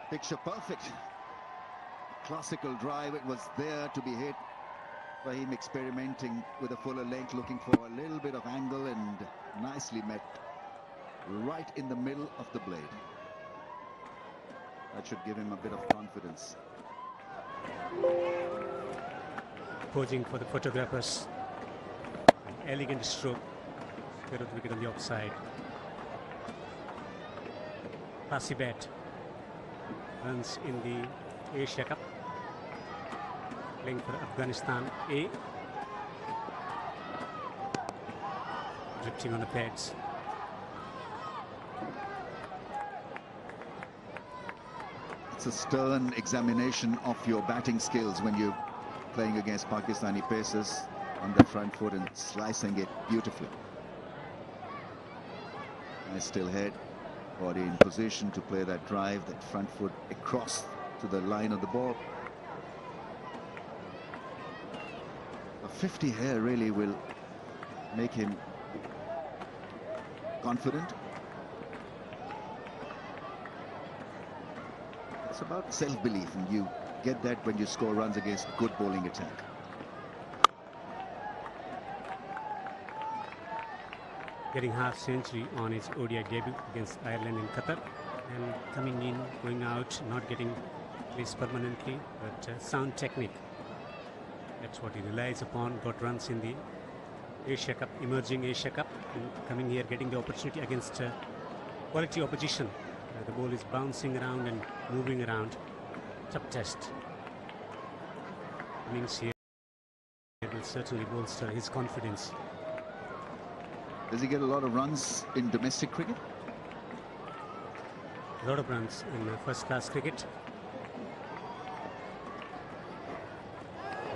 Picture perfect. Classical drive, it was there to be hit. Fahim experimenting with a fuller length, looking for a little bit of angle, and nicely met right in the middle of the blade. That should give him a bit of confidence. Posing for the photographers. An elegant stroke. Clear of the wicket on the offside. Pasibet runs in the Asia Cup. Playing for Afghanistan A. Drifting on the pads. It's a stern examination of your batting skills when you're playing against Pakistani pacers on the front foot and slicing it beautifully. Nice still head, body in position to play that drive, that front foot across to the line of the ball. A 50 here really will make him confident. It's about self-belief, and you get that when you score runs against good bowling attack. Getting half century on his ODI debut against Ireland in Qatar, and coming in, going out, not getting placed permanently, but sound technique. That's what he relies upon. Got runs in the Asia Cup, emerging Asia Cup, and coming here, getting the opportunity against quality opposition. The ball is bouncing around and moving around. Tough test. Means here it will certainly bolster his confidence. Does he get a lot of runs in domestic cricket? A lot of runs in first-class cricket.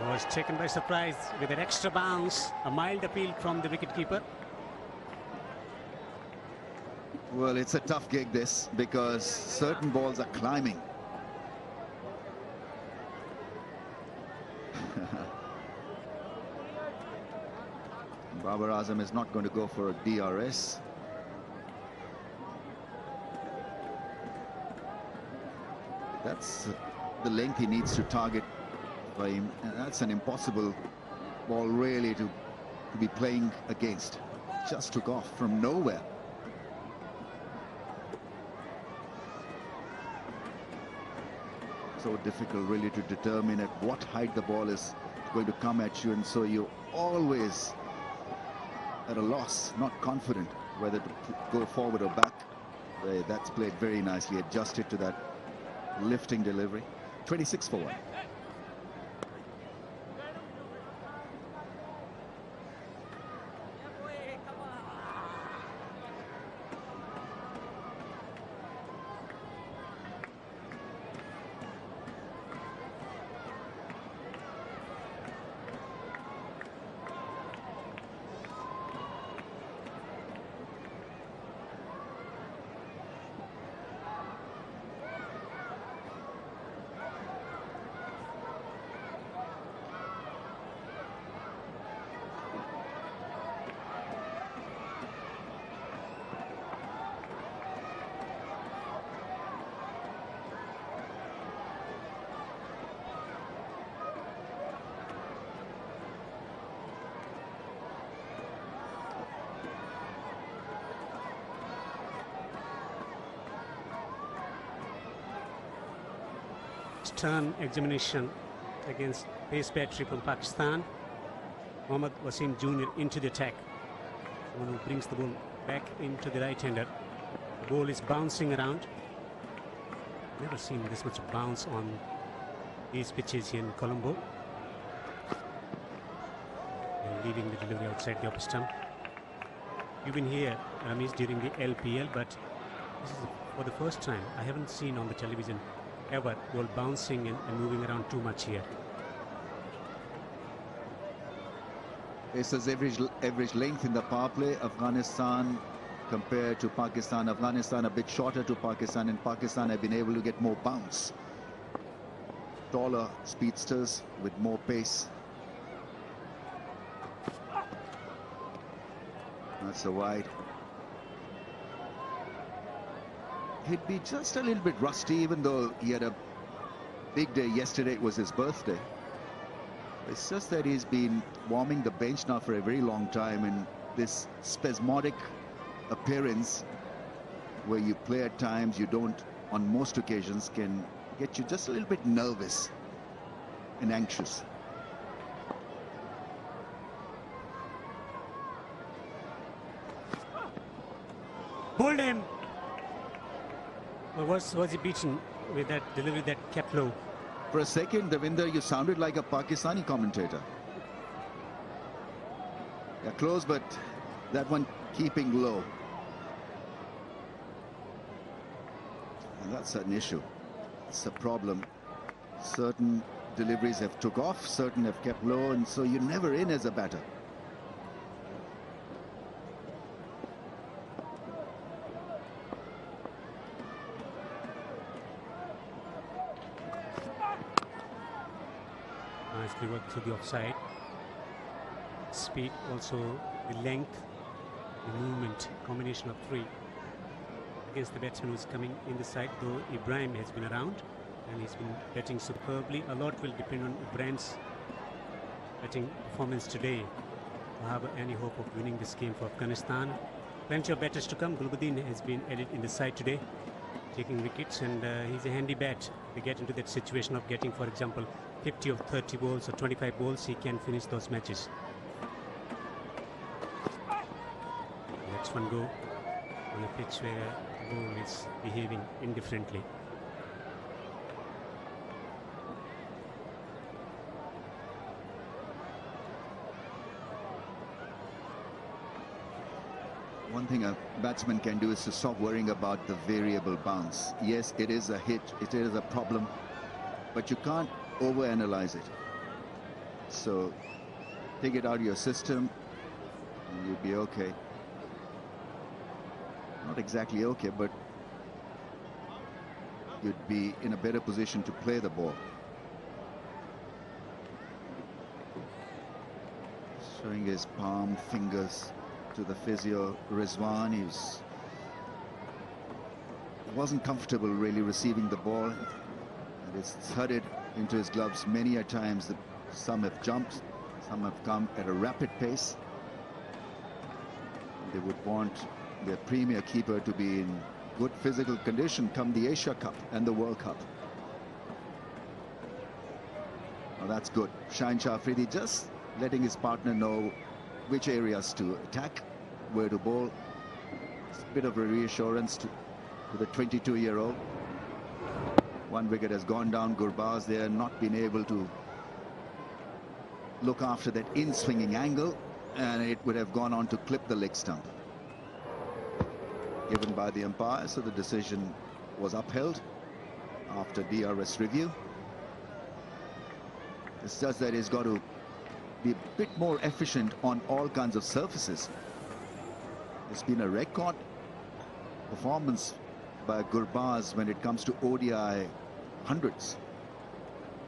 Was taken by surprise with an extra bounce, a mild appeal from the wicketkeeper. Well, it's a tough gig this, because certain balls are climbing. Babar Azam is not going to go for a DRS. That's the length he needs to target for him, and that's an impossible ball really to be playing against. Just took off from nowhere. So difficult really to determine at what height the ball is going to come at you, and so you're always at a loss, not confident whether to go forward or back. That's played very nicely, adjusted to that lifting delivery. 26 for 1. Turn examination against pace battery from Pakistan. Mohammad Wasim Jr. into the attack. Someone who brings the ball back into the right-hander. The ball is bouncing around. Never seen this much bounce on these pitches here in Colombo. And leaving the delivery outside the upper stump. You've been here, Ramesh, during the LPL, but this is for the first time. I haven't seen on the television ever ball bouncing and moving around too much here. Pace's average length in the power play. Afghanistan compared to Pakistan. Afghanistan a bit shorter to Pakistan, and Pakistan have been able to get more bounce. Taller speedsters with more pace. That's a wide. he'd be just a little bit rusty, even though he had a big day yesterday. It was his birthday. It's just that he's been warming the bench now for a very long time, and this spasmodic appearance where you play at times you don't on most occasions can get you just a little bit nervous and anxious. Hold him! Or was he beaten with that delivery that kept low? For a second, Devinder, you sounded like a Pakistani commentator. Yeah, close, but that one keeping low. And that's an issue. It's a problem. Certain deliveries have took off, certain have kept low, and so you're never in as a batter. Nicely worked through the offside. Speed, also the length, the movement, combination of three against the batsman who's coming in the side, though Ibrahim has been around and he's been batting superbly. A lot will depend on Ibrahim's batting performance today to have any hope of winning this game for Afghanistan. Plenty of batters to come. Gulbuddin has been added in the side today, taking wickets, and he's a handy bat. They get into that situation of getting, for example, 50 or 30 balls or 25 balls, he can finish those matches. Let's one go on a pitch where the ball is behaving indifferently. One thing a batsman can do is to stop worrying about the variable bounce. Yes, it is a hit, it is a problem, but you can't overanalyze it. So take it out of your system and you'll be okay. Not exactly okay, but you'd be in a better position to play the ball. Showing his palm fingers to the physio, Rizwan. He wasn't comfortable really receiving the ball, and it's thudded into his gloves many a times. Some have jumped, some have come at a rapid pace. They would want their premier keeper to be in good physical condition come the Asia Cup and the World Cup. Now that's good. Shaheen Shah Afridi just letting his partner know which areas to attack, where to bowl. It's a bit of a reassurance to the 22-year-old. One wicket has gone down. Gurbaz there not been able to look after that in-swinging angle, and it would have gone on to clip the leg stump. Given by the umpire, so the decision was upheld after DRS review. It's just that he's got to be a bit more efficient on all kinds of surfaces. It's been a record performance by Gurbaz when it comes to ODI hundreds.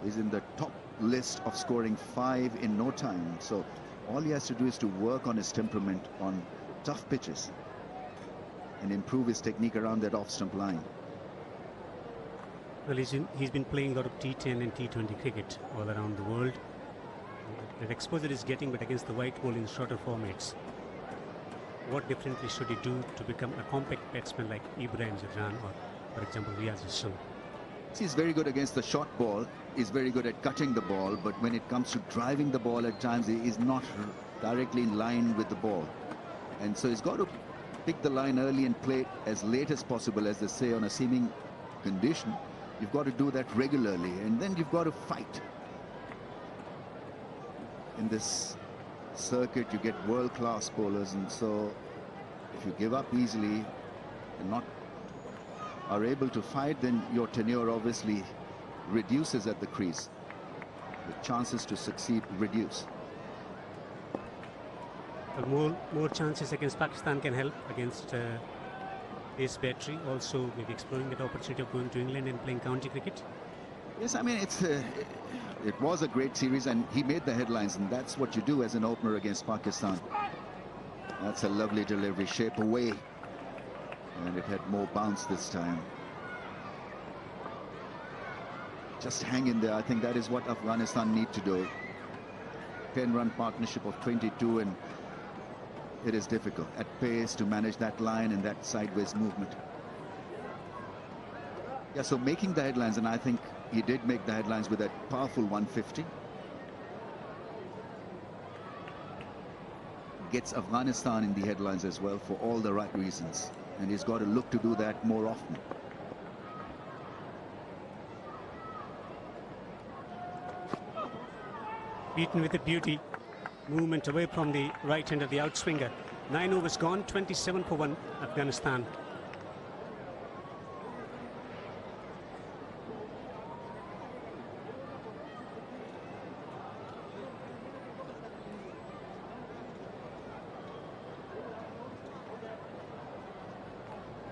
He's in the top list of scoring 5 in no time. So all he has to do is to work on his temperament on tough pitches and improve his technique around that off-stump line. Well, he's been playing a lot of T10 and T20 cricket all around the world. That exposure is getting, but against the white ball in shorter formats. What differently should he do to become a compact batsman like Ibrahim Zadran or, for example, Riaz Hussain? He's very good against the short ball. He's very good at cutting the ball, but when it comes to driving the ball at times, he is not directly in line with the ball. And so he's got to pick the line early and play it as late as possible, as they say, on a seaming condition. You've got to do that regularly, and then you've got to fight. In this circuit, you get world-class bowlers, and so if you give up easily and not are able to fight, then your tenure obviously reduces at the crease. The chances to succeed reduce. Well, more chances against Pakistan can help against this battery. Also, maybe exploring that opportunity of going to England and playing county cricket. Yes, I mean, it was a great series, and he made the headlines, and that's what you do as an opener against Pakistan. That's a lovely delivery, shape away. And it had more bounce this time. Just hang in there. I think that is what Afghanistan need to do. 10-run partnership of 22, and it is difficult at pace to manage that line and that sideways movement. Yeah, so making the headlines, and I think he did make the headlines with that powerful 150. Gets Afghanistan in the headlines as well for all the right reasons. And he's got to look to do that more often. Beaten with a beauty. Movement away from the right hand of the outswinger. 9 overs gone, 27 for 1, Afghanistan.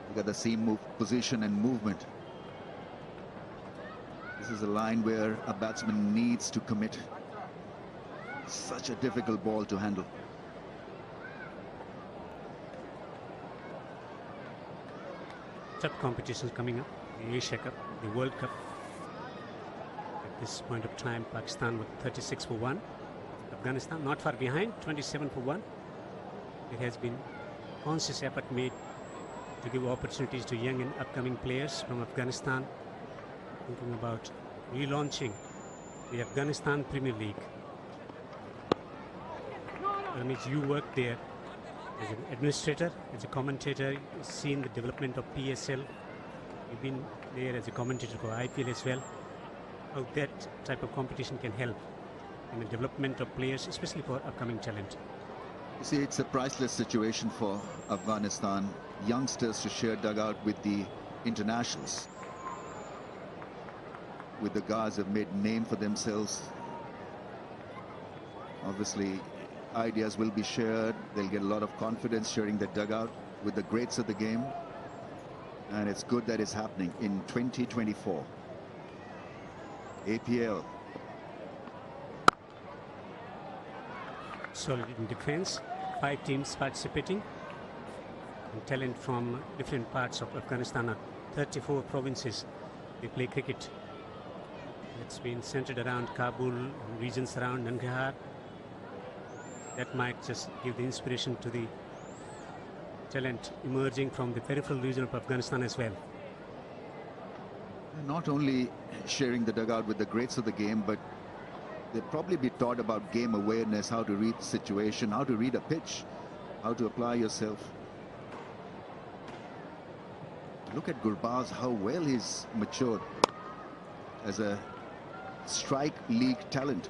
Look at the seam move, position and movement. This is a line where a batsman needs to commit. Such a difficult ball to handle. Tough competitions coming up. The Asia Cup, the World Cup. At this point of time, Pakistan with 36 for 1. Afghanistan not far behind, 27 for 1. There has been conscious effort made to give opportunities to young and upcoming players from Afghanistan. Thinking about relaunching the Afghanistan Premier League. Ramesh, you worked there as an administrator, as a commentator, you've seen the development of PSL. You've been there as a commentator for IPL as well. How that type of competition can help in the development of players, especially for upcoming talent. You see, it's a priceless situation for Afghanistan. Youngsters to share dugout with the internationals. With the guys who have made name for themselves. Obviously, ideas will be shared. They'll get a lot of confidence sharing the dugout with the greats of the game. And it's good that it's happening in 2024. APL. Solid in defense. 5 teams participating. And talent from different parts of Afghanistan. 34 provinces they play cricket. It's been centered around Kabul and regions around Nangarhar. That might just give the inspiration to the talent emerging from the peripheral region of Afghanistan as well. Not only sharing the dugout with the greats of the game, but they'll probably be taught about game awareness, how to read the situation, how to read a pitch, how to apply yourself. Look at Gurbaz, how well he's matured as a strike league talent.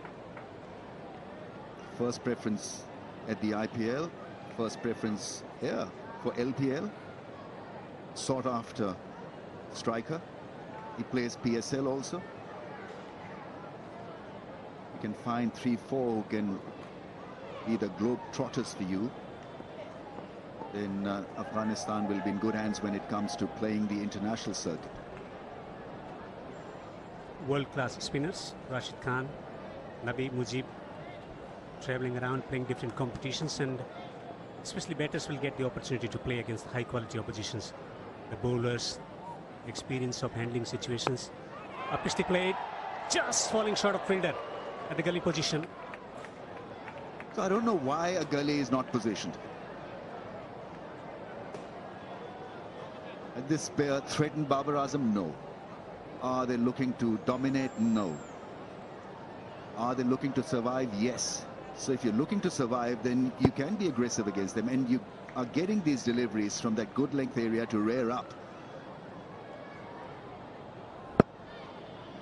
First preference at the IPL, first preference here for LPL, sought after striker. He plays PSL also. You can find 3-4 who can be the globe trotters for you. Then Afghanistan will be in good hands when it comes to playing the international circuit. World-class spinners, Rashid Khan, Nabi Mujib, traveling around playing different competitions, and especially batters will get the opportunity to play against high-quality oppositions. The bowlers, experience of handling situations. Up is the plate, just falling short of fielder at the gully position. So I don't know why a gully is not positioned. And this pair threaten Babar Azam? No. Are they looking to dominate? No. Are they looking to survive? Yes. So if you're looking to survive, then you can be aggressive against them, and you are getting these deliveries from that good length area to rear up.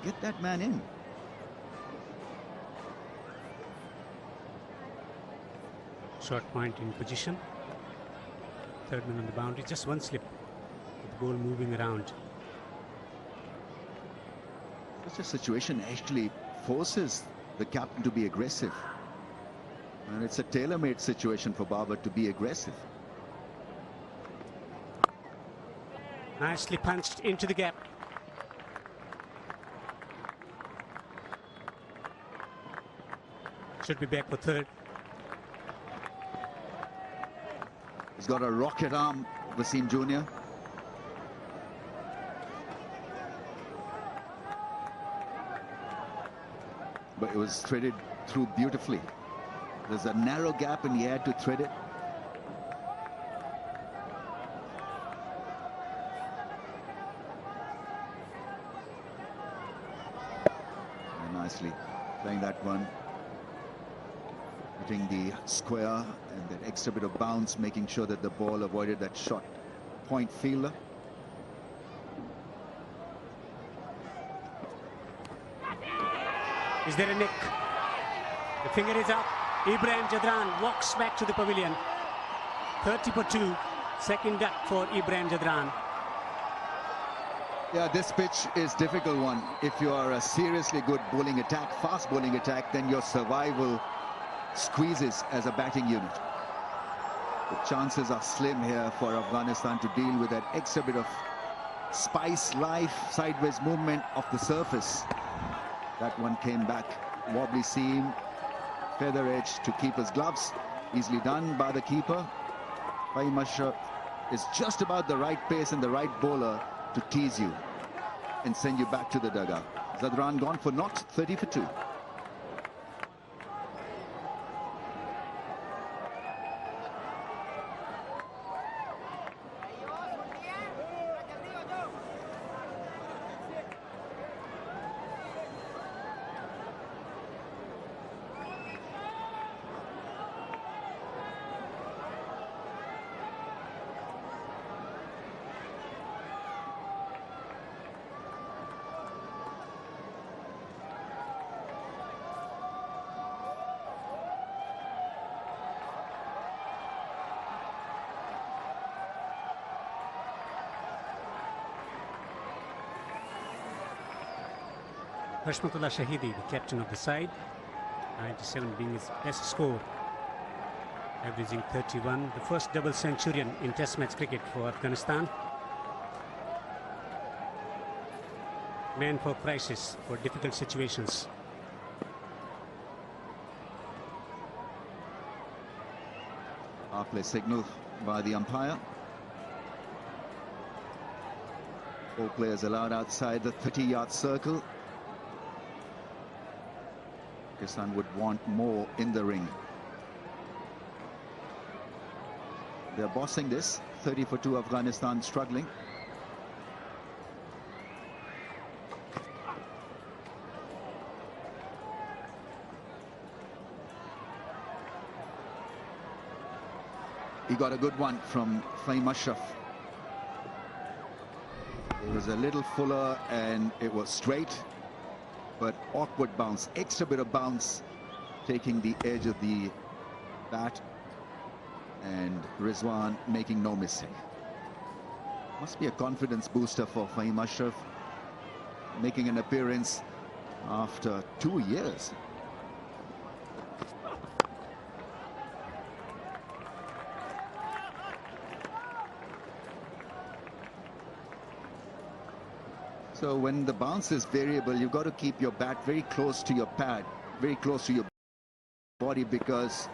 Get that man in. Short point in position. Third man on the boundary, just one slip. With the ball moving around. Such a situation actually forces the captain to be aggressive. And it's a tailor-made situation for Babar to be aggressive. Nicely punched into the gap. Should be back for third. He's got a rocket arm, Wasim Jr. but it was threaded through beautifully. There's a narrow gap in the air to thread it. And nicely playing that one. Hitting the square and that extra bit of bounce, making sure that the ball avoided that short point fielder. Is there a nick? The finger is up. Ibrahim Jadran walks back to the pavilion. 30 for 2. Second duck for Ibrahim Jadran. Yeah, this pitch is difficult one. If you are a seriously good bowling attack, fast bowling attack, then your survival squeezes as a batting unit. The chances are slim here for Afghanistan to deal with that extra bit of spice, life, sideways movement of the surface. That one came back, wobbly seam, feather edge to keeper's gloves. Easily done by the keeper. Fahim Ashraf is just about the right pace and the right bowler to tease you and send you back to the dugout. Jadran gone for naught, 30 for 2. Hashmatullah Shahidi, the captain of the side, 97 being his best score, averaging 31, the first double centurion in Test match cricket for Afghanistan. Man for crisis, for difficult situations. Half-play signal by the umpire. 4 players allowed outside the 30-yard circle. Pakistan would want more in the ring. They're bossing this. 30 for 2, Afghanistan struggling. He got a good one from Fahim Ashraf. It was a little fuller and it was straight, but awkward bounce, extra bit of bounce, taking the edge of the bat, and Rizwan making no mistake. Must be a confidence booster for Fahim Ashraf, making an appearance after 2 years. So when the bounce is variable, you've got to keep your bat very close to your pad, very close to your body, because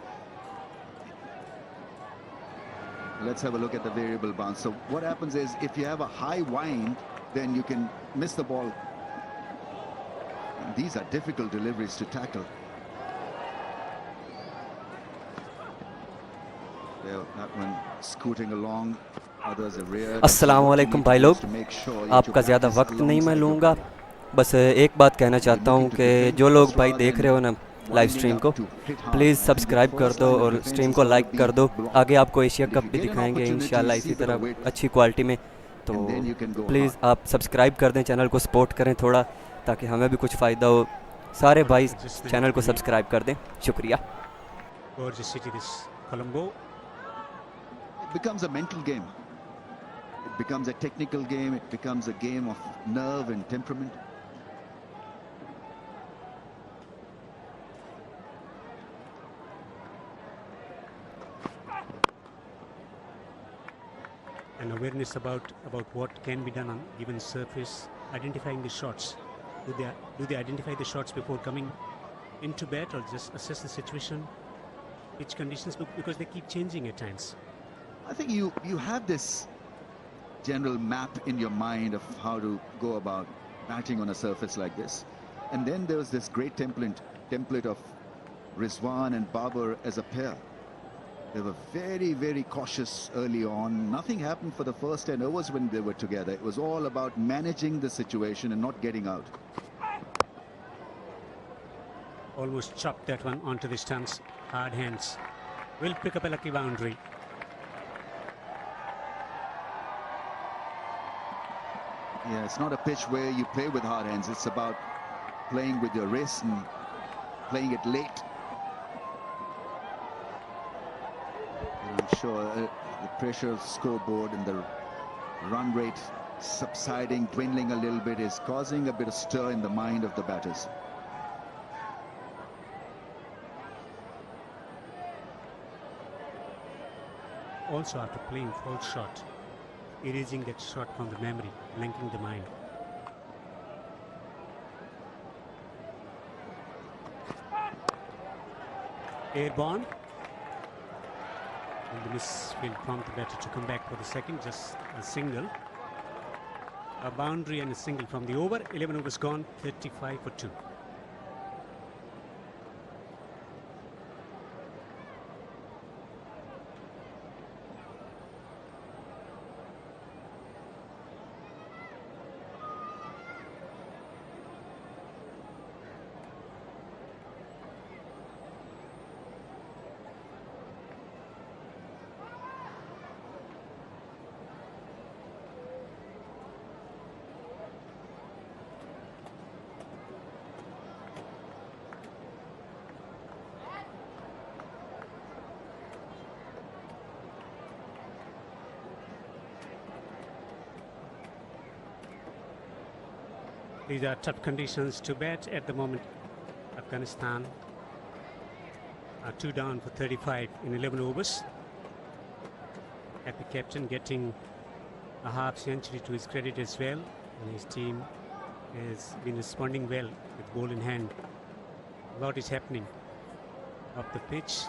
let's have a look at the variable bounce. So what happens is, if you have a high wind, then you can miss the ball. And these are difficult deliveries to tackle. There, that one scooting along. अस्सलामुअलैकुम भाई लोग, आपका ज़्यादा वक्त नहीं मैं लूँगा। बस एक बात कहना चाहता हूँ कि जो लोग भाई देख रहे हो ना लाइव स्ट्रीम को, प्लीज़ सब्सक्राइब कर दो और स्ट्रीम को लाइक कर दो। आगे आपको एशिया कप भी दिखाएंगे इंशाल्लाह इसी तरह अच्छी क्वालिटी में, तो प्लीज़ आप सब्सक्राइब कर दें, चैनल को सपोर्ट करें थोड़ा, ताकि हमें भी कुछ फ़ायदा हो। सारे भाई चैनल को सब्सक्राइब कर दें, शुक्रिया। It becomes a mental game. It becomes a technical game. It becomes a game of nerve and temperament. An awareness about what can be done on given surface, identifying the shots. Do they identify the shots before coming into bat, or just assess the situation, pitch conditions, because they keep changing at times? I think you have this general map in your mind of how to go about batting on a surface like this. And then there was this great template of Rizwan and Babar as a pair. They were very, very cautious early on. Nothing happened for the first 10 overs when they were together. It was all about managing the situation and not getting out. Almost chopped that one onto the stumps. Hard hands. Will pick up a lucky boundary. Yeah, it's not a pitch where you play with hard hands. It's about playing with your wrist and playing it late. And I'm sure the pressure of the scoreboard and the run rate subsiding, dwindling a little bit is causing a bit of stir in the mind of the batters. Also after playing false shot, erasing that shot from the memory, blanking the mind. Airborne. And the miss will prompt the batter to come back for the second, just a single. A boundary and a single from the over. 11 overs gone, 35 for 2. These are tough conditions to bat at the moment. Afghanistan are 2 down for 35 in 11 overs. Happy captain getting a half century to his credit as well. And his team has been responding well with ball in hand. A lot is happening off the pitch.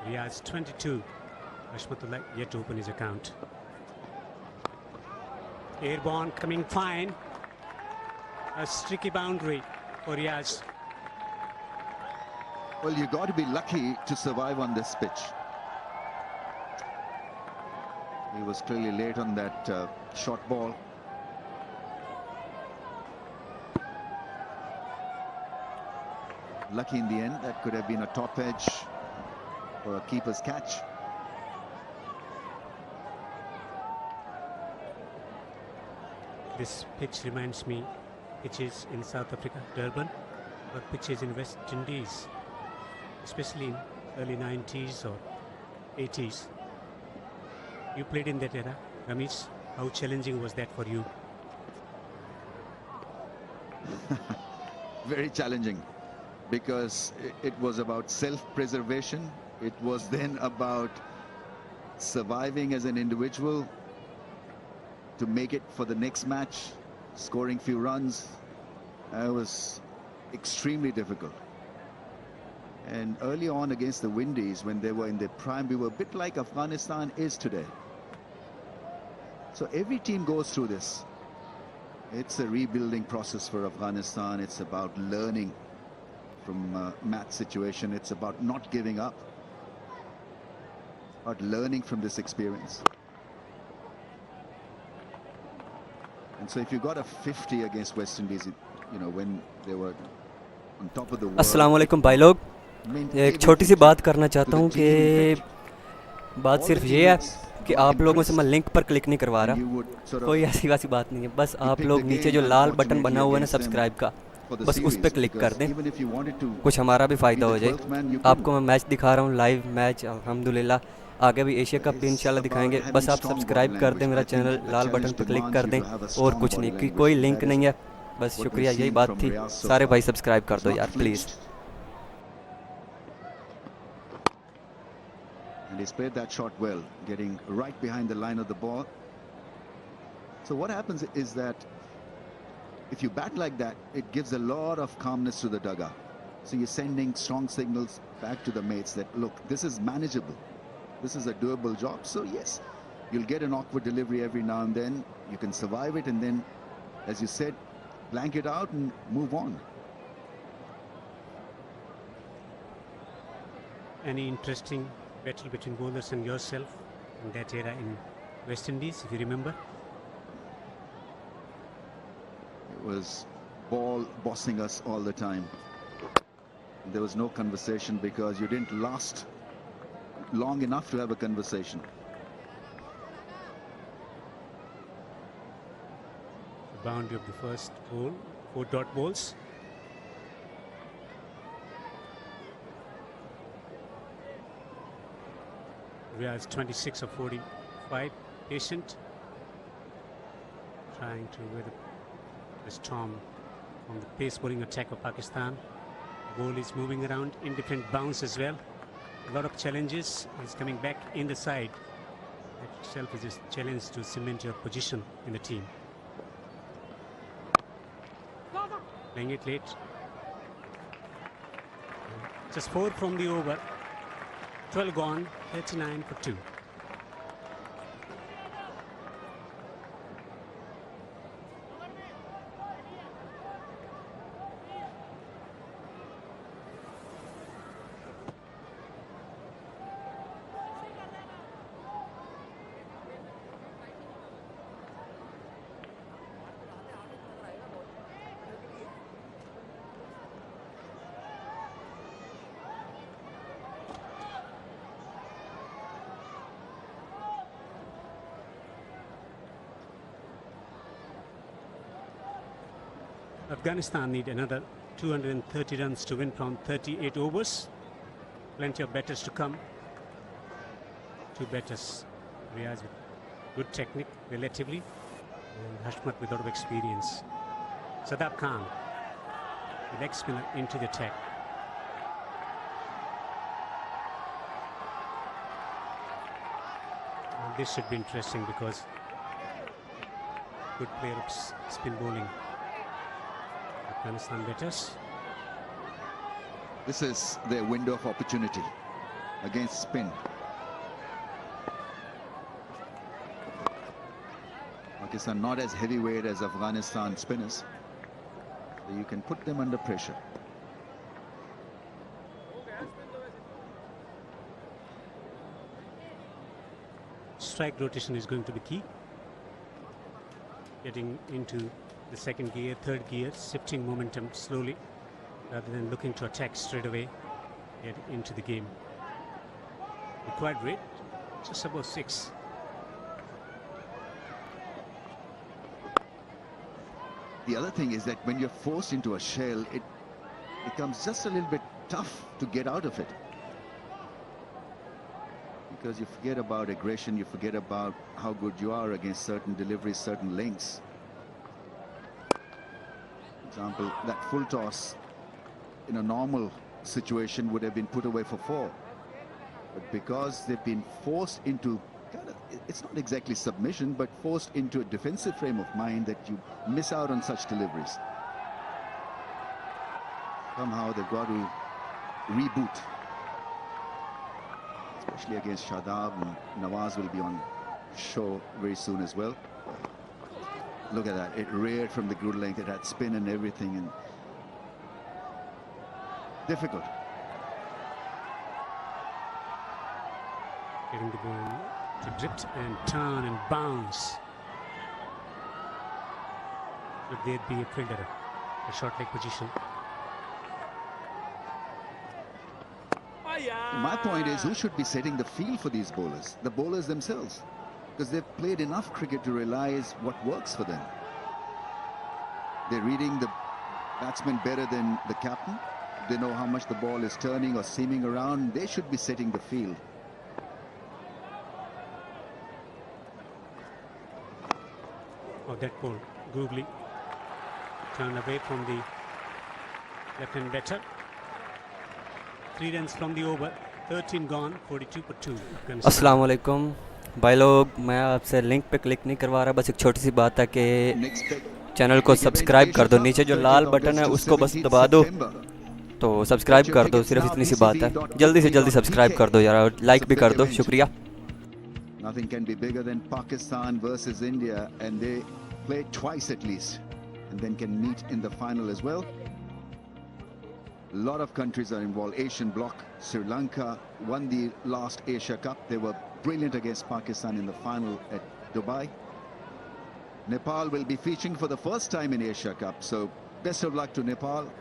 Riyaz 22. Ashmatullah yet to open his account. Airborne coming fine. A streaky boundary for Riyaz. Well, you got to be lucky to survive on this pitch. He was clearly late on that short ball. Lucky in the end. That could have been a top edge or a keeper's catch. This pitch reminds me pitches in South Africa, Durban, or pitches in West Indies, especially in early 90s or 80s. You played in that era, Ramesh. How challenging was that for you? Very challenging, because it was about self-preservation. It was then about surviving as an individual to make it for the next match, scoring few runs. It was extremely difficult. And early on against the Windies, when they were in their prime, we were a bit like Afghanistan is today. So every team goes through this. It's a rebuilding process for Afghanistan. It's about learning from match situation. It's about not giving up, about learning from this experience. And so if you got a 50 against West Indies, you know, when they were on top of the world. अस्सलाम वालेकुम भाई लोग, एक छोटी सी बात करना चाहता हूँ कि बात सिर्फ ये है कि आप लोगों से मैं लिंक पर क्लिक नहीं करवा रहा, कोई ऐसी वैसी बात नहीं है। बस आप लोग नीचे जो लाल बटन बना हुआ है ना सब्सक्राइब का, बस उस पर क्लिक कर दें, कुछ हमारा भी फ़ायदा हो जाए। आपको मैं मैच दिखा रहा हूँ, लाइव मैच अल्हम्दुलिल्लाह। आगे भी एशिया कप भी इंशाल्लाह दिखाएंगे। बस आप सब्सक्राइब कर दें मेरा चैनल, लाल बटन पर क्लिक कर दें, और कुछ नहीं, कोई लिंक नहीं है। बस शुक्रिया, यही बात थी। सारे भाई सब्सक्राइब कर दो यार please. And he's played that shot well, getting right behind the line of the ball. So what happens is that if you bat like that, it gives a lot of calmness to the dugout. So you're sending strong signals back to the mates that, look, this is manageable. This is a doable job. So yes, you'll get an awkward delivery every now and then. You can survive it, and then, as you said, blank it out and move on. Any interesting battle between bowlers and yourself in that era in West Indies, if you remember? It was ball bossing us all the time. There was no conversation because you didn't last long enough to have a conversation. The boundary of the first ball, 4 dot balls. Riaz 26 of 45, patient, trying to weather the storm from the pace bowling attack of Pakistan. The ball is moving around in different bounds as well. A lot of challenges. He's coming back in the side. That itself is a challenge to cement your position in the team. Playing it late. Just 4 from the over. 12 gone, 39 for 2. Afghanistan need another 230 runs to win from 38 overs. Plenty of batters to come. 2 batters. Riaz with good technique relatively, and Hashmat with a lot of experience. Sadab Khan, the leg spinner, into the attack. And this should be interesting because good player of spin bowling. Afghanistan batters. This is their window of opportunity against spin. Pakistan not as heavyweight as Afghanistan spinners, so you can put them under pressure. Strike rotation is going to be key. Getting into the second gear, third gear, shifting momentum slowly rather than looking to attack straight away, get into the game. Required rate just above 6. The other thing is that when you're forced into a shell, it becomes just a little bit tough to get out of it, because you forget about aggression, you forget about how good you are against certain deliveries, certain lengths. For example, that full toss in a normal situation would have been put away for 4, but because they've been forced into it's not exactly submission, but forced into a defensive frame of mind, that you miss out on such deliveries. Somehow they've got to reboot, especially against Shadab, and Nawaz will be on show very soon as well. Look at that, it reared from the good length, it had spin and everything, and difficult. Getting the ball to drift and turn and bounce. Would there be a fielder, a short leg position? My point is, who should be setting the field for these bowlers? The bowlers themselves, because they've played enough cricket to realize what works for them. They're reading the batsman better than the captain. They know how much the ball is turning or seaming around. They should be setting the field. Oh, that ball, googly, turned away from the left-hand batter. 3 runs from the over, 13 gone, 42 for 2. अस्सलाम वालेकुम भाई लोग, मैं आपसे link पे click नहीं करवा रहा, बस एक छोटी सी बात है कि चैनल को सब्सक्राइब कर दो, नीचे जो लाल बटन है उसको बस दबा दो, तो सब्सक्राइब कर दो, सिर्फ इतनी सी बात है, जल्दी से जल्दी सब्सक्राइब कर दो यार, लाइक भी कर दो, शुक्रिया. Nothing can be bigger than Pakistan versus India, and they played twice at least. and then can meet in the final as well. A lot of countries are involved. Asian bloc, Sri Lanka won the last Asia Cup. They were brilliant against Pakistan in the final at Dubai. Nepal will be featuring for the first time in Asia Cup, so best of luck to Nepal.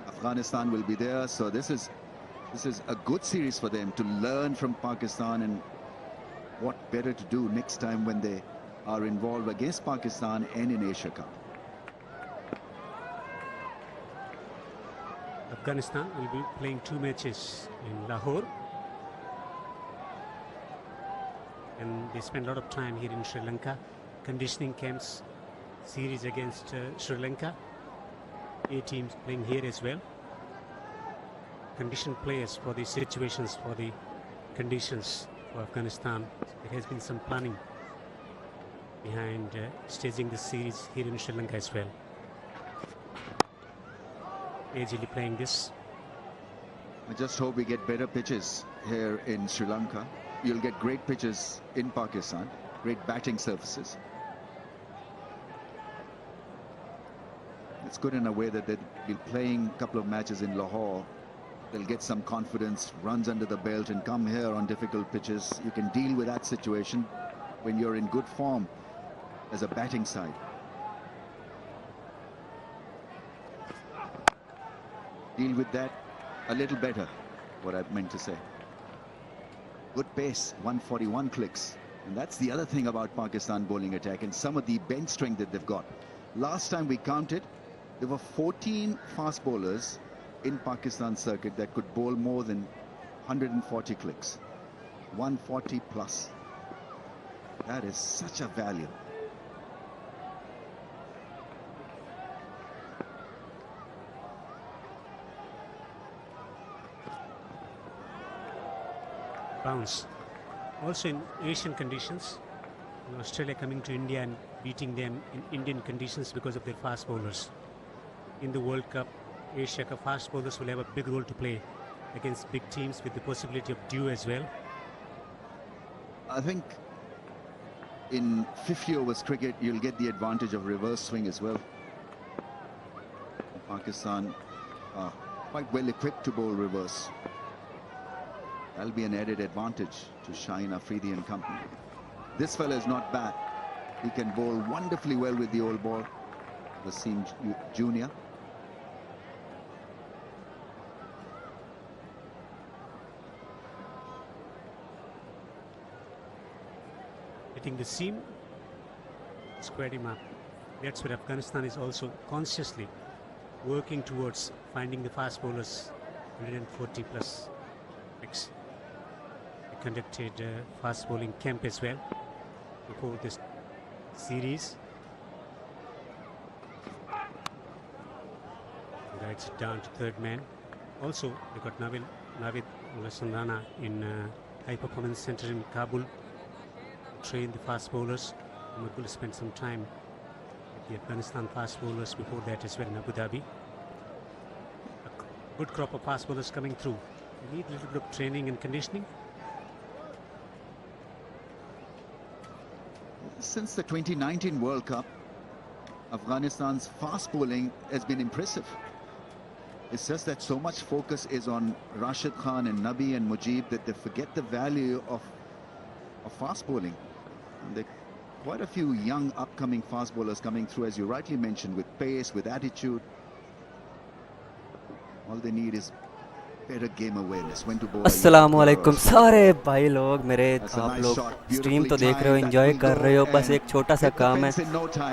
Afghanistan will be there, so this is a good series for them to learn from Pakistan, and what better to do next time when they are involved against Pakistan and in Asia Cup. Afghanistan will be playing 2 matches in Lahore, and they spend a lot of time here in Sri Lanka. Conditioning camps series against Sri Lanka. 8 teams playing here as well. Conditioned players for the situations, for the conditions for Afghanistan. There has been some planning behind staging this series here in Sri Lanka as well. Easily playing this. I just hope we get better pitches here in Sri Lanka. You'll get great pitches in Pakistan, great batting surfaces. It's good in a way that they'll be playing a couple of matches in Lahore. They'll get some confidence, runs under the belt, and come here on difficult pitches. You can deal with that situation when you're in good form as a batting side. Deal with that a little better, what I meant to say. Good pace, 141 clicks. And that's the other thing about Pakistan bowling attack and some of the bench strength that they've got. Last time we counted, there were 14 fast bowlers in Pakistan circuit that could bowl more than 140 clicks. 140 plus. That is such a value. Bounce. Also in Asian conditions, Australia coming to India and beating them in Indian conditions because of their fast bowlers. In the World Cup, Asia Cup, fast bowlers will have a big role to play against big teams with the possibility of dew as well. I think in 50 overs cricket, you'll get the advantage of reverse swing as well. Pakistan are quite well equipped to bowl reverse. That'll be an added advantage to Shaheen Afridi and company. This fella is not bad. He can bowl wonderfully well with the old ball. Wasim Junior. Hitting the seam, squared him up. That's where Afghanistan is also consciously working towards finding the fast bowlers 140 plus picks. They conducted fast bowling camp as well before this series. Guides it down to third man. Also, they got Navid Sandana in High Performance Center in Kabul. Train the fast bowlers. We're will spend some time with the Afghanistan fast bowlers before that as well in Abu Dhabi. A good crop of fast bowlers coming through. We need a little bit of training and conditioning. Since the 2019 World Cup, Afghanistan's fast bowling has been impressive. It's just that so much focus is on Rashid Khan and Nabi and Mujib that they forget the value of fast bowling. And there are quite a few young upcoming fast bowlers coming through, as you rightly mentioned, with pace, with attitude. All they need is better game awareness, when to bowl. अस्सलामुअलैकुम सारे भाई लोग मेरे, आप लोग stream तो देख रहे हो, एंजॉय कर रहे हो. बस एक छोटा सा काम है.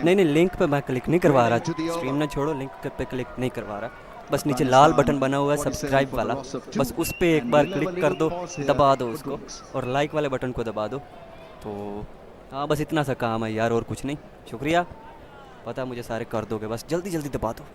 नहीं नहीं, लिंक पे मैं क्लिक नहीं करवा रहा. स्ट्रीम ना छोड़ो, लिंक पे क्लिक नहीं करवा रहा. बस नीचे लाल बटन बना हुआ है सब्सक्राइब वाला, बस उस पर एक बार क्लिक कर दो, दबा दो उसको, और लाइक वाले बटन को दबा दो. तो हाँ, बस इतना सा काम है यार, और कुछ नहीं. शुक्रिया, पता मुझे सारे कर दोगे, बस जल्दी जल्दी दबा दो.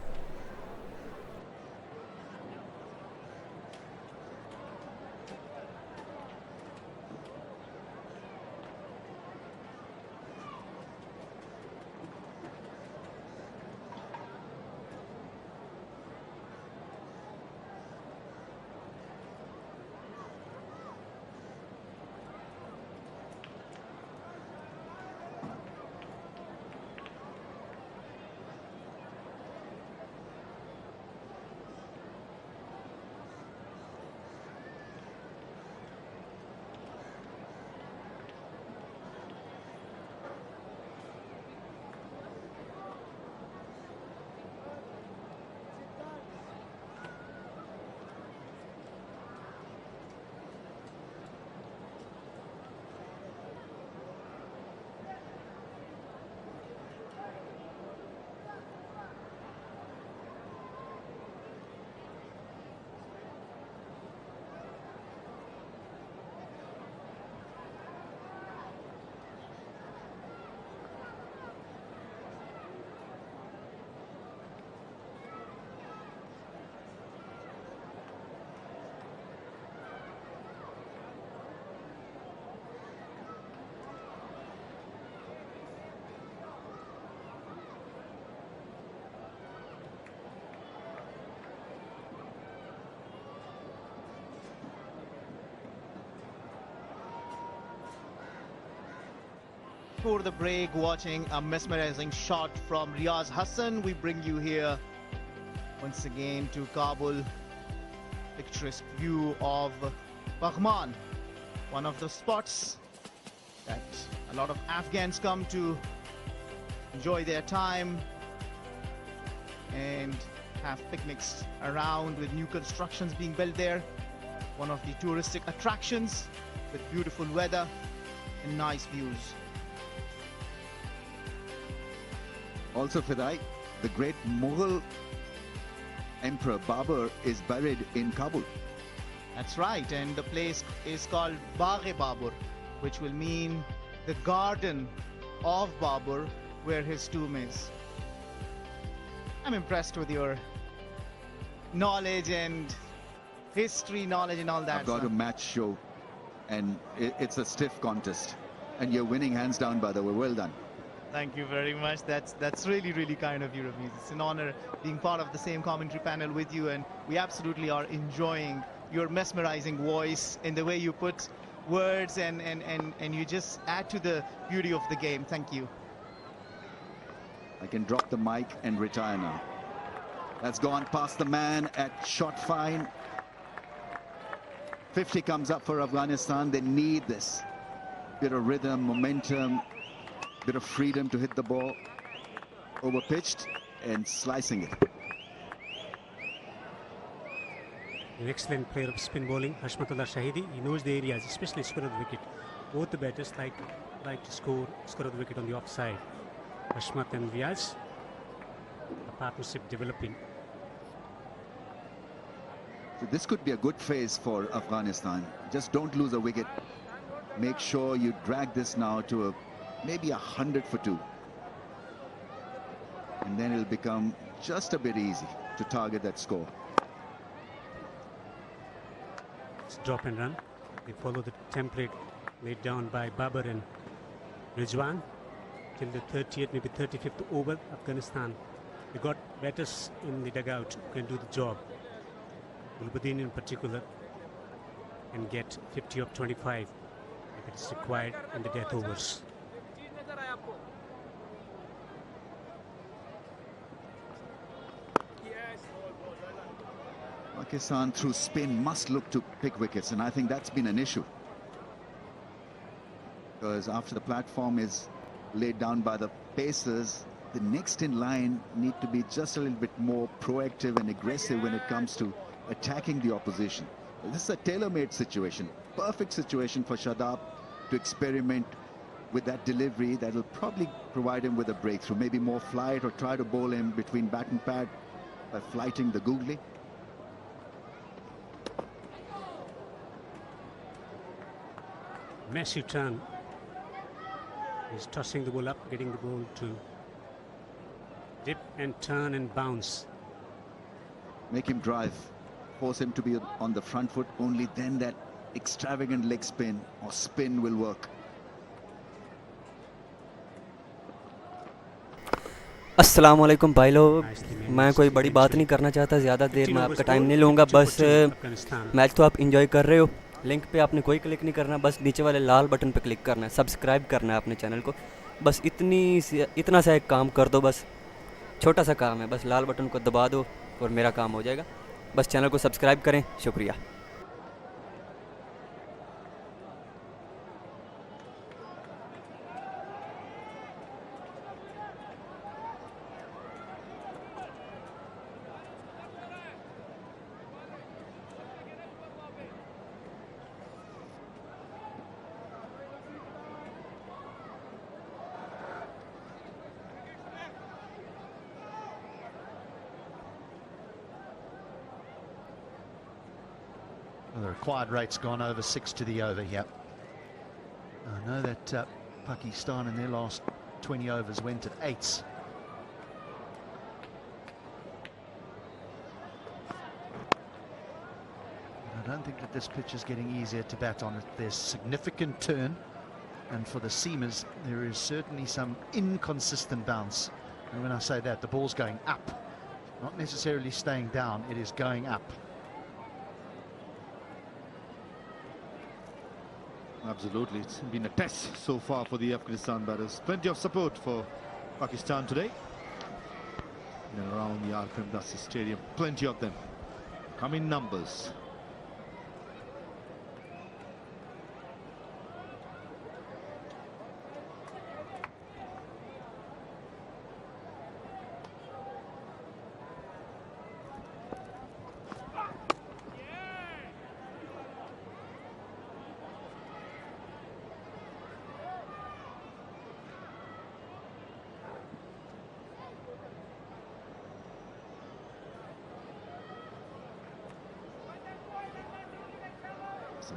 before the break, watching a mesmerizing shot from Riaz Hassan. We bring you here once again to Kabul. Picturesque view of Baghman, one of the spots that a lot of Afghans come to enjoy their time and have picnics around, with new constructions being built there. One of the touristic attractions with beautiful weather and nice views. Also, Fidai, the great Mughal Emperor Babur is buried in Kabul. That's right, and the place is called Bagh-e-Babur, which will mean the garden of Babur, where his tomb is. I'm impressed with your knowledge and history knowledge and all that. I've got a match show, and it's a stiff contest, and you're winning hands down, by the way. Well done. Thank you very much. That's really, really kind of you, Rameez. It's an honor being part of the same commentary panel with you, and we absolutely are enjoying your mesmerizing voice and the way you put words and you just add to the beauty of the game. Thank you. I can drop the mic and retire now. That's gone past the man at shot fine. 50 comes up for Afghanistan. They need this. Bit of rhythm, momentum, bit of freedom to hit the ball. Overpitched and slicing it. An excellent player of spin bowling, Hashmatullah Shahidi. He knows the areas, especially square of the wicket. Both the batters like to score of the wicket on the offside. Hashmat and Riaz, a partnership developing. So this could be a good phase for Afghanistan. Just don't lose a wicket. Make sure you drag this now to maybe 100 for 2. And then it'll become just a bit easy to target that score. It's drop and run. They follow the template laid down by Babar and Rizwan. Till the 30th, maybe 35th over, Afghanistan. They got batters in the dugout who can do the job. Ulbadin in particular can get 50 of 25 if it is required in the death overs. Pakistan through spin must look to pick wickets, and I think that's been an issue. Because after the platform is laid down by the pacers, the next in line need to be just a little bit more proactive and aggressive when it comes to attacking the opposition. This is a tailor-made situation, perfect situation for Shadab to experiment with that delivery that will probably provide him with a breakthrough, maybe more flight, or try to bowl him between bat and pad by flighting the googly. Massive turn. He's tossing the ball up, getting the ball to dip and turn and bounce. Make him drive, force him to be on the front foot. Only then that extravagant leg spin or spin will work. अस्सलाम वालेकुम भाई लोग, मैं कोई बड़ी बात नहीं करना चाहता, ज़्यादा देर मैं आपका टाइम नहीं लूँगा। बस मैच तो आप इंजॉय कर रहे हो, लिंक पे आपने कोई क्लिक नहीं करना, बस नीचे वाले लाल बटन पे क्लिक करना है, सब्सक्राइब करना है अपने चैनल को। बस इतना सा एक काम कर दो, बस छोटा सा काम है, बस लाल बटन को दबा दो और मेरा काम हो जाएगा। बस चैनल को सब्सक्राइब करें, शुक्रिया। Well, the required rate's gone over 6 to the over here. I know that Pakistan in their last 20 overs went at 8s. But I don't think that this pitch is getting easier to bat on. There's significant turn, and for the seamers there is certainly some inconsistent bounce. And when I say that, the ball's going up, not necessarily staying down, it is going up. Absolutely, it's been a test so far for the Afghanistan batters. Plenty of support for Pakistan today. And around the Al-Qamdasi Stadium, plenty of them come in numbers.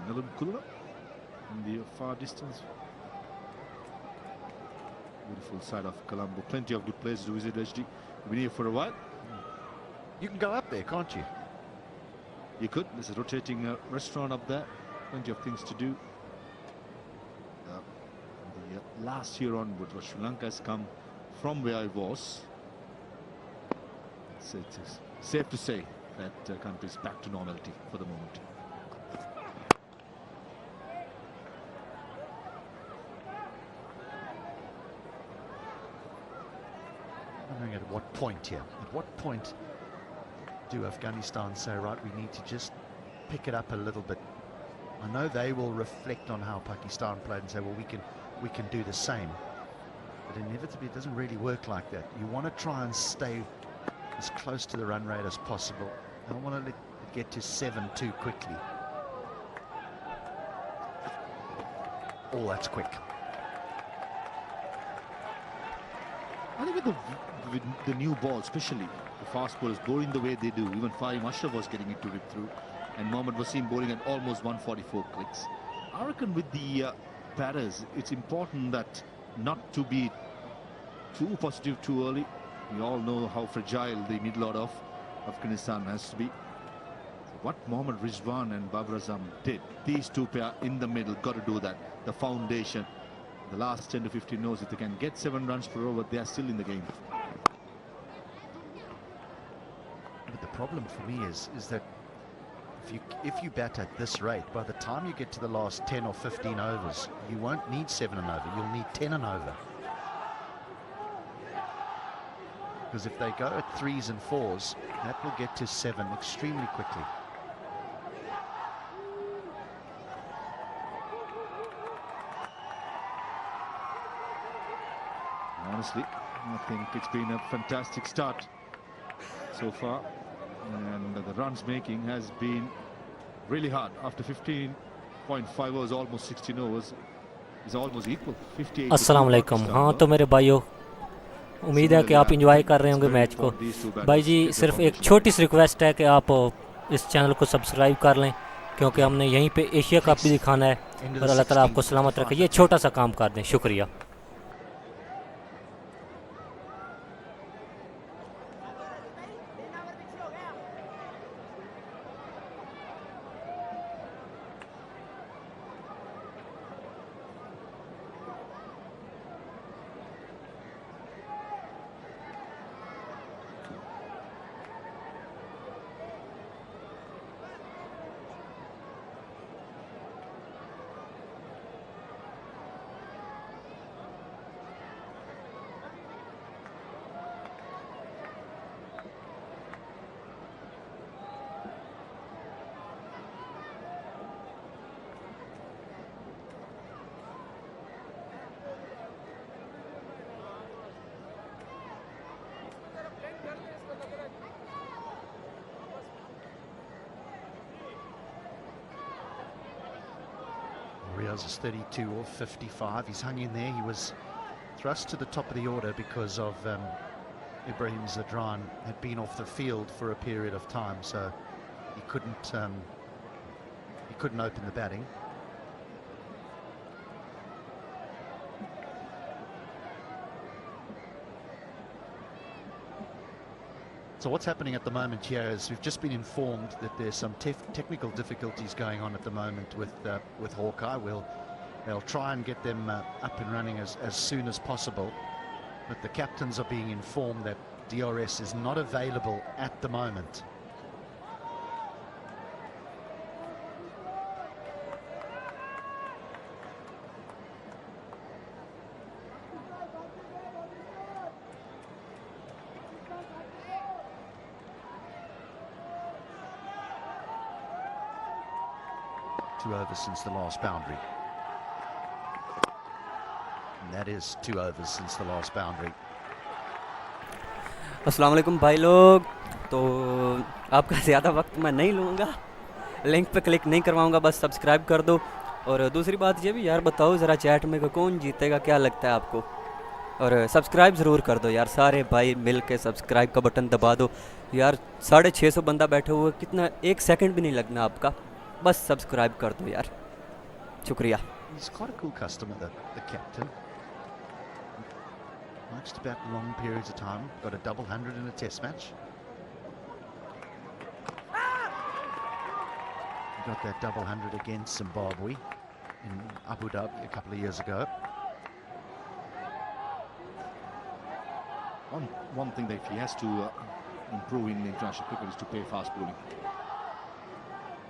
Nilam Kulla in the far distance. Beautiful side of Colombo. Plenty of good players to visit HD. Been here for a while. You can go up there, can't you? You could. There's a rotating restaurant up there. Plenty of things to do. The last year onwards, Sri Lanka has come from where I was. So it's safe to say that country is back to normality for the moment. Wondering at what point here? At what point do Afghanistan say, right, we need to just pick it up a little bit? I know they will reflect on how Pakistan played and say, well, we can do the same. But inevitably, it doesn't really work like that. You want to try and stay as close to the run rate as possible. I don't want to let it get to 7 too quickly. Oh, that's quick. I think with the new ball, especially the fast bowlers bowling the way they do, even Fahim Ashraf was getting it to rip through, and Mohammad Wasim bowling at almost 144 clicks. I reckon with the batters, it's important that not to be too positive too early. We all know how fragile the middle order of Afghanistan has to be. So what Mohammad Rizwan and Babar Azam did, these two pair in the middle, got to do that. The foundation. The last 10 to 15 overs, if they can get 7 runs per over, they are still in the game. But the problem for me is that if you bat at this rate, by the time you get to the last 10 or 15 overs, you won't need 7 and over, you'll need 10 and over. Because if they go at 3s and 4s, that will get to 7 extremely quickly. Honestly, I think it's been a fantastic start so far, and the runs making has been really hard. After 15.5 overs, almost 16 overs, is almost equal. 58. अस्सलाम वालेकुम। हाँ तो मेरे भाइयों, उम्मीद है कि आप इंजॉय कर रहे होंगे मैच को। भाई जी, सिर्फ एक छोटी सी रिक्वेस्ट है कि आप इस चैनल को सब्सक्राइब कर लें, क्योंकि हमने यहीं पे एशिया कप भी दिखाना है, और अल्लाह ताला आपको सलामत रखे। ये छोटा सा काम कर दें, शुक्रिया। Riaz is 32 or 55. He's hung in there. He was thrust to the top of the order because of Ibrahim Zadran had been off the field for a period of time, so he couldn't open the batting. So what's happening at the moment here is we've just been informed that there's some technical difficulties going on at the moment with Hawkeye. They'll try and get them up and running as soon as possible, but the captains are being informed that DRS is not available at the moment. 2 overs since the last boundary. And that is 2 overs since the last boundary. अस्सलाम वालेकुम भाई लोग। तो आपका ज़्यादा वक्त मैं नहीं लूँगा, लिंक पे क्लिक नहीं करवाऊँगा, बस सब्सक्राइब कर दो। और दूसरी बात ये भी यार बताओ ज़रा चैट में कि कौन जीतेगा, क्या लगता है आपको? और सब्सक्राइब ज़रूर कर दो यार, सारे भाई मिल के सब्सक्राइब का बटन दबा दो यार। 650 बंदा बैठे हुए, कितना 1 सेकंड भी नहीं लगना आपका, बस सब्सक्राइब कर दो यार, शुक्रिया। He's quite a cool customer, the captain. Likes to bat long periods of time. Got a double 100 in a test match. He got that double 100 against Zimbabwe in Abu Dhabi a couple of years ago. One thing that he has to improve in international cricket is to play fast bowling.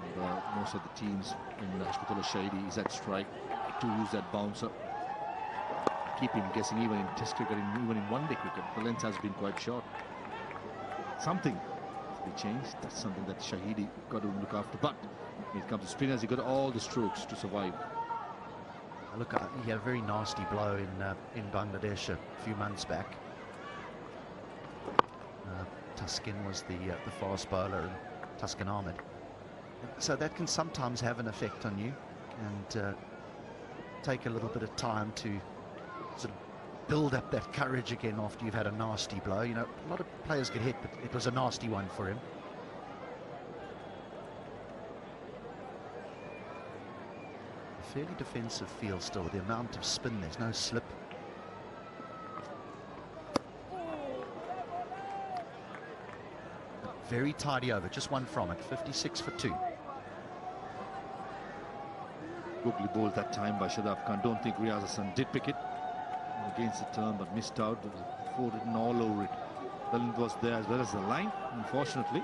And, most of the teams in Hospital Shahidi is at strike to use that bouncer, keep him guessing even in test cricket, even in one-day cricket. The length has been quite short. Something to be changed. That's something that Shahidi got to look after. But when it comes to spinners, he got all the strokes to survive. Look, he had a very nasty blow in Bangladesh a few months back. Tuskin was the fast bowler, and Tuskin Ahmed. So that can sometimes have an effect on you, and take a little bit of time to sort of build up that courage again after you've had a nasty blow. You know, a lot of players get hit, but it was a nasty one for him. A fairly defensive field still. The amount of spin, there's no slip. Very tidy over, just one from it, 56 for 2. Googly bowled that time by Shadab Khan. Don't think Riaz Hassan did pick it against the turn, but missed out. There was 4 written all over it. The length was there as well as the line, unfortunately.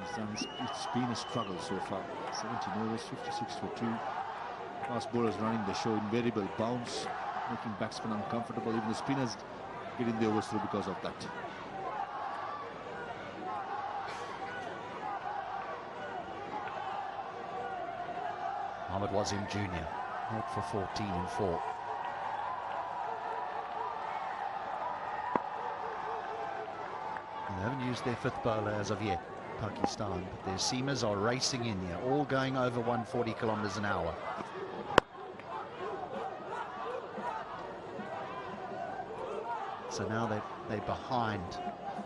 It's been a struggle so far. 17 overs, 56 for 2. Fast bowlers running the show, invariable bounce, making batsmen uncomfortable. Even the spinners getting the overs through because of that. Mohammad Wasim Jr. out for 14 and 4. They haven't used their 5th bowler as of yet, Pakistan, but their seamers are racing in here, all going over 140 kilometers an hour. So now they're behind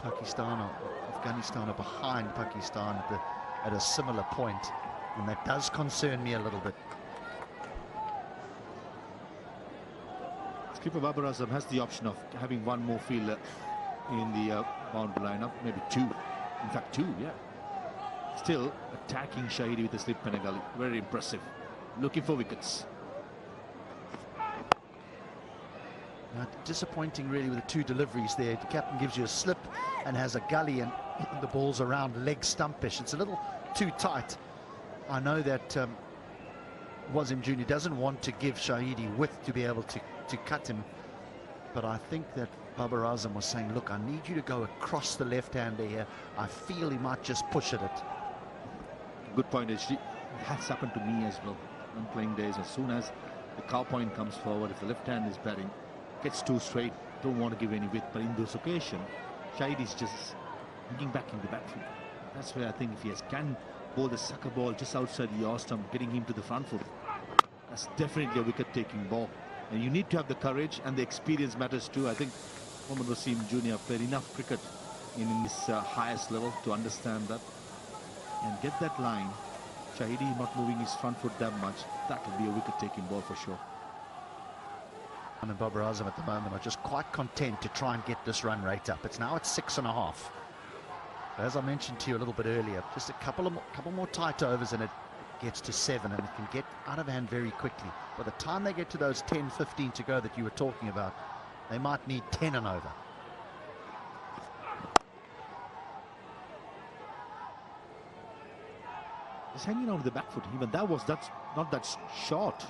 Pakistan, or Afghanistan are behind Pakistan at a similar point. And that does concern me a little bit. Skipper Babar Azam has the option of having one more fielder in the boundary lineup, maybe 2. In fact, 2, yeah. Still attacking Shahidi with a slip and a gully. Very impressive. Looking for wickets. Disappointing really with the 2 deliveries there. The captain gives you a slip and has a gully, and the ball's around leg stumpish. It's a little too tight. I know that Wasim Jr. doesn't want to give Shahidi width to be able to cut him, but I think that Babar Azam was saying, look, I need you to go across the left-hander here. I feel he might just push at it. Good point, HD. It has happened to me as well on playing days. As soon as the cow point comes forward, if the left hand is batting, gets too straight, don't want to give any width, but in this occasion, Shahidi is just hanging back in the backfield. That's where I think if he can bowl the sucker ball just outside the yaw stump, getting him to the front foot, that's definitely a wicket-taking ball. And you need to have the courage, and the experience matters too. I think Mohammad Wasim Jr. played enough cricket in this highest level to understand that and get that line. Shahidi not moving his front foot that much, that will be a wicket-taking ball for sure. And Babar Azam at the moment are just quite content to try and get this run rate up. It's now at 6.5. As I mentioned to you a little bit earlier, just a couple more tight overs and it gets to 7, and it can get out of hand very quickly. By the time they get to those 10, 15 to go that you were talking about, they might need 10 and over. Just hanging out with the back foot, even that's not that short.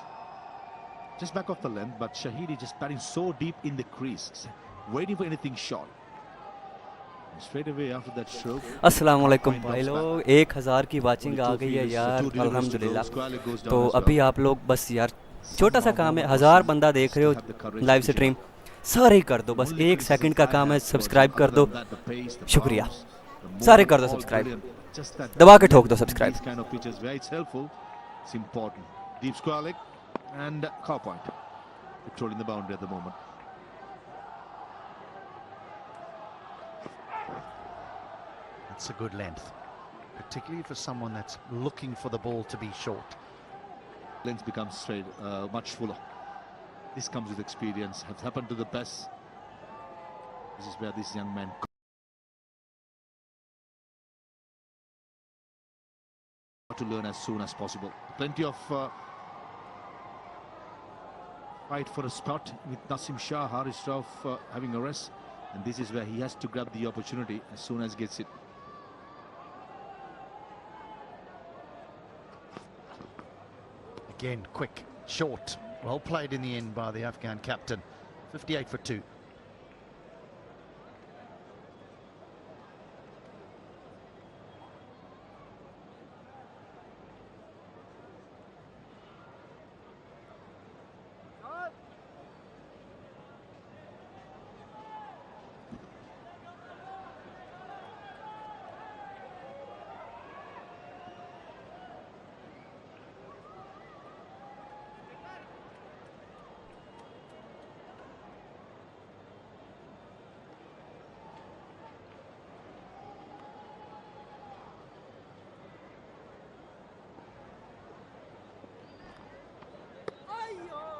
Just back off the length, but Shahidi just batting so deep in the crease, waiting for anything short. Straight away after that stroke. अस्सलाम वालेकुम भाई लोग, 1000 की watching आ गई है यार, अल्हम्दुलिल्लाह। तो अभी आप लोग बस यार छोटा सा काम है, 1000 बंदा देख रहे हो लाइव स्ट्रीम, सारे ही कर दो, बस 1 सेकंड का काम है, सब्सक्राइब कर दो, शुक्रिया, सारे कर दो सब्सक्राइब, दबा के ठोक दो subscribe. It's important. Deep square leg and car point. Controlling the boundary at the moment. That's a good length, particularly for someone that's looking for the ball to be short. Length becomes straight, much fuller. This comes with experience. Has happened to the best. This is where this young man to learn as soon as possible. Plenty of fight for a spot with Nasim Shah, Haris Rauf having a rest, and this is where he has to grab the opportunity as soon as gets it. Again, quick, short, well played in the end by the Afghan captain. 58 for 2.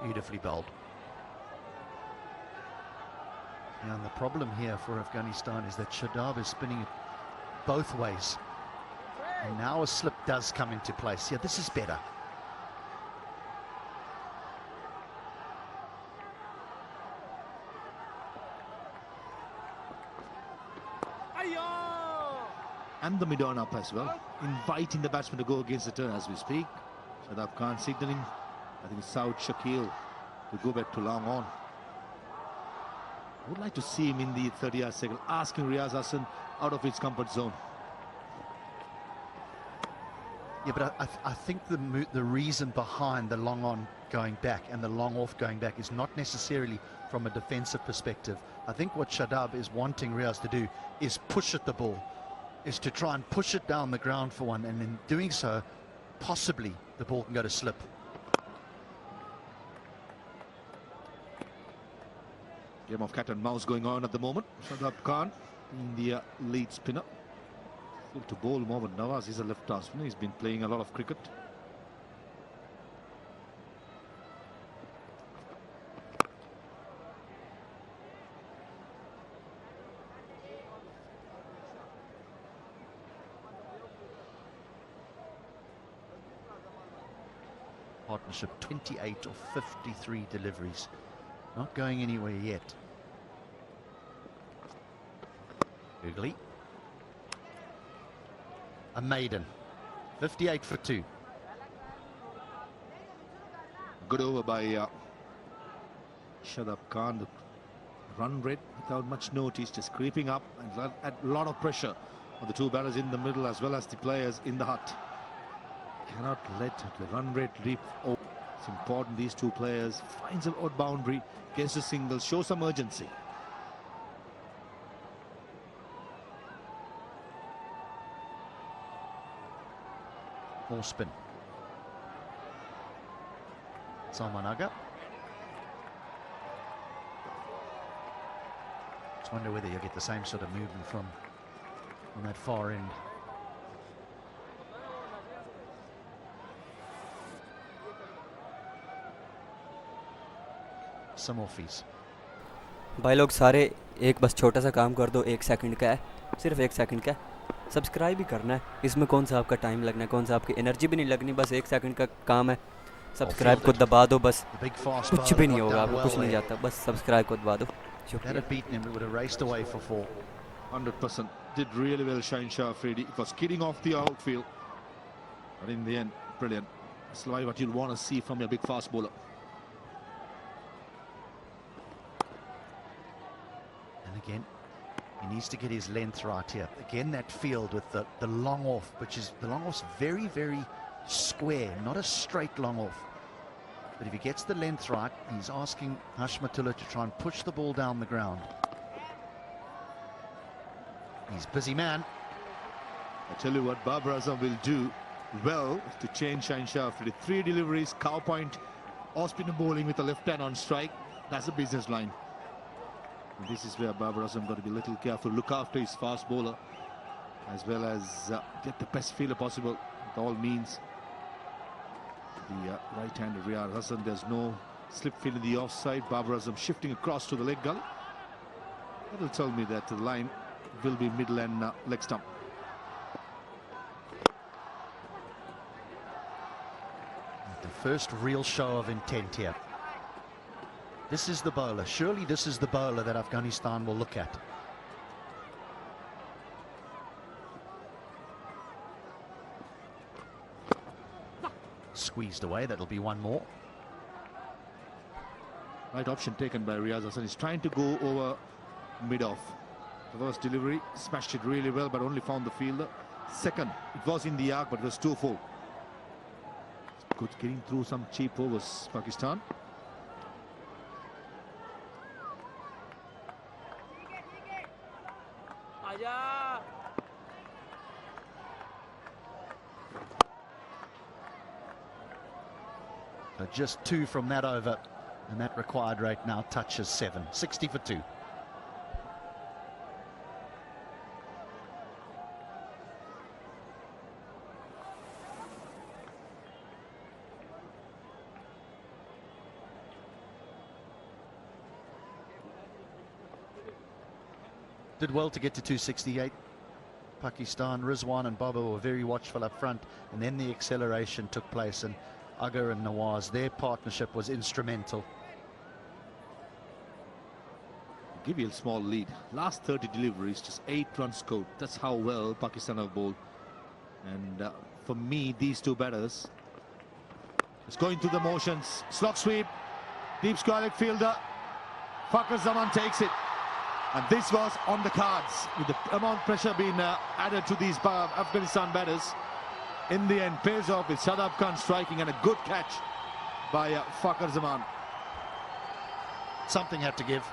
Beautifully bowled. And the problem here for Afghanistan is that Shadab is spinning it both ways. And now a slip does come into place. Yeah, this is better. And the mid-on up as well, inviting the batsman to go against the turn as we speak. Shadab Khan signaling, I think, Saud Shakil to go back to long on. I would like to see him in the 30-yard circle, asking Riaz Hassan out of his comfort zone. Yeah, but I think the reason behind the long on going back and the long off going back is not necessarily from a defensive perspective. I think what Shadab is wanting Riaz to do is push at the ball, is to try and push it down the ground for one, and in doing so, possibly the ball can go to slip. Game of cat and mouse going on at the moment. Shadab Khan being the lead spinner. Still to bowl Mohammad Nawaz. He's a left-arm spinner. He's been playing a lot of cricket. Partnership 28 of 53 deliveries. Not going anywhere yet. Googly. A maiden. 58 for 2. Good over by Shadab Khan. The run rate without much notice, just creeping up and at a lot of pressure on the two batters in the middle as well as the players in the hut. Cannot let the run rate leap over. It's important these two players finds an odd boundary, gets a single, show some urgency. More spin. Salmanaga. Just wonder whether you'll get the same sort of movement from that far end. Some offies. भाई लोग सारे एक बस छोटा सा काम कर दो, 1 सेकंड का है, सिर्फ 1 सेकंड का, सब्सक्राइब ही करना है, इसमें कौन सा आपका टाइम लगना है, कौन सा आपकी एनर्जी भी नहीं लगनी, बस 1 सेकंड का काम है, सब्सक्राइब को दबा दो, बस कुछ भी नहीं होगा, आपको कुछ नहीं जाता, बस सब्सक्राइब को दबा दो। 100% did really well Shaheen Shah Afridi. It was skidding off the outfield, but in the end, brilliant. That's like what you'd want to see from your big fast bowler. And again, He needs to get his length right here. Again, that field with the long off, which is, the long off's very, very square, not a straight long off. But if he gets the length right, he's asking Hashmatullah to try and push the ball down the ground. He's busy man. I tell you what, Babar Azam will do well to change Shine Shah after 3 deliveries, cow point, or spinner bowling with a left hand on strike. That's a business line. And this is where Babar Azam got to be a little careful, look after his fast bowler, as well as get the best fielder possible with all means. The right-hander Riyaz Hassan, there's no slip field in the offside. Babar Azam shifting across to the leg gully. That'll tell me that the line will be middle and leg stump. The first real show of intent here. This is the bowler. Surely this is the bowler that Afghanistan will look at. Squeezed away. That'll be one more. Right option taken by Riyaz Hassan. He's trying to go over mid-off. The first delivery, smashed it really well, but only found the fielder. Second, it was in the arc, but it was 2-4. Good getting through some cheap overs, Pakistan. So just 2 from that over, and that required rate now touches 7. 60 for 2. Did well to get to 268. Pakistan, Rizwan and Baba were very watchful up front, and then the acceleration took place, and Agar and Nawaz, their partnership was instrumental. Give you a small lead. Last 30 deliveries, just 8 runs scored. That's how well Pakistan have bowled. And for me, these two batters, it's going through the motions. Slog sweep, deep square leg fielder. Fakhar Zaman takes it. And this was on the cards, with the amount of pressure being added to these Afghanistan batters. In the end, pays off with Shadab Khan striking, and a good catch by Fakhar Zaman. Something had to give.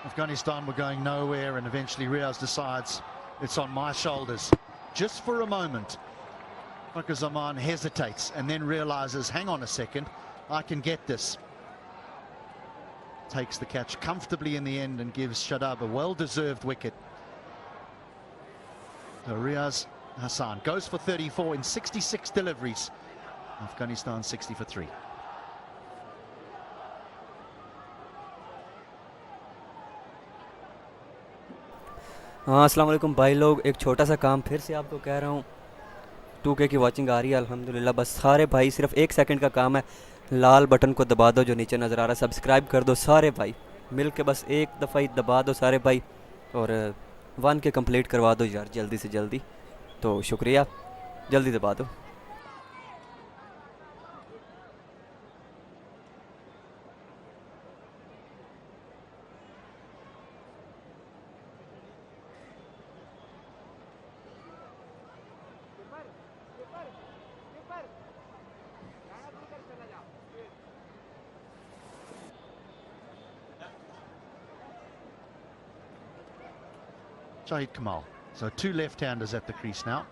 Afghanistan were going nowhere, and eventually Riyaz decides it's on my shoulders. Just for a moment, Fakhar Zaman hesitates and then realizes, hang on a second, I can get this. Takes the catch comfortably in the end and gives Shadab a well-deserved wicket. So Riyaz Hassan goes for 34 in 66 deliveries. Afghanistan 60 for 3. हाँ, अस्सलाम वालेकुम भाई लोग, एक छोटा सा काम फिर से आपको कह रहा हूँ। 2K की वाचिंग आ रही है अल्हम्दुलिल्लाह। बस सारे भाई, सिर्फ 1 सेकंड का काम है, लाल बटन को दबा दो जो नीचे नज़र आ रहा है, सब्सक्राइब कर दो सारे भाई मिल के, बस एक दफ़ा ही दबा दो सारे भाई, और 1K कंप्लीट करवा दो यार जल्दी से जल्दी। तो शुक्रिया, जल्दी दबा दो। Shahid Kamal. So 2 left-handers at the crease now.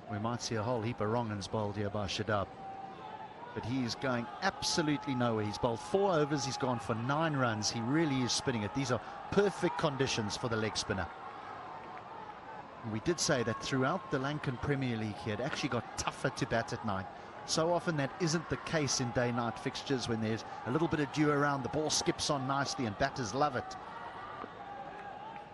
We might see a whole heap of wrong-uns bowled here by Shadab. But he's going absolutely nowhere. He's bowled 4 overs. He's gone for 9 runs. He really is spinning it. These are perfect conditions for the leg spinner. And we did say that throughout the Lankan Premier League, he had actually got tougher to bat at night. So often that isn't the case in day-night fixtures when there's a little bit of dew around. The ball skips on nicely and batters love it.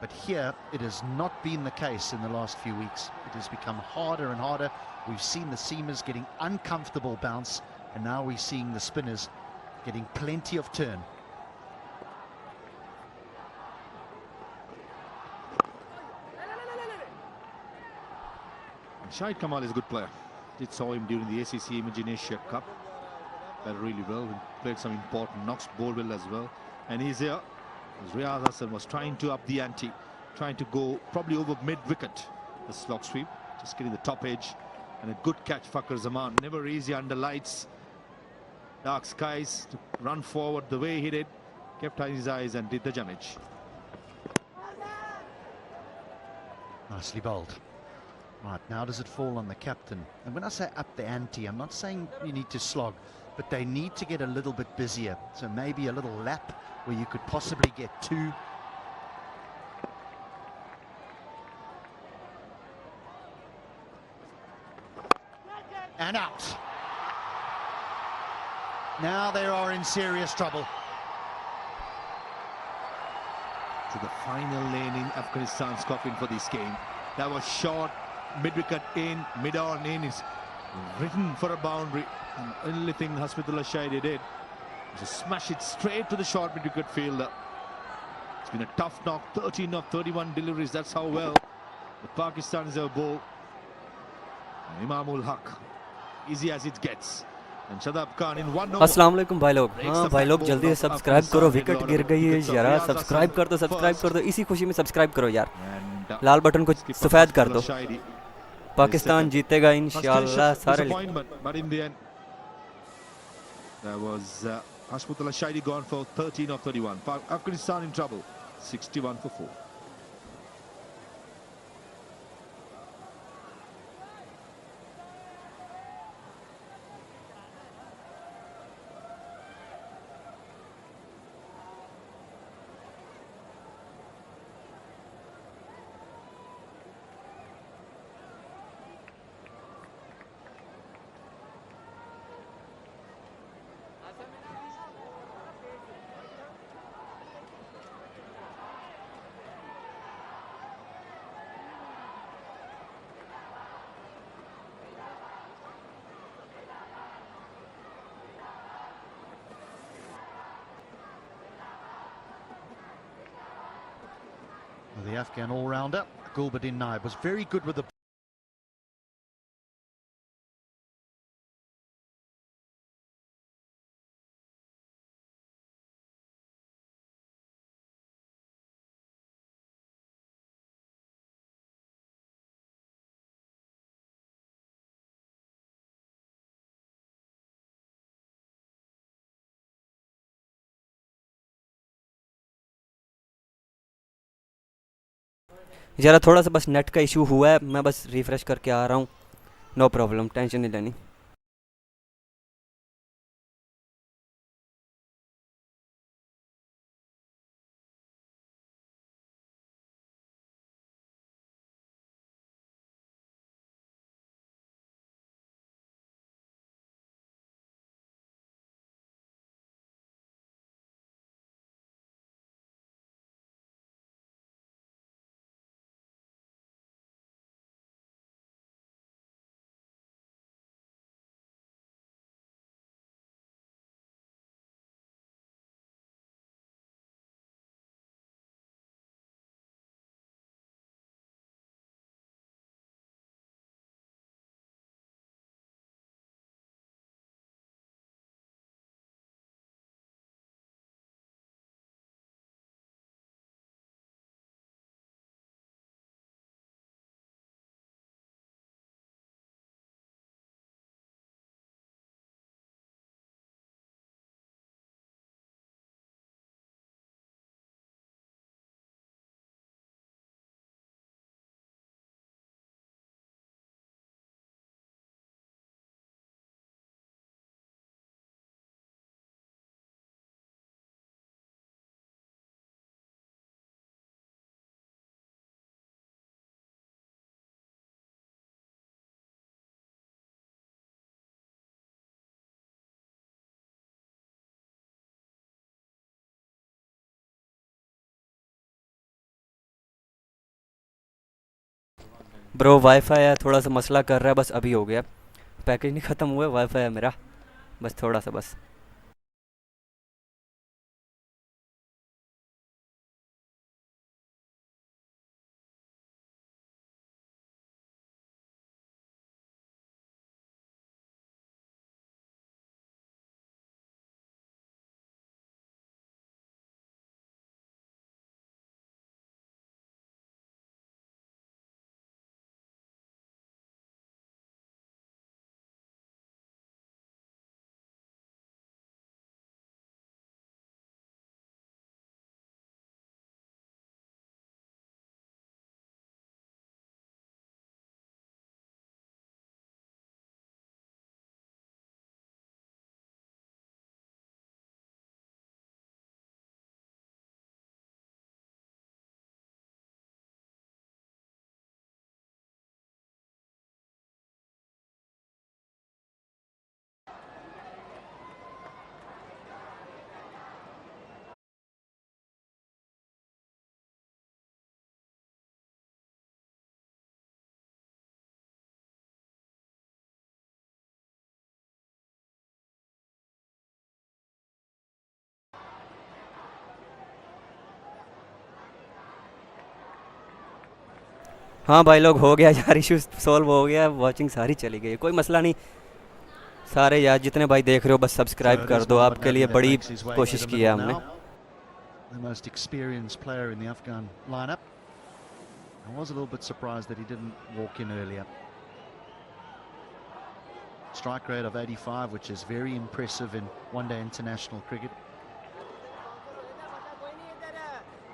But here, it has not been the case in the last few weeks. It has become harder and harder. We've seen the seamers getting uncomfortable bounce, and now we're seeing the spinners getting plenty of turn. Shahid Kamal is a good player. Did saw him during the ACC Imagine Asia Cup. Played really well. Played some important knocks, bowled well as well. And he's here Riyaz Hassan was trying to up the ante, trying to go probably over mid-wicket. The slog sweep, just getting the top edge. And a good catch, Fakhar Zaman. Never easy under lights. Dark skies to run forward the way he did. Kept his eyes and did the damage. Nicely bowled. Right, now does it fall on the captain? And when I say up the ante, I'm not saying you need to slog, but they need to get a little bit busier. So maybe a little lap where you could possibly get 2. And out. Now they are in serious trouble. To the final lane in Afghanistan's coffin for this game. That was short, mid-wicket in, mid-on in. Is written for a boundary. And the only thing Hasbitullah Shahidi did was to smash it straight to the short mid-wicket fielder. It's been a tough knock, 13 of 31 deliveries. That's how well the Pakistanis have bowled. Imamul Haq, easy as it gets. And Shadab Khan in 1 over. अस्सलाम वालेकुम भाई लोग। हाँ भाई लोग जल्दी से subscribe करो, विकेट गिर गई है यार। सब्सक्राइब कर दो, इसी खुशी में सब्सक्राइब करो यार। लाल बटन को सफ़ेद कर दो। पाकिस्तान जीतेगा इंशाल्लाह सारे। But in the end, there was Hashmutullah Shahidi gone for 13 of 31. Afghanistan in trouble, 61 for 4. The Afghan all-rounder, Gulbuddin Naib, was very good with the ज़रा थोड़ा सा बस नेट का इशू हुआ है, मैं बस रिफ़्रेश करके आ रहा हूँ। नो प्रॉब्लम, टेंशन नहीं लेनी। ब्रो वाईफाई है, थोड़ा सा मसला कर रहा है, बस अभी हो गया। पैकेज नहीं ख़त्म हुआ है, वाईफाई है मेरा, बस थोड़ा सा बस। हाँ भाई लोग, हो गया यार, इशू सॉल्व हो गया, वॉचिंग सारी चली गई, कोई मसला नहीं। सारे यार जितने भाई देख रहे हो बस सब्सक्राइब कर दो, आपके लिए बड़ी कोशिश की है हमने। The most experienced player in the Afghan lineup. I was a little bit surprised that he didn't walk in earlier. Strike rate of 85, which is very impressive in one-day international cricket.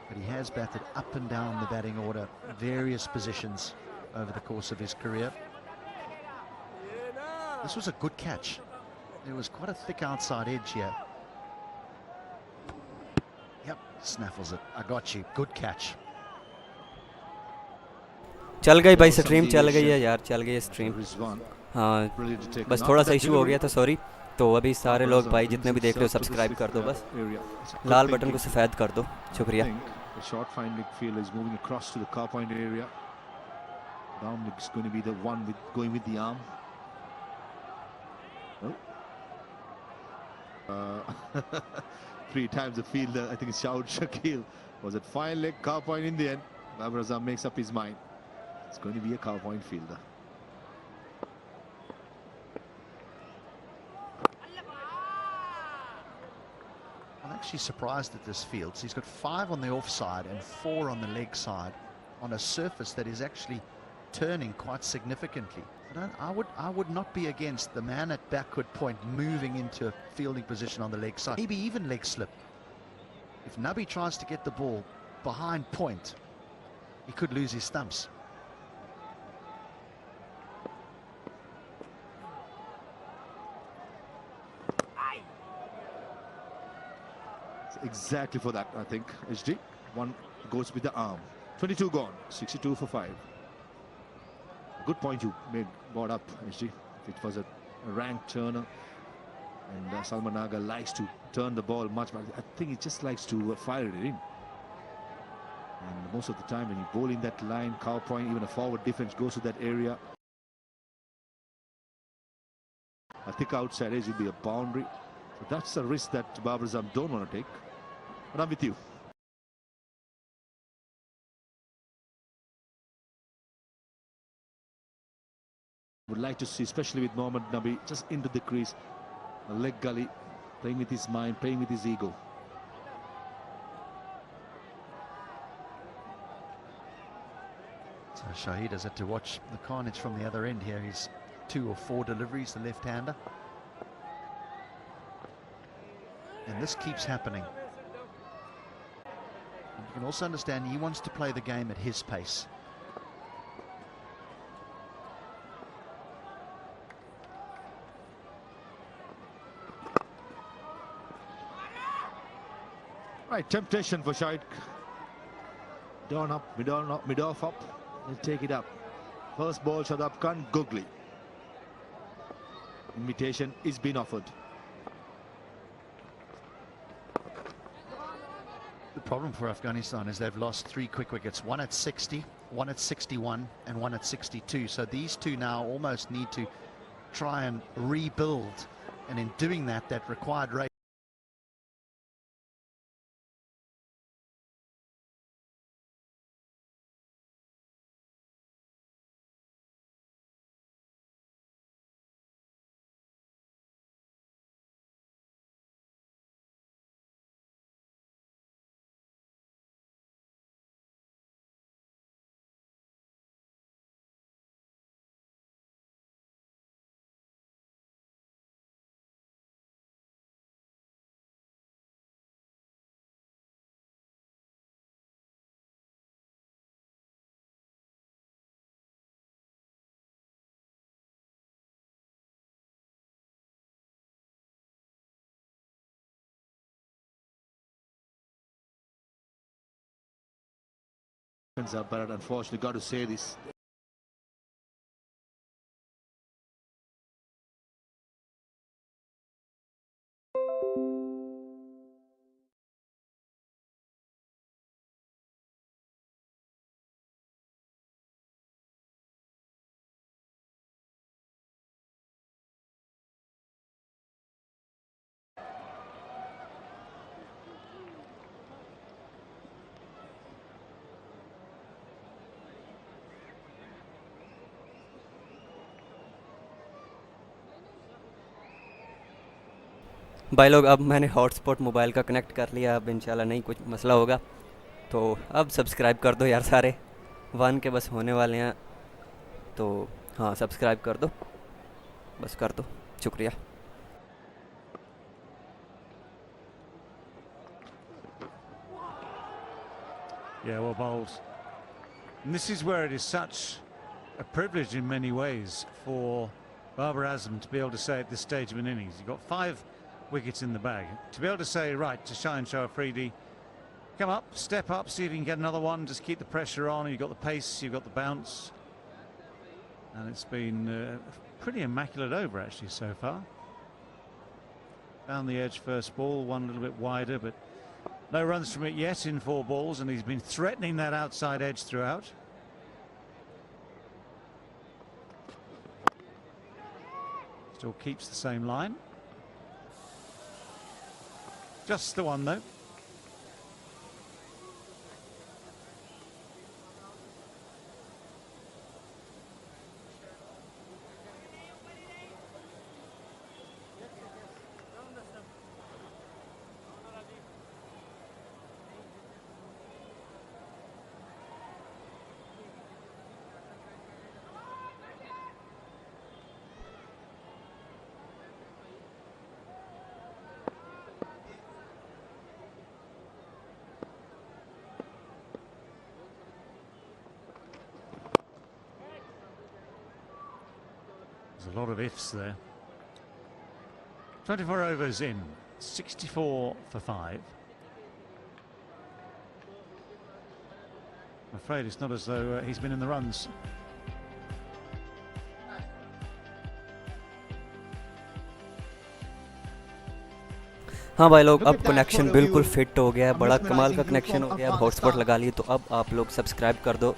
But he has batted up and down the batting order, various positions over the course of his career. This was a good catch. There was quite a thick outside edge here. Yep, snaffles it. I got you. Good catch. चल गई भाई stream, चल गई है यार, चल गई है स्ट्रीम। हाँ बस थोड़ा सा इशू हो गया था, सॉरी। तो अभी सारे लोग भाई जितने भी देख रहे हो सब्सक्राइब कर दो, बस लाल बटन को सफ़ेद कर दो, शुक्रिया। Short fine leg field is moving across to the car point area. Dominic is going to be the one going with the arm. Oh. 3 times the fielder, I think it's Shaud Shakil, was at fine leg, car point in the end. Babar Azam makes up his mind. It's going to be a car point fielder. I'm actually surprised at this field. So he's got 5 on the offside and 4 on the leg side on a surface that is actually turning quite significantly. I would not be against the man at backward point moving into a fielding position on the leg side, maybe even leg slip. If Nabi tries to get the ball behind point, he could lose his stumps. Exactly for that, I think. HD, one goes with the arm. 22 gone, 62 for 5. Good point you brought up, HD. It was a ranked turner, and Salman Aga likes to turn the ball much, but I think he just likes to fire it in. And most of the time when you bowl in that line, cow point, even a forward defense goes to that area. A thick outside edge will be a boundary. So that's a risk that Babar Azam don't want to take. But I'm with you. Would like to see, especially with Mohammad Nabi, just into the crease, a leg gully, playing with his mind, playing with his ego. So Shahid has had to watch the carnage from the other end here. He's 2 or 4 deliveries, the left-hander. And this keeps happening. And you can also understand he wants to play the game at his pace. Right, temptation for Shahid. Down up, mid off up. He'll take it up. First ball, Shadab Khan, googly. Invitation is being offered. The problem for Afghanistan is they've lost 3 quick wickets, one at 60, one at 61 and one at 62. So these two now almost need to try and rebuild, and in doing that, that required rate. But unfortunately, got to say this. भाई लोग अब मैंने hotspot mobile का connect कर लिया, अब इंशाल्लाह नहीं कुछ मसला होगा। तो अब सब्सक्राइब कर दो यार सारे, 1 के बस होने वाले हैं, तो हाँ सब्सक्राइब कर दो, बस कर दो, शुक्रिया। Yeah, well bowled. And this is where it is such a privilege in many ways for Babar Azam to be able to say at this stage of an innings, you've got 5 wickets in the bag, to be able to say, right, to Shah Afridi, come up, step up, see if you can get another one, just keep the pressure on. You've got the pace, you've got the bounce, and it's been a pretty immaculate over actually so far. Found the edge first ball, one a little bit wider, but no runs from it yet in 4 balls, and he's been threatening that outside edge throughout. Still keeps the same line. Just the one though. There's a lot of ifs there. 24 overs in, 64 for 5. I'm afraid it's not as though he's been in the runs. हाँ भाई लोग, अब connection बिल्कुल fit हो गया है, बड़ा कमाल का कनेक्शन हो गया। अब हॉटस्पॉट लगा लिए, तो अब आप लोग सब्सक्राइब कर दो।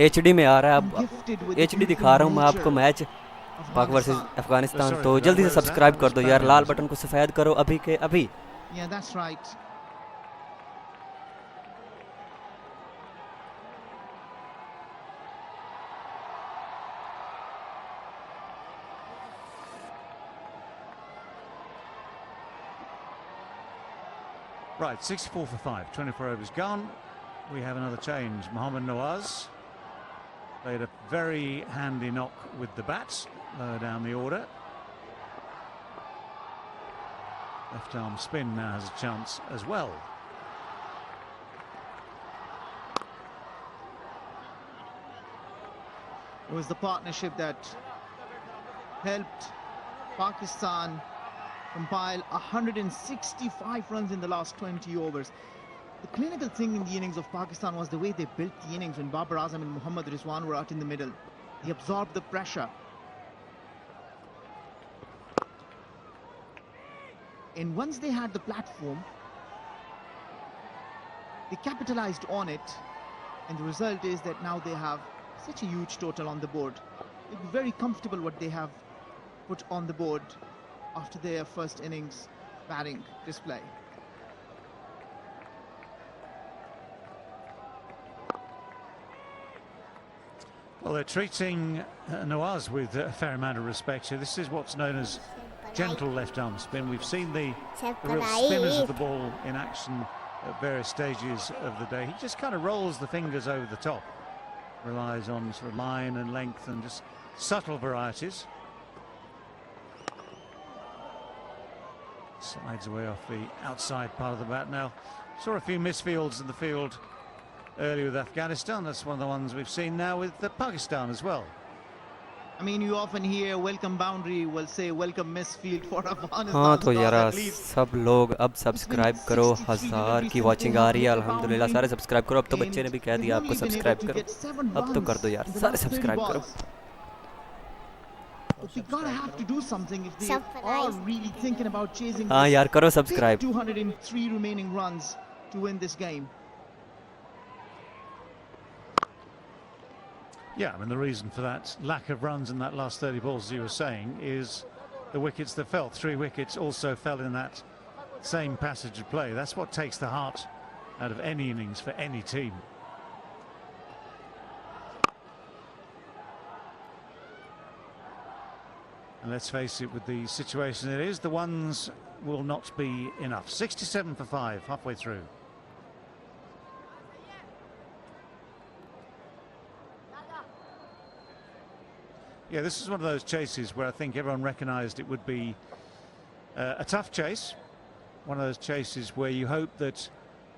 HD में आ रहा है, अब HD दिखा रहा हूँ मैं आपको मैच पाक वर्सेस अफगानिस्तान, तो जल्दी से सब्सक्राइब कर दो यार, लाल बटन को सफ़ेद करो अभी के अभी। Yeah, that's right. Right, 64 for 5, 24 overs gone. We have another change. Mohammad Nawaz played a very handy knock with the bats, lower down the order. Left arm spin now has a chance as well. It was the partnership that helped Pakistan compile 165 runs in the last 20 overs. The clinical thing in the innings of Pakistan was the way they built the innings when Babar Azam and Muhammad Rizwan were out in the middle. They absorbed the pressure. And once they had the platform, they capitalized on it. And the result is that now they have such a huge total on the board. It's very comfortable what they have put on the board after their first innings batting display. Well, they're treating Nawaz with a fair amount of respect here. This is what's known as gentle left arm spin. We've seen the real spinners of the ball in action at various stages of the day. He just kind of rolls the fingers over the top, relies on sort of line and length and just subtle varieties. Slides away off the outside part of the bat. Now, saw a few misfields in the field earlier with Afghanistan. That's one of the ones we've seen now with Pakistan as well. I mean, you often hear welcome boundary will say welcome misfield for Afghanistan. हाँ तो यार सब लोग अब subscribe करो, 1000 की watching आ रही है अल्हम्दुलिल्लाह, सारे सब्सक्राइब करो। अब तो बच्चे ने भी कह दिया आपको सब्सक्राइब करो, अब तो कर दो यार, सारे सब्सक्राइब करो। They gotta have to do something if they are really thinking about chasing हाँ यार करो subscribe. 203 remaining runs to win this game. Yeah, I mean, the reason for that lack of runs in that last 30 balls, as you were saying, is the wickets that fell. 3 wickets also fell in that same passage of play. That's what takes the heart out of any innings for any team. let's face it, with the situation it is, the ones will not be enough. 67 for 5, halfway through. Yeah, this is one of those chases where I think everyone recognised it would be a tough chase. One of those chases where you hope that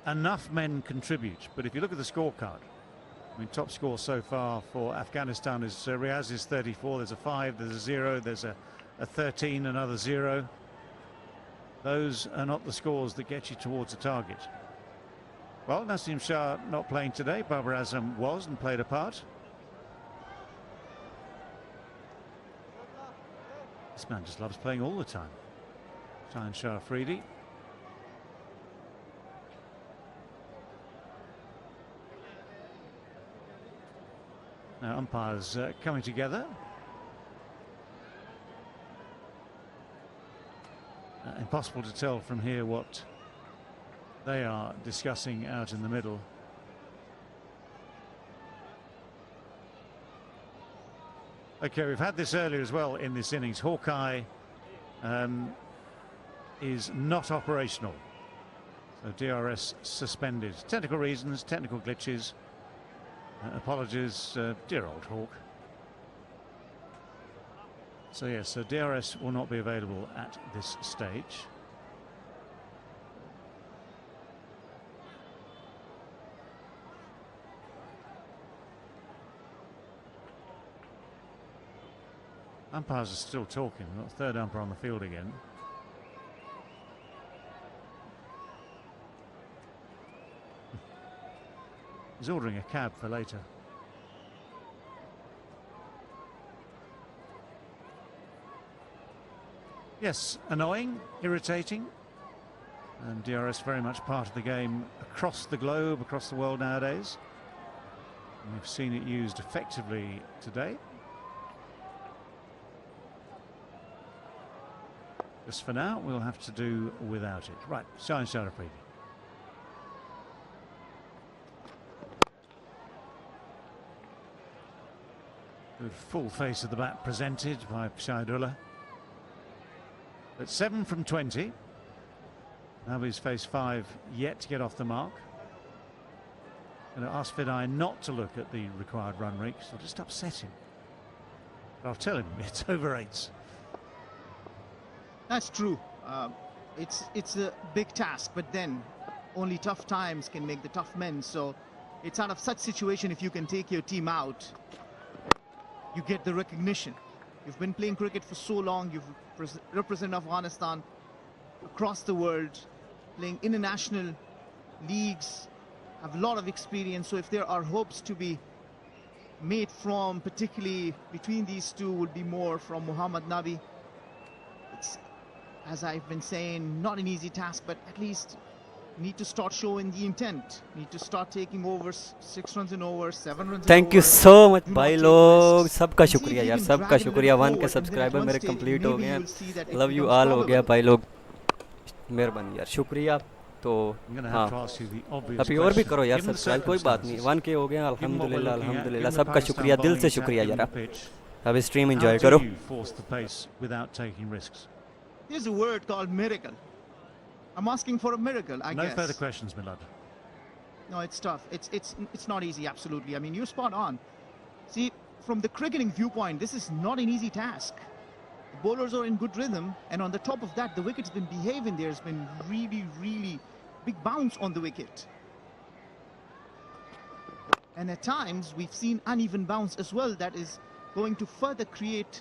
enough men contribute. But if you look at the scorecard, I mean, top score so far for Afghanistan is Riaz's 34. There's a 5, there's a 0, there's a 13, another 0. Those are not the scores that get you towards a target. Well, Naseem Shah not playing today. Babar Azam was and played a part. This man just loves playing all the time. Shah Shah Afridi. Now umpires coming together. Impossible to tell from here what they are discussing out in the middle. Okay, we've had this earlier as well in this innings. Hawkeye is not operational. So DRS suspended. Technical reasons, technical glitches. Apologies, dear old Hawk. So yes, so DRS will not be available at this stage. Umpires are still talking. We've got the third umpire on the field again. He's ordering a cab for later. Yes, annoying, irritating, and DRS very much part of the game across the globe, across the world nowadays. And we've seen it used effectively today. Just for now, we'll have to do without it. Right, Shah Afridi. Good full face of the bat presented by Shahidullah. At 7 from 20. Nabi's face 5 yet to get off the mark. Going to ask Fidai not to look at the required run rate, so just upset him. But I'll tell him it's over 8s. That's true. It's a big task, but then only tough times can make the tough men. So it's out of such situation, if you can take your team out, you get the recognition. You've been playing cricket for so long. You've represented Afghanistan across the world, playing international leagues, have a lot of experience. So if there are hopes to be made from, particularly between these two, would be more from Muhammad Nabi. It's, as I've been saying, not an easy task, but at least need to start showing the intent. Need to start taking overs, 6 runs in overs, 7 runs in thank you overs. So much Do भाई not take लोग, risks. सबका And see if शुक्रिया you यार, can सबका drag it a शुक्रिया। little 1 के forward, then at subscriber one मेरे stage complete हो maybe गए you हैं। will see that it love you becomes all हो गया probable. भाई लोग, मेहरबानी यार, शुक्रिया। तो I'm going to हाँ, have to ask you the obvious अभी और भी question. करो यार Given the सब्सक्राइब, कोई बात नहीं। circumstances, 1 के हो गए, given what we're अल्हम्दुलिल्लाह looking at, अल्हम्दुलिल्लाह, given the सबका Pakistan शुक्रिया, दिल bowling से attack शुक्रिया given यार। the pitch, अब स्ट्रीम how एंजॉय do करो। you force the pace without taking risks? There's a word called miracle. I'm asking for a miracle, I No guess. further questions, Milad. No, it's tough. It's not easy, absolutely. I mean, you're spot on. See, from the cricketing viewpoint, this is not an easy task. The bowlers are in good rhythm, and on the top of that, the wicket's been behaving. There's been really, really big bounce on the wicket. And at times, we've seen uneven bounce as well. That is going to further create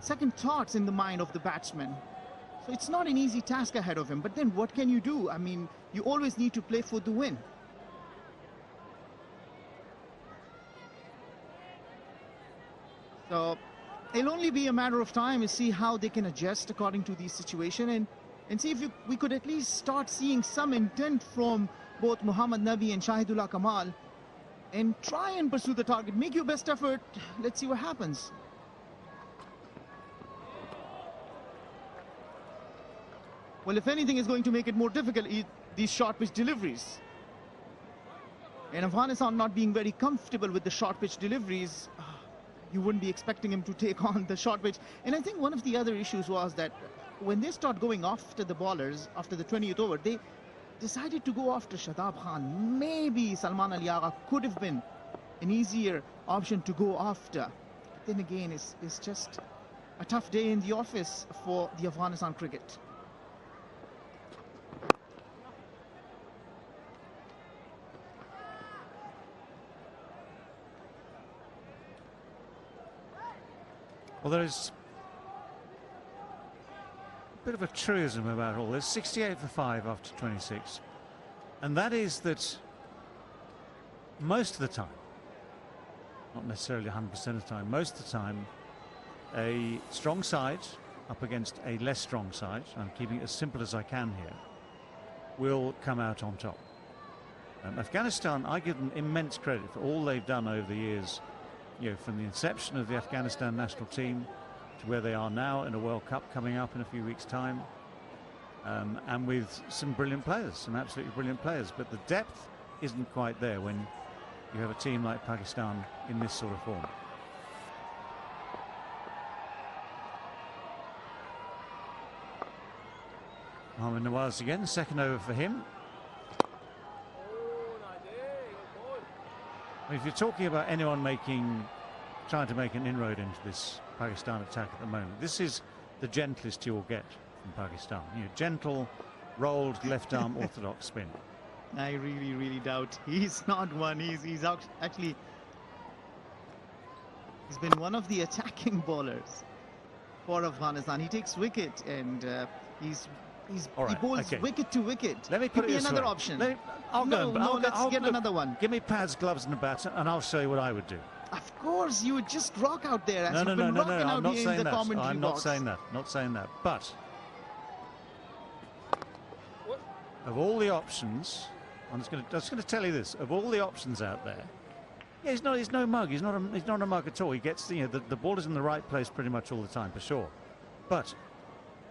second thoughts in the mind of the batsman. So it's not an easy task ahead of him. But then what can you do? I mean, you always need to play for the win. So it'll only be a matter of time to see how they can adjust according to the situation, and see if we could at least start seeing some intent from both Muhammad Nabi and Shahidullah Kamal, and try and pursue the target. Make your best effort. Let's see what happens. Well, if anything is going to make it more difficult, these short pitch deliveries. And Afghanistan not being very comfortable with the short pitch deliveries, you wouldn't be expecting him to take on the short pitch. And I think one of the other issues was that when they start going after the bowlers after the 20th over, they decided to go after Shadab Khan. Maybe Salman Ali Agha could have been an easier option to go after. Then again, it's just a tough day in the office for the Afghanistan cricket. Well, there is a bit of a truism about all this. 68 for 5 after 26. And that is that most of the time, not necessarily 100% of the time, most of the time, a strong side up against a less strong side, I'm keeping it as simple as I can here, will come out on top. Afghanistan, I give them immense credit for all they've done over the years, you know, from the inception of the Afghanistan national team to where they are now in a World Cup coming up in a few weeks' time, and with some brilliant players, some absolutely brilliant players. But the depth isn't quite there when you have a team like Pakistan in this sort of form. Mohammad Nawaz again, second over for him. If you're talking about anyone trying to make an inroad into this Pakistan attack at the moment, this is the gentlest you'll get from Pakistan. You know, gentle, rolled left arm orthodox spin. I really doubt he's not one. He's actually he's been one of the attacking bowlers for Afghanistan. He takes wicket and he bowls wicket to wicket. Let me put it this another way. option. Let's get another one. Give me pads, gloves, and a bat, and I'll show you what I would do. Of course, you would just rock out there as No. I'm not saying that. I'm not saying that. Not saying that. But of all the options, I'm just going to tell you this: of all the options out there, yeah, he's no mug. He's not a mug at all. He gets the ball is in the right place pretty much all the time, for sure. But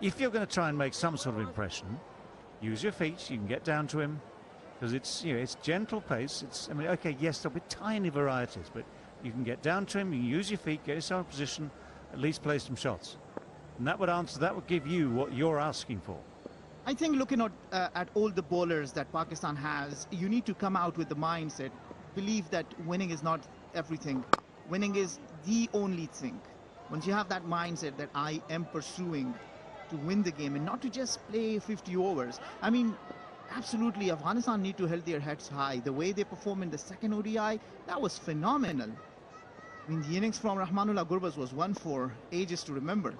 if you're going to try and make some sort of impression, use your feet. You can get down to him because it's gentle pace. Okay, yes, there'll be tiny varieties, but you can get down to him. You can use your feet, get yourself in position, at least play some shots, and that would give you what you're asking for. I think looking at all the bowlers that Pakistan has, you need to come out with the mindset, believe that winning is not everything. Winning is the only thing. Once you have that mindset that I am pursuing to win the game and not to just play 50 overs. I mean, absolutely, Afghanistan need to hold their heads high. The way they performed in the second ODI, that was phenomenal. I mean, the innings from Rahmanullah Gurbaz was one for ages to remember.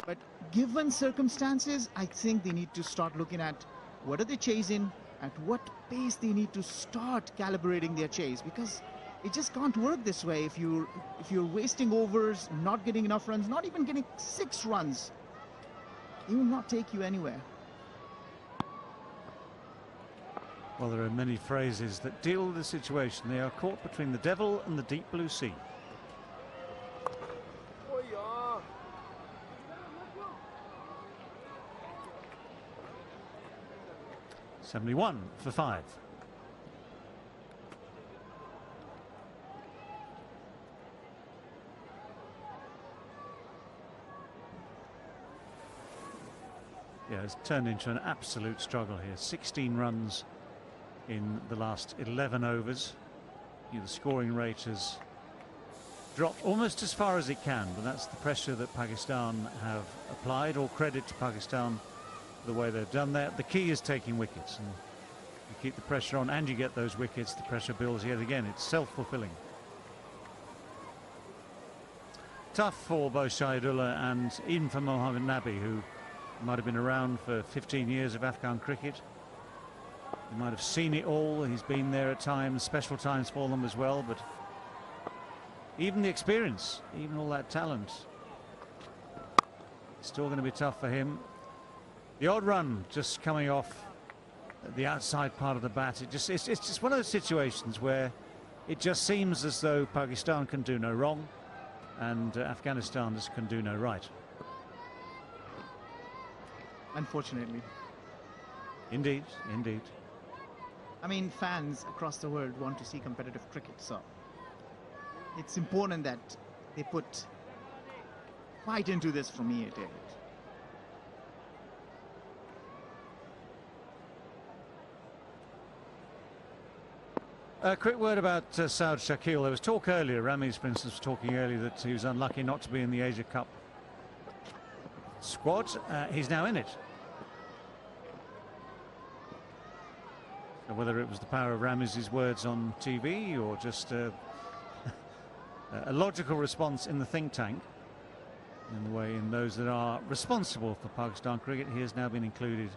But given circumstances, I think they need to start looking at what are they chasing, at what pace they need to start calibrating their chase, because it just can't work this way. If you're wasting overs, not getting enough runs, not even getting 6 runs, it will not take you anywhere. Well, there are many phrases that deal with the situation. They are caught between the devil and the deep blue sea. $71 for 5. Yeah, it's turned into an absolute struggle here. 16 runs in the last 11 overs. The scoring rate has dropped almost as far as it can, but that's the pressure that Pakistan have applied. All credit to Pakistan for the way they've done that. The key is taking wickets, and you keep the pressure on and you get those wickets, the pressure builds yet again. It's self-fulfilling. Tough for both Shahidullah and even for Mohammad Nabi, who might have been around for 15 years of Afghan cricket. He might have seen it all. He's been there at times, special times for them as well, but even the experience, even all that talent, it's still going to be tough for him. The odd run just coming off the outside part of the bat. It's just one of those situations where it just seems as though Pakistan can do no wrong and Afghanistan just can do no right. Unfortunately. Indeed, indeed. I mean, fans across the world want to see competitive cricket, so it's important that they put quite into this for me, David. A quick word about Saud Shakil. There was talk earlier, Ramiz for instance was talking earlier, that he was unlucky not to be in the Asia Cup squad. He's now in it. So whether it was the power of Ramiz's words on TV or just a logical response in the think tank, in the way in those that are responsible for Pakistan cricket, he has now been included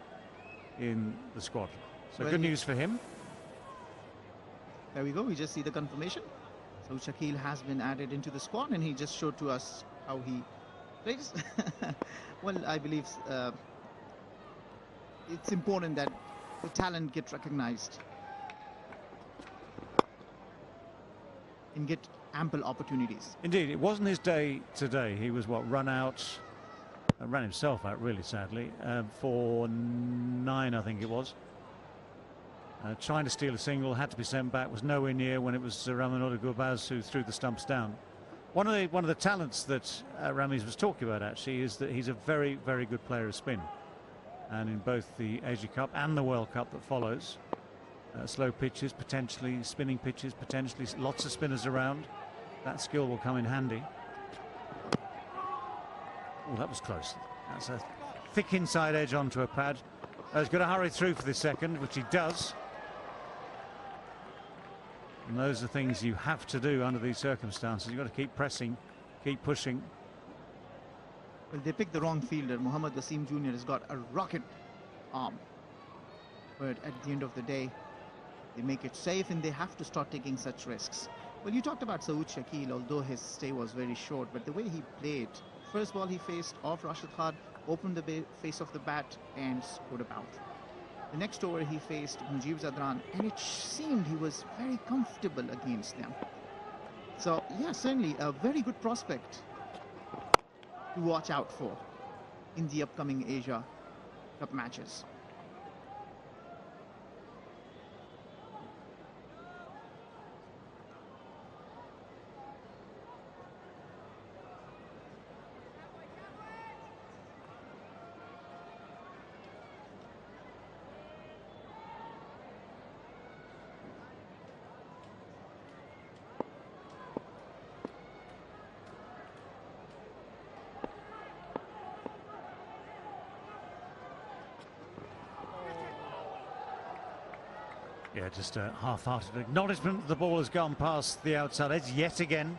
in the squad. So Well, good news for him. There we go. We just see the confirmation. So Shakil has been added into the squad, and he just showed to us how he plays. Well, I believe it's important that the talent get recognized and get ample opportunities. Indeed, it wasn't his day today. He was run himself out, really sadly, for 9, I think it was. Trying to steal a single, had to be sent back, was nowhere near when it was Ramananda Gurbaz who threw the stumps down. One of the talents that Ramiz was talking about actually is that he's a very, very good player of spin. And in both the Asia Cup and the World Cup that follows, slow pitches, potentially spinning pitches, potentially lots of spinners around, that skill will come in handy. Oh, that was close. That's a thick inside edge onto a pad. He's got to hurry through for the second, which he does. And those are things you have to do under these circumstances. You've got to keep pressing, keep pushing. Well, they picked the wrong fielder. Mohammad Wasim Jr. has got a rocket arm. But at the end of the day, they make it safe and they have to start taking such risks. Well, you talked about Saud Shakil, although his stay was very short, but the way he played, first ball he faced off Rashid Khan, opened the face of the bat and scored about. The next over he faced Mujib Zadran, and it seemed he was very comfortable against them. So yeah, certainly a very good prospect to watch out for in the upcoming Asia Cup matches. Yeah, just a half-hearted acknowledgement the ball has gone past the outside edge yet again.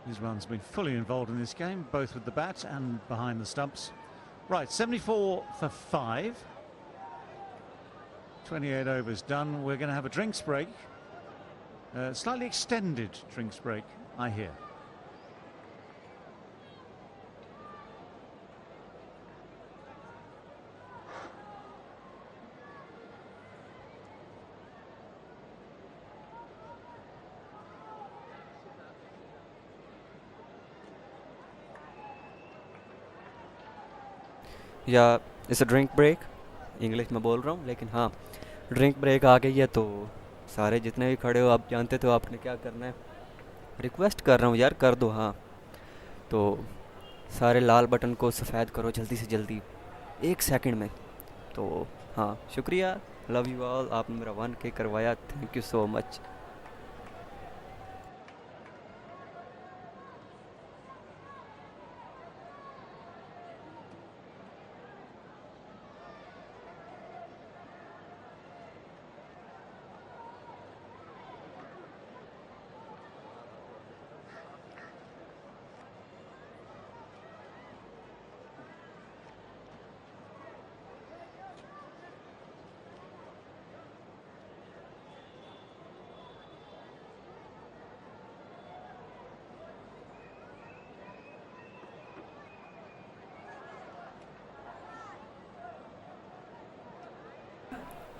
Rizwan's been fully involved in this game, both with the bat and behind the stumps. Right, 74 for 5. 28 overs done. We're going to have a drinks break. Slightly extended drinks break, I hear. या इसे drink break English में बोल रहा हूँ, लेकिन हाँ drink break आ गई है, तो सारे जितने भी खड़े हो आप जानते तो आपने क्या करना है। रिक्वेस्ट कर रहा हूँ यार, कर दो। हाँ तो सारे लाल बटन को सफ़ेद करो जल्दी से जल्दी, 1 सेकंड में। तो हाँ शुक्रिया, लव यू ऑल, आपने मेरा 1K करवाया, थैंक यू सो मच।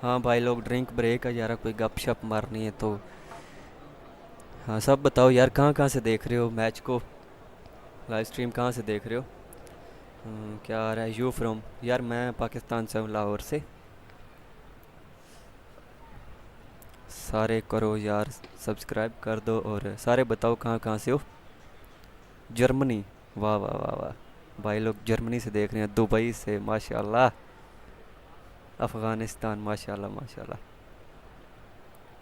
हाँ भाई लोग, ड्रिंक ब्रेक है यार, कोई गपशप मारनी है तो हाँ सब बताओ यार, कहाँ से देख रहे हो मैच को, लाइव स्ट्रीम कहाँ से देख रहे हो। क्या आ रहा है, यू फ्रॉम, यार मैं पाकिस्तान से हूँ, लाहौर से। सारे करो यार सब्सक्राइब कर दो, और सारे बताओ कहाँ से हो। जर्मनी, वाह वाह वाह वाह भाई लोग जर्मनी से देख रहे हैं, दुबई से माशाल्लाह, अफ़गानिस्तान माशाल्लाह माशाल्लाह,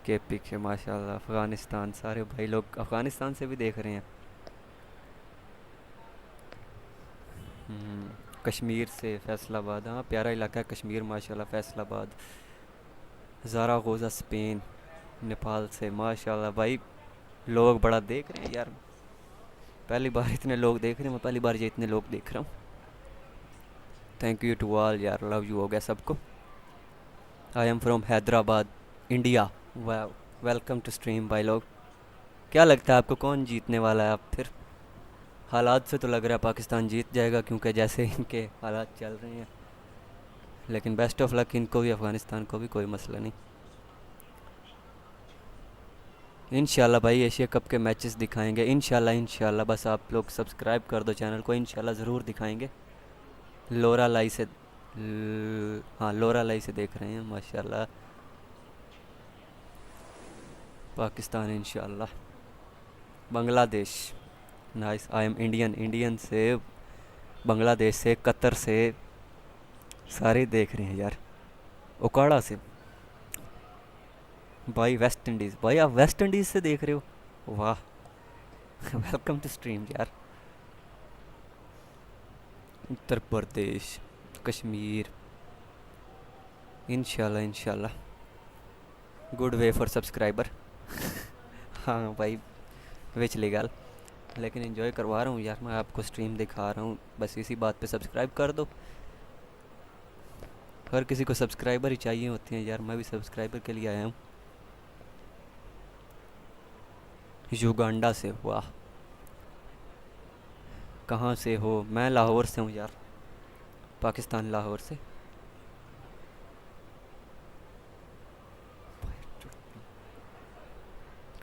केपी के माशाल्लाह, अफ़गानिस्तान, सारे भाई लोग अफ़गानिस्तान से भी देख रहे हैं। कश्मीर से फैसलाबाद, हाँ प्यारा इलाका है कश्मीर माशाल्लाह, फैसलाबाद, ज़ारागोज़ा स्पेन, नेपाल से माशाल्लाह भाई लोग बड़ा देख रहे हैं यार, पहली बार इतने लोग देख रहे हैं, मैं पहली बार ये इतने लोग देख रहा हूँ। थैंक यू टू ऑल यार, लव यू हो गया सबको। I am from Hyderabad India, वाह, वेलकम टू स्ट्रीम भाई लोग। क्या लगता है आपको कौन जीतने वाला है? आप फिर हालात से तो लग रहा है पाकिस्तान जीत जाएगा, क्योंकि जैसे इनके हालात चल रहे हैं, लेकिन बेस्ट ऑफ लक इनको भी, अफ़गानिस्तान को भी, कोई मसला नहीं। इंशाल्लाह भाई एशिया कप के मैचेस दिखाएंगे इंशाल्लाह इंशाल्लाह, बस आप लोग सब्सक्राइब कर दो चैनल को, इंशाल्लाह ज़रूर दिखाएंगे। लोरा लाई से हाँ लोरा लाई से देख रहे हैं माशाल्लाह, पाकिस्तान इंशाल्लाह। Bangladesh, nice, I am Indian, Indian से, बांग्लादेश से, कतर से, सारे देख रहे हैं यार, ओकाड़ा से भाई, वेस्ट इंडीज़, भाई आप वेस्ट इंडीज़ से देख रहे हो, वाह वेलकम टू स्ट्रीम यार। उत्तर प्रदेश, कश्मीर, इंशाल्लाह इंशाल्लाह, गुड वे फॉर सब्सक्राइबर हाँ भाई विचली गल, लेकिन एंजॉय करवा रहा हूँ यार, मैं आपको स्ट्रीम दिखा रहा हूँ, बस इसी बात पे सब्सक्राइब कर दो। हर किसी को सब्सक्राइबर ही चाहिए होते हैं यार, मैं भी सब्सक्राइबर के लिए आया हूँ। युगांडा से, वाह, कहाँ से हो? मैं लाहौर से हूँ यार, पाकिस्तान, लाहौर से।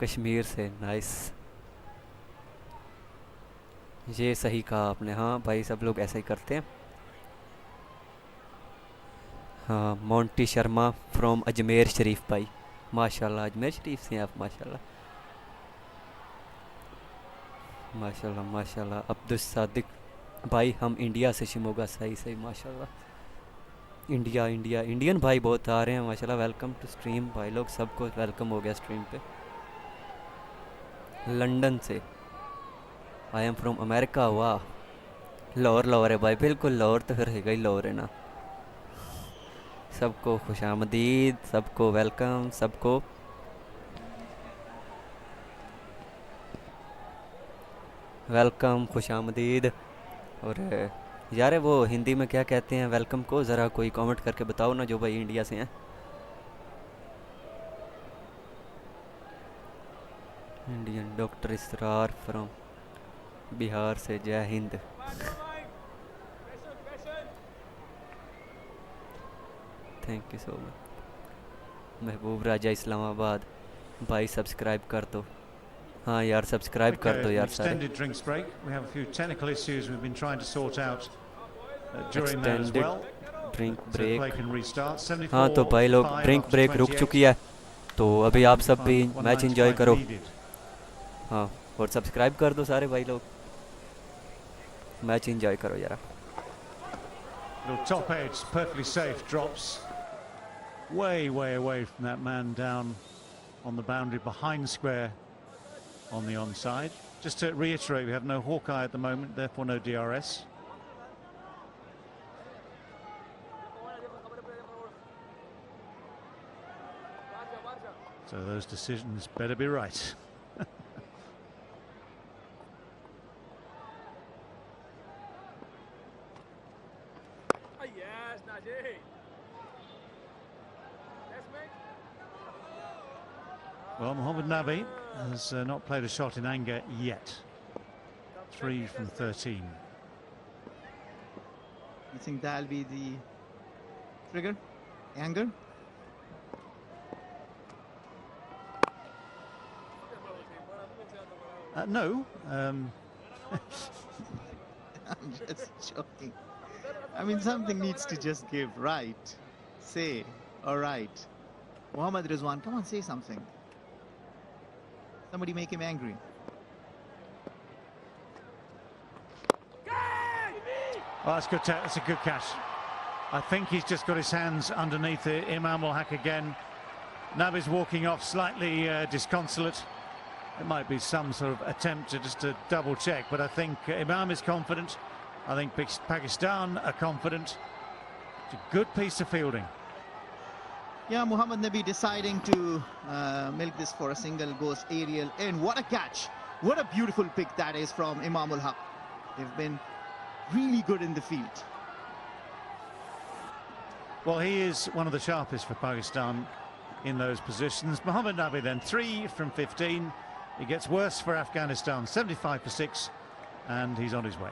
कश्मीर से, नाइस, ये सही कहा आपने, हाँ भाई सब लोग ऐसा ही करते हैं। हाँ, मोंटी शर्मा फ्रॉम अजमेर शरीफ भाई, माशाल्लाह अजमेर शरीफ से हैं आप, माशाल्लाह माशाल्लाह माशाल्लाह। अब्दुल सादिक भाई, हम इंडिया से, शिमोगा, सही सही माशाल्लाह। इंडिया इंडिया, इंडियन भाई बहुत आ रहे हैं माशाल्लाह, वेलकम टू स्ट्रीम भाई लोग, सबको वेलकम हो गया स्ट्रीम पे। लंदन से, आई एम फ्रॉम अमेरिका, वाह, लाहौर, लाहौर है भाई, बिल्कुल लाहौर तो फिर है ही, लाहौर है ना। सबको खुशामदीद, सबको वेलकम, सबको वेलकम, खुशामदीद। और यार वो हिंदी में क्या कहते हैं वेलकम को, ज़रा कोई कमेंट करके बताओ ना, जो भाई इंडिया से हैं। Indian, doctor Israr from Bihar से, जय Hind. Thank you so much. महबूब राजा इस्लामाबाद भाई, सब्सक्राइब कर दो, हाँ यार सब्सक्राइब कर दो यार सारे। एक्सटेंडेड ड्रिंक ब्रेक, हाँ तो भाई लोग ड्रिंक ब्रेक रुक चुकी है, तो अभी आप सब भी मैच एंजॉय करो, हाँ, और सब्सक्राइब कर दो सारे भाई लोग, मैच एंजॉय करो यार। Top edge, perfectly safe, drops way away from that man down on the boundary behind square on the onside. Just to reiterate, we have no Hawkeye at the moment, therefore no DRS. So those decisions better be right. Well, Mohamed Nabi has not played a shot in anger yet. 3 from 13. You think that'll be the trigger? Anger? No. I'm just joking. I mean, something needs to just give, right? Say, all right. Mohammad Rizwan, come on, say something. Somebody make him angry. Oh, that's good. That's a good catch. I think he's just got his hands underneath it. Imam will hack again. Nabi's walking off slightly disconsolate. It might be some sort of attempt to double check, but I think Imam is confident. I think Pakistan are confident. It's a good piece of fielding. Yeah, Muhammad Nabi deciding to milk this for a single, goes aerial, and what a catch. What a beautiful pick that is from Imam ul Haq. They've been really good in the field. Well, he is one of the sharpest for Pakistan in those positions. Muhammad Nabi then 3 from 15. It gets worse for Afghanistan, 75 for 6, and he's on his way.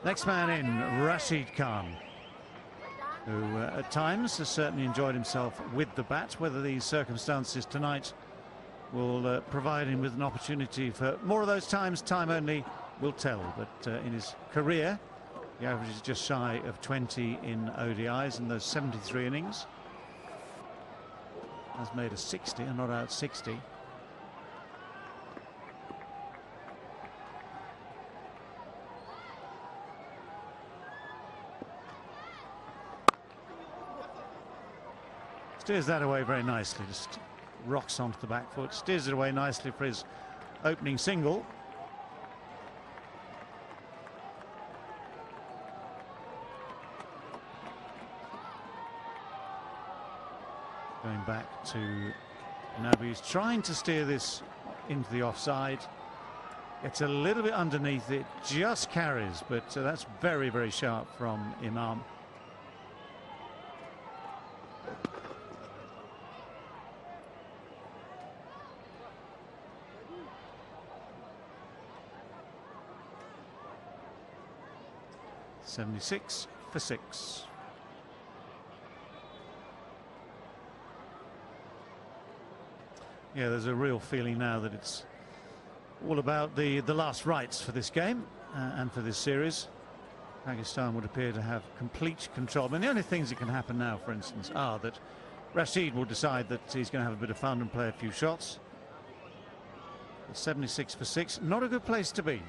Next man in, Rashid Khan, who at times has certainly enjoyed himself with the bat. Whether these circumstances tonight will provide him with an opportunity for more of those times, time only will tell. But in his career, he averages just shy of 20 in ODIs in those 73 innings. Has made a 60 and not out 60. Steers that away very nicely, just rocks onto the back foot, steers it away nicely for his opening single. Going back to Nabi, he's trying to steer this into the offside. It's a little bit underneath it, just carries, but that's very, very sharp from Imam. .76 for 6. Yeah, there's a real feeling now that it's all about the last rites for this game and for this series. Pakistan would appear to have complete control. I mean, the only things that can happen now, for instance, are that Rashid will decide that he's going to have a bit of fun and play a few shots. But 76 for 6, not a good place to be.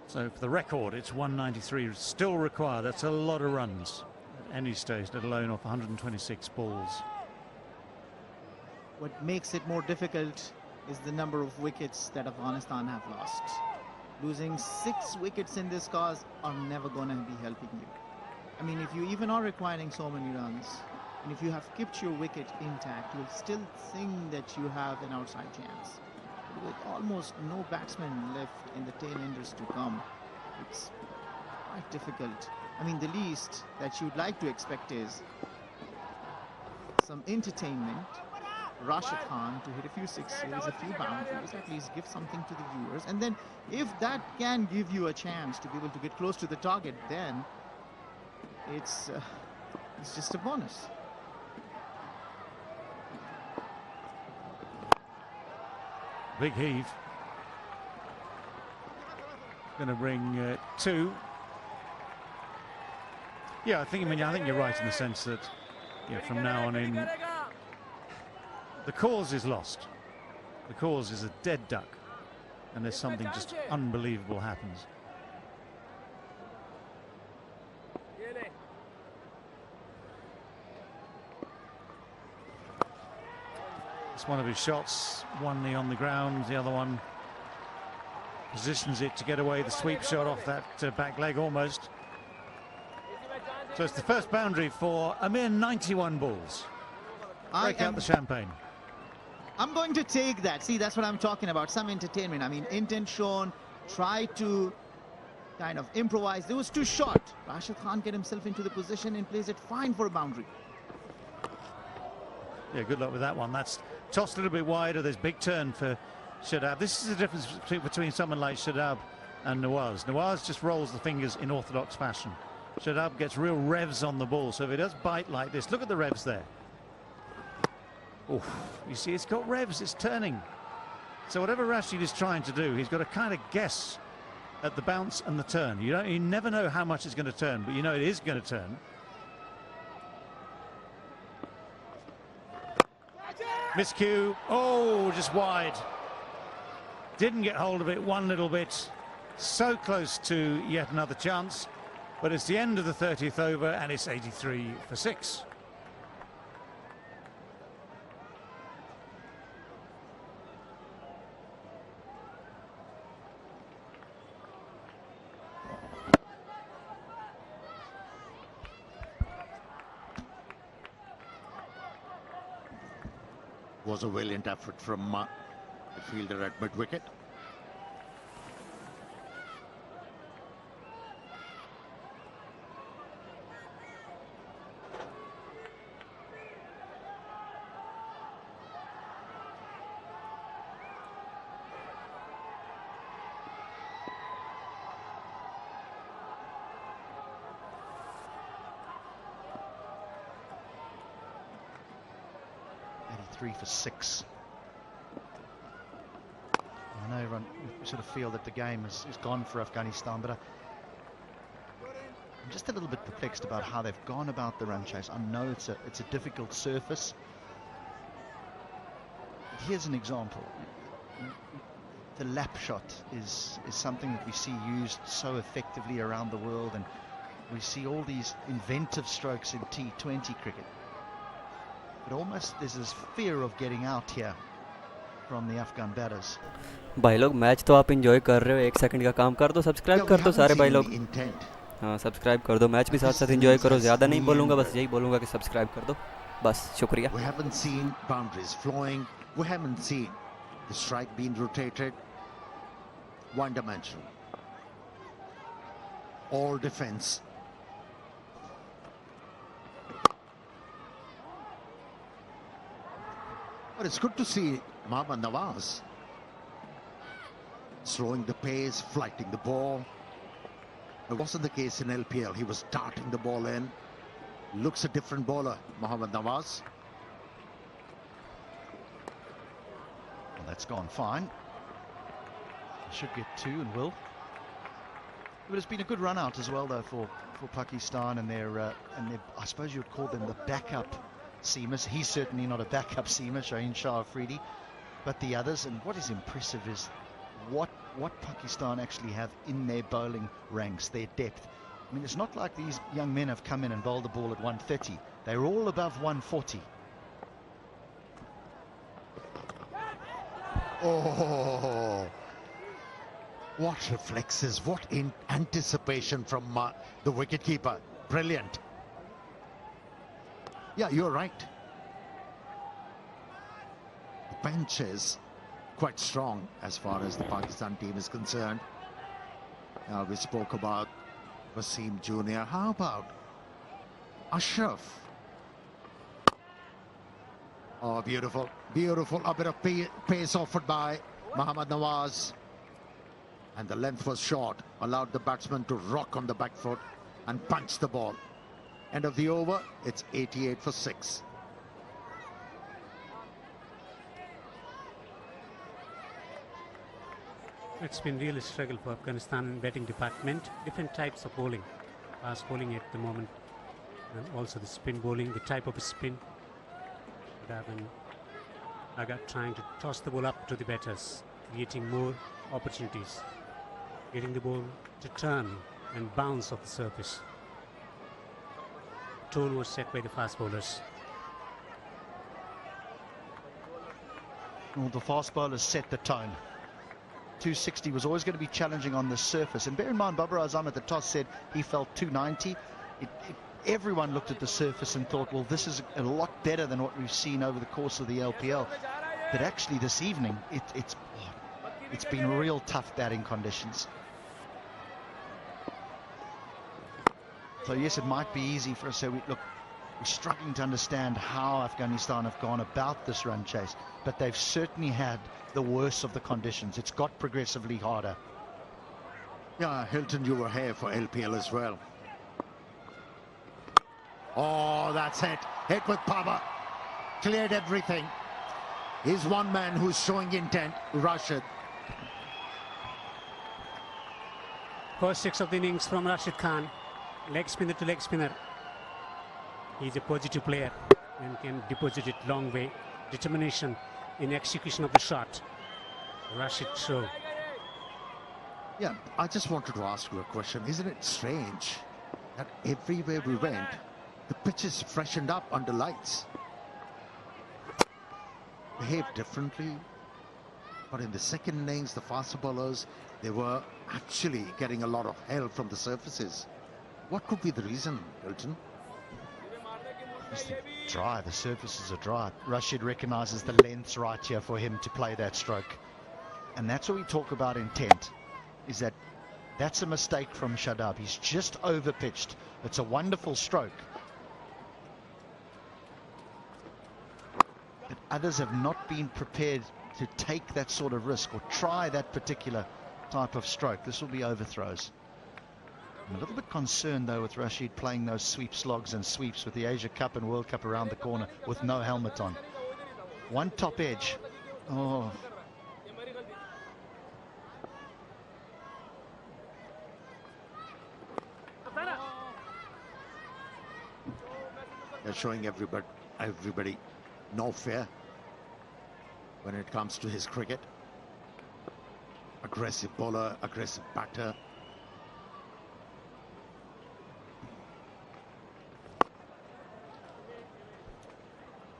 So for the record, it's 193 still required. That's a lot of runs at any stage, let alone off 126 balls. What makes it more difficult is the number of wickets that Afghanistan have lost. Losing 6 wickets in this cause are never going to be helping you. I mean, if you even are requiring so many runs, and if you have kept your wicket intact, you'll still think that you have an outside chance. With almost no batsmen left in the tail enders to come, it's quite difficult. I mean, the least that you'd like to expect is some entertainment, Rashid Khan to hit a few sixes, a few boundaries, at least give something to the viewers. And then if that can give you a chance to be able to get close to the target, then it's just a bonus. Big heave. Going to bring 2. Yeah, I think you're right in the sense that, yeah, from now on in, the cause is lost. The cause is a dead duck, and there's something just unbelievable happens. It's one of his shots, one knee on the ground, the other one positions it to get away the sweep shot off that back leg almost. So it's the first boundary for a mere 91 balls. Break out the champagne. I'm going to take that. See, that's what I'm talking about. Some entertainment. I mean, intent shown. Try to kind of improvised. It was too short. Rashid Khan get himself into the position and plays it fine for a boundary. Yeah, good luck with that one. That's tossed a little bit wider. There's big turn for Shadab. This is the difference between someone like Shadab and Nawaz. Nawaz just rolls the fingers in orthodox fashion. Shadab gets real revs on the ball, so if he does bite like this, look at the revs there. Oof, you see, it's got revs, it's turning. So whatever Rashid is trying to do, he's got to kind of guess at the bounce and the turn. You never know how much it's going to turn, but you know it is going to turn. Miscue, oh, just wide. Didn't get hold of it one little bit. So close to yet another chance. But it's the end of the 30th over and it's 83 for 6. Was a valiant effort from the fielder at mid-wicket. For 6. I know everyone sort of feel that the game is gone for Afghanistan, but I'm just a little bit perplexed about how they've gone about the run chase. I know it's a difficult surface. But here's an example. The lap shot is something that we see used so effectively around the world, and we see all these inventive strokes in T20 cricket. But almost there's this fear of getting out here from the Afghan batters. भाई लोग match तो आप enjoy कर रहे हो, 1 second का काम कर दो, सब्सक्राइब कर दो सारे भाई लोग. हाँ, सब्सक्राइब कर दो, मैच भी साथ साथ एंजॉय करो. ज़्यादा नहीं बोलूँगा, बस यही बोलूँगा कि सब्सक्राइब कर दो, बस शुक्रिया. We haven't seen boundaries flowing. We haven't seen the strike being rotated. One dimensional. All defense. But it's good to see Mohammad Nawaz slowing the pace, flighting the ball. It wasn't the case in LPL. He was darting the ball in. Looks a different bowler, Mohammad Nawaz. Well, that's gone fine. Should get 2 and will. But it's been a good run out as well, though, for Pakistan and their I suppose you would call them the backup seamers. He's certainly not a backup seamer, Shaheen Shah Afridi, but the others. And what is impressive is what Pakistan actually have in their bowling ranks, their depth. I mean, it's not like these young men have come in and bowled the ball at 130. They're all above 140. Oh, what reflexes, what anticipation from the wicketkeeper. Brilliant. Yeah, you're right. The bench is quite strong as far as the Pakistan team is concerned. We spoke about Wasim Jr. How about Ashraf? Oh, beautiful, beautiful. A bit of pace offered by Mohammad Nawaz. And the length was short, allowed the batsman to rock on the back foot and punch the ball. End of the over, it's 88 for 6. It's been really struggle for Afghanistan in batting department. Different types of bowling. Fast bowling at the moment. And also the spin bowling, the type of spin. Aga trying to toss the ball up to the batters, creating more opportunities. Getting the ball to turn and bounce off the surface. Tone was set by the fast bowlers. Well, the fast bowlers set the tone. 260 was always going to be challenging on the surface. And bear in mind, Babar Azam at the toss said he felt 290. Everyone looked at the surface and thought, well, this is a lot better than what we've seen over the course of the LPL. But actually this evening, it's been real tough batting conditions. So yes, it might be easy for us. So we're struggling to understand how Afghanistan have gone about this run chase, but they've certainly had the worst of the conditions. It's got progressively harder. Yeah, Hilton, you were here for LPL as well. Oh, that's it. Hit with power. Cleared everything. He's one man who's showing intent, Rashid. First 6 of the innings from Rashid Khan. Leg spinner to leg spinner. He's a positive player and can deposit it long way. Determination in execution of the shot. Rashid show. Yeah, I just wanted to ask you a question. Isn't it strange that everywhere we went, the pitches freshened up under lights? Behaved differently. But in the second innings, the faster bowlers, they were actually getting a lot of help from the surfaces. What could be the reason, Hilton? It's dry. The surfaces are dry. Rashid recognises the length's right here for him to play that stroke. And that's what we talk about intent, is that's a mistake from Shadab. He's just over-pitched. It's a wonderful stroke. But others have not been prepared to take that sort of risk or try that particular type of stroke. This will be overthrows. I'm a little bit concerned, though, with Rashid playing those sweep slogs and sweeps with the Asia Cup and World Cup around the corner with no helmet on. One top edge. Oh. They're showing everybody no fear when it comes to his cricket. Aggressive bowler, aggressive batter.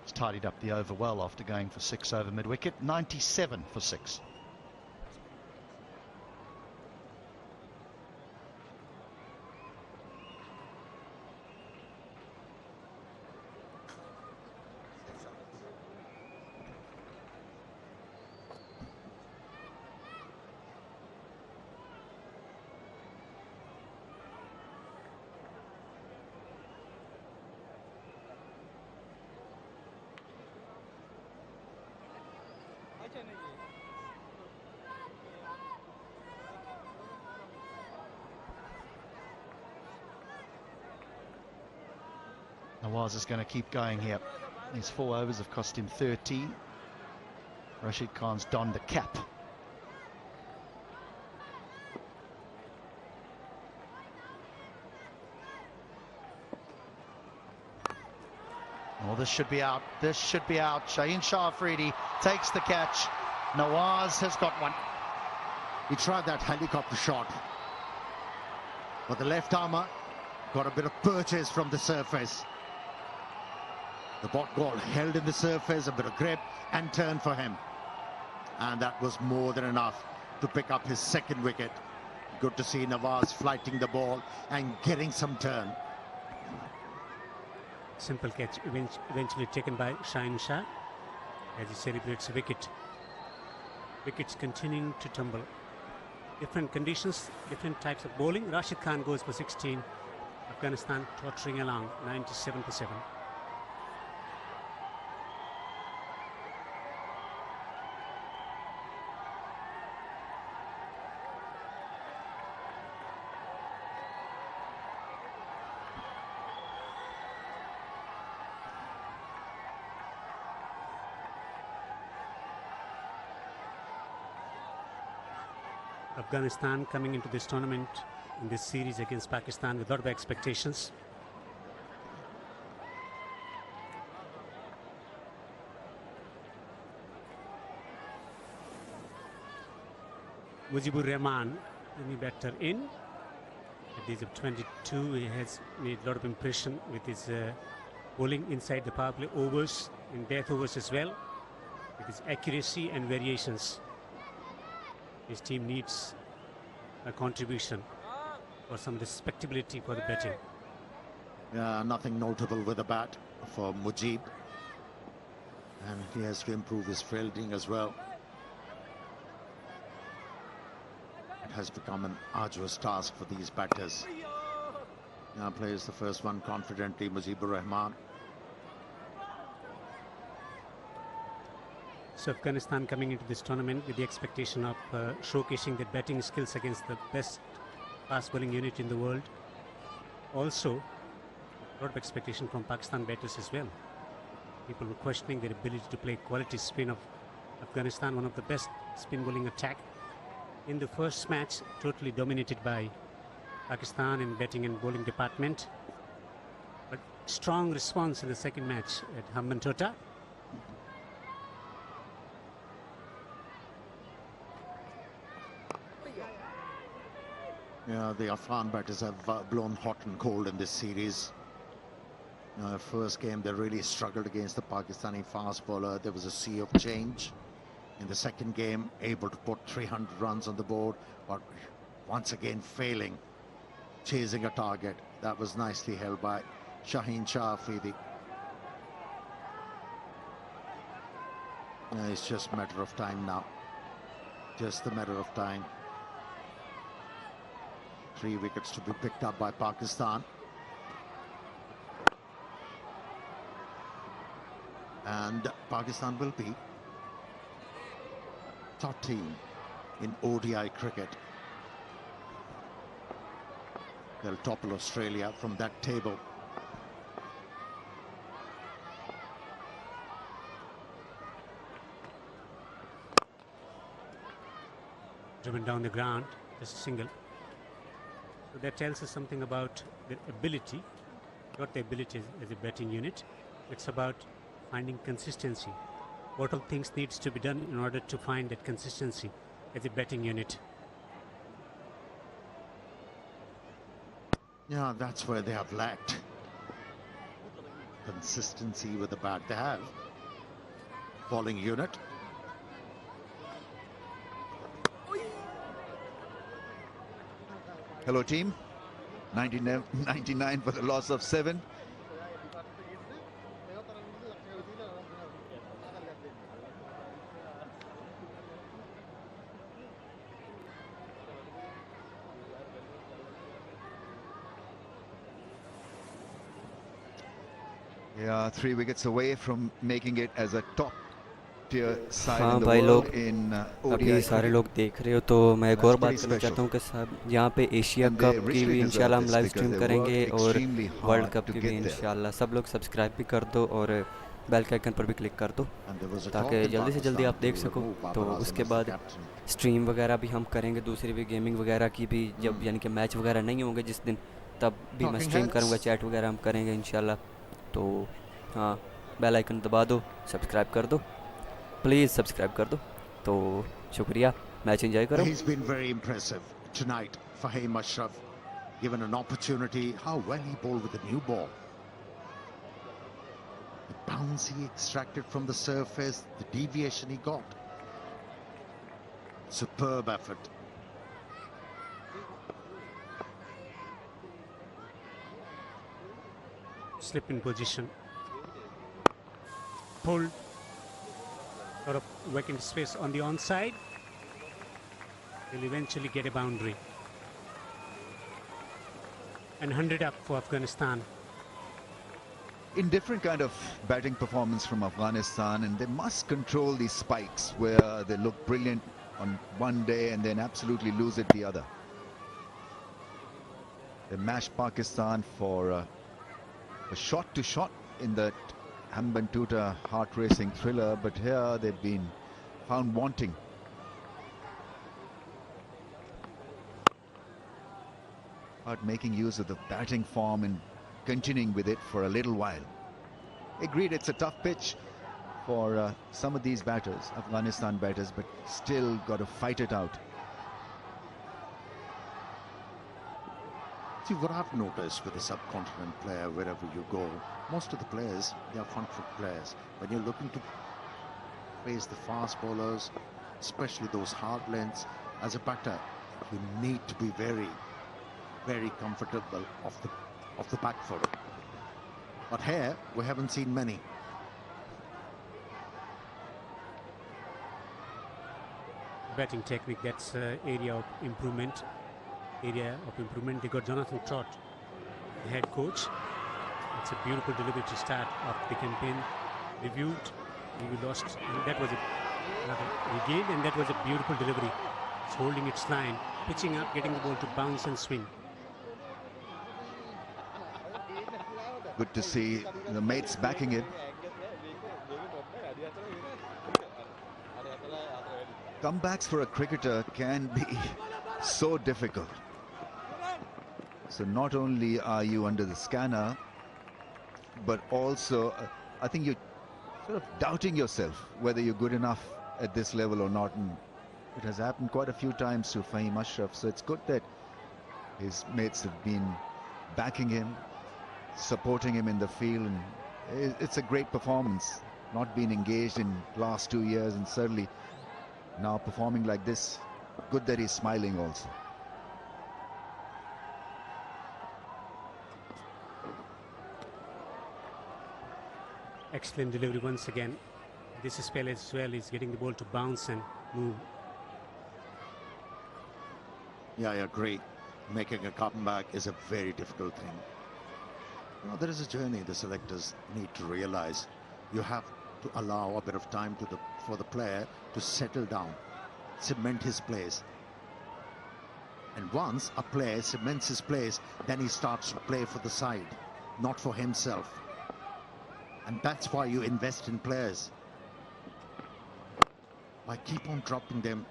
He's tidied up the over well after going for 6 over mid-wicket. 97 for 6. Nawaz is going to keep going here. His 4 overs have cost him 13. Rashid Khan's donned the cap. Oh, this should be out. This should be out. Shaheen Shah Afridi takes the catch. Nawaz has got one. He tried that helicopter shot, but the left armour got a bit of purchase from the surface. The ball held in the surface, a bit of grip, and turn for him. And that was more than enough to pick up his second wicket. Good to see Nawaz flighting the ball and getting some turn. Simple catch eventually taken by Shaheen Shah as he celebrates a wicket. Wickets continuing to tumble. Different conditions, different types of bowling. Rashid Khan goes for 16. Afghanistan tottering along, 97 for 7. Afghanistan coming into this tournament in this series against Pakistan with a lot of expectations. Mujibur Rahman, the new batter in. At the age of 22, he has made a lot of impression with his bowling inside the power play overs, in death overs as well, with his accuracy and variations. His team needs a contribution for some respectability for the batting. Yeah, nothing notable with the bat for Mujib. And he has to improve his fielding as well. It has become an arduous task for these batters. Now plays the first one confidently, Mujibur Rahman. So Afghanistan coming into this tournament with the expectation of showcasing their batting skills against the best fast bowling unit in the world. Also, a lot of expectation from Pakistan batters as well. People were questioning their ability to play quality spin of Afghanistan, one of the best spin bowling attack. In the first match, totally dominated by Pakistan in batting and bowling department. But strong response in the second match at Hambantota. Yeah, the Afghan batters have blown hot and cold in this series. First game they really struggled against the Pakistani fast bowler. There was a sea of change. In the second game, able to put 300 runs on the board, but once again failing, chasing a target. That was nicely held by Shaheen Shah Afridi. It's just a matter of time now. Just a matter of time. 3 wickets to be picked up by Pakistan. And Pakistan will be top team in ODI cricket. They'll topple Australia from that table. Driven down the ground, just a single. So that tells us something about their ability, not the ability as a batting unit. It's about finding consistency. What all things needs to be done in order to find that consistency as a batting unit. Yeah, that's where they have lacked consistency with the bat. They have bowling unit. Hello team, 99 for the loss of 7. Yeah, 3 wickets away from making it as a top tier side हाँ in the भाई world लोग, in अभी ODI सारे cricket. लोग देख रहे हो तो मैं एक और That's बात pretty करना special. चाहता हूँ कि साहब यहाँ पे एशिया And they कप की richly भी deserve इंशाल्लाह हम this live because stream they करेंगे worked और extremely world hard cup to की भी get there. इंशाल्लाह सब लोग सब्सक्राइब भी कर दो और बेल के आइकन पर भी क्लिक कर दो And there was a ताकि talk in जल्दी से जल्दी Pakistan आप देख to सको। remove तो Babar उसके Azam as the बाद captain. स्ट्रीम वगैरह भी हम करेंगे, दूसरी भी गेमिंग वगैरह की भी, जब यानी कि मैच वगैरह नहीं होंगे जिस दिन, तब भी मैं Talking स्ट्रीम heads. करूँगा, चैट वगैरह हम करेंगे इंशाल्लाह। तो हाँ, बेल आइकन दबा दो, सब्सक्राइब कर दो, प्लीज़ सब्सक्राइब कर दो। तो शुक्रिया, मैच एंजॉय करो। He's been very impressive tonight. Fahim Ashraf, given an opportunity, how well he bowled with a new ball. The bounce he extracted from the surface, the deviation he got. Superb effort. Slip in position. Pulled. Lot of vacant space on the onside. Will eventually get a boundary. And 100 up for Afghanistan. In different kind of batting performance from Afghanistan, and they must control these spikes where they look brilliant on one day and then absolutely lose it the other. They mashed Pakistan for a shot to shot in that Hambantota heart-racing thriller, but here they've been found wanting. But making use of the batting form and continuing with it for a little while. Agreed, it's a tough pitch for some of these batters, Afghanistan batters, but still got to fight it out. See, what I've noticed with a subcontinent player, wherever you go, most of the players, they are front-foot players. When you're looking to face the fast bowlers, especially those hard lengths, as a batter, you need to be very, very comfortable off the back foot. But here, we haven't seen many. Batting technique, that's area of improvement. They got Jonathan Trott the head coach. It's a beautiful delivery to start off the campaign. Reviewed, we lost, and that was we gained, and that was a beautiful delivery. It's holding its line, pitching up, getting the ball to bounce and swing. Good to see the mates backing him. Comebacks for a cricketer can be so difficult. So not only are you under the scanner, but also I think you're sort of doubting yourself whether you're good enough at this level or not. And it has happened quite a few times to Fahim Ashraf. So it's good that his mates have been backing him, supporting him in the field. And it's a great performance. Not been engaged in last 2 years, and certainly now performing like this. Good that he's smiling also. Excellent delivery once again. This spell as well is getting the ball to bounce and move. Yeah, I agree. Making a comeback is a very difficult thing. You know, there is a journey the selectors need to realize. You have to allow a bit of time for the player to settle down, cement his place. And once a player cements his place, then he starts to play for the side, not for himself. And that's why you invest in players. By keep on dropping them,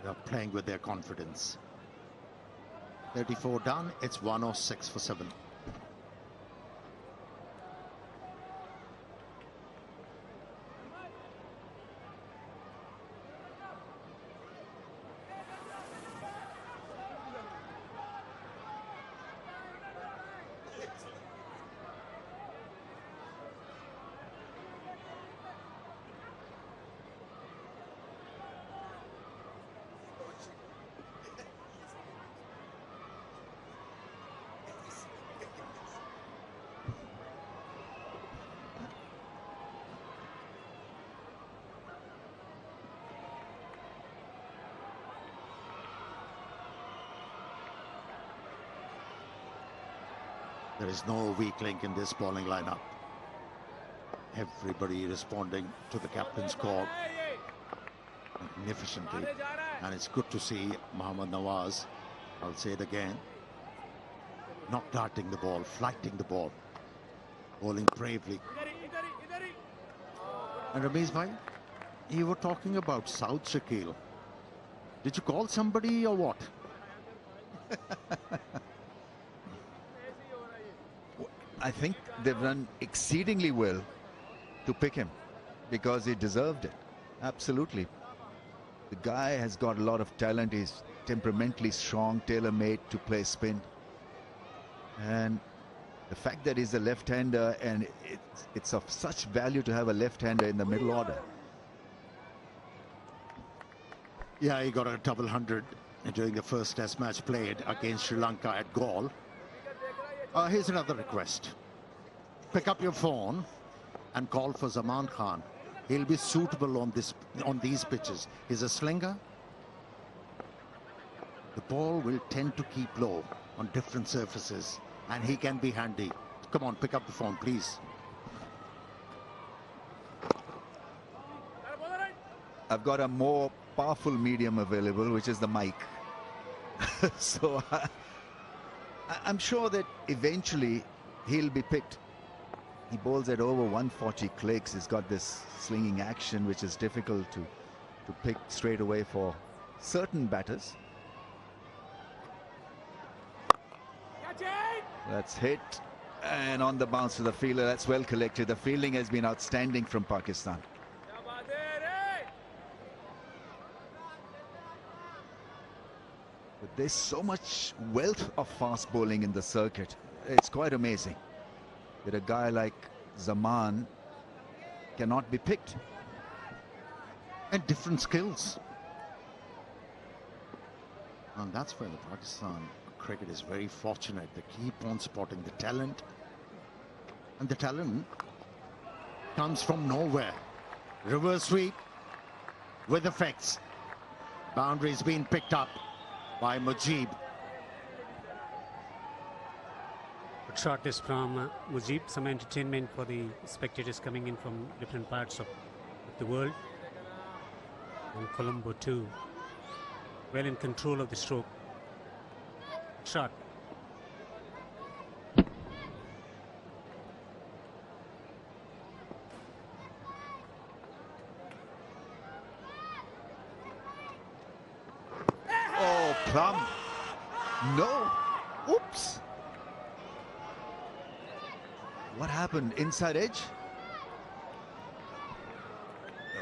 they're playing with their confidence. 34 done, it's 106 for 7. There is no weak link in this bowling lineup. Everybody responding to the captain's call magnificently. And it's good to see Mohammad Nawaz, I'll say it again, not darting the ball, flighting the ball, bowling bravely. And Ramesh bhai, you were talking about South Shakil. Did you call somebody or what? I think they've done exceedingly well to pick him because he deserved it. Absolutely. The guy has got a lot of talent. He's temperamentally strong, tailor-made to play spin. And the fact that he's a left-hander, and it's of such value to have a left-hander in the middle order. Yeah, he got a double 100 during the first test match played against Sri Lanka at Galle. Here's another request. Pick up your phone and call for Zaman Khan. He'll be suitable on these pitches. He's a slinger. The ball will tend to keep low on different surfaces, and he can be handy. Come on, pick up the phone, please. I've got a more powerful medium available, which is the mic. So I'm sure that eventually he'll be picked. He bowls at over 140 clicks. He's got this slinging action, which is difficult to pick straight away for certain batters. That's hit, and on the bounce to the fielder. That's well collected. The fielding has been outstanding from Pakistan. But there's so much wealth of fast bowling in the circuit. It's quite amazing that a guy like Zaman cannot be picked. And different skills. And that's where the Pakistan cricket is very fortunate. They keep on spotting the talent. And the talent comes from nowhere. Reverse sweep with effects. Boundaries being picked up by Mujib. shot is from Mujib, some entertainment for the spectators coming in from different parts of the world. And Colombo too, well in control of the stroke. Shot. Oh, Plum. No. Oops. What happened? Inside edge?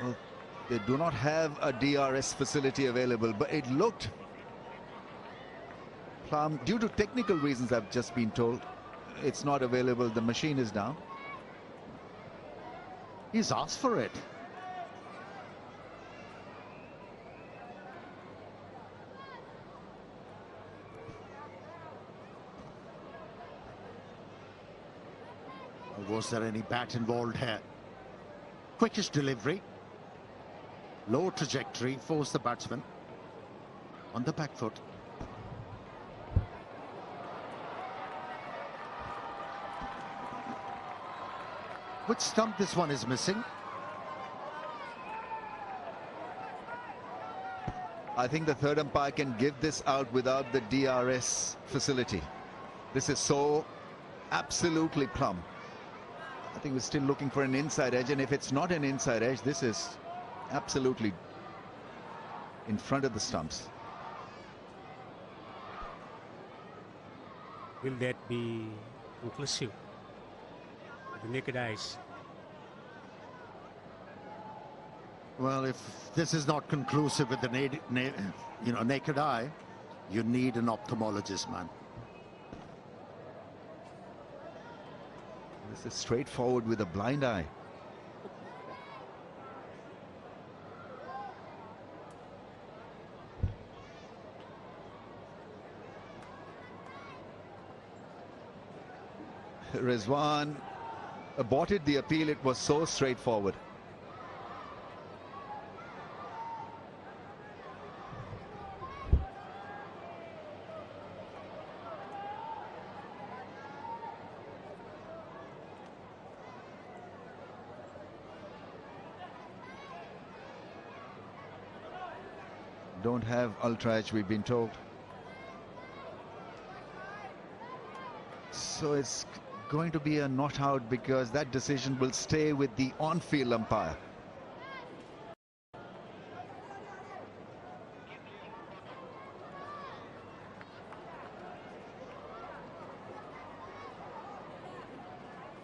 Oh, they do not have a DRS facility available, but it looked. Plum, due to technical reasons, I've just been told, it's not available. The machine is down. He's asked for it. Was there any bat involved here? Quickest delivery. Low trajectory, forced the batsman on the back foot. Which stump this one is missing? I think the third umpire can give this out without the DRS facility. This is so absolutely plumb. I think we're still looking for an inside edge, and if it's not an inside edge, this is absolutely in front of the stumps. Will that be inclusive? The naked eyes. Well, if this is not conclusive with the naked eye, you need an ophthalmologist, man. This is straightforward with a blind eye. Rizwan aborted the appeal. It was so straightforward. Don't have ultra edge, we've been told. So it's going to be a not out because that decision will stay with the on-field umpire.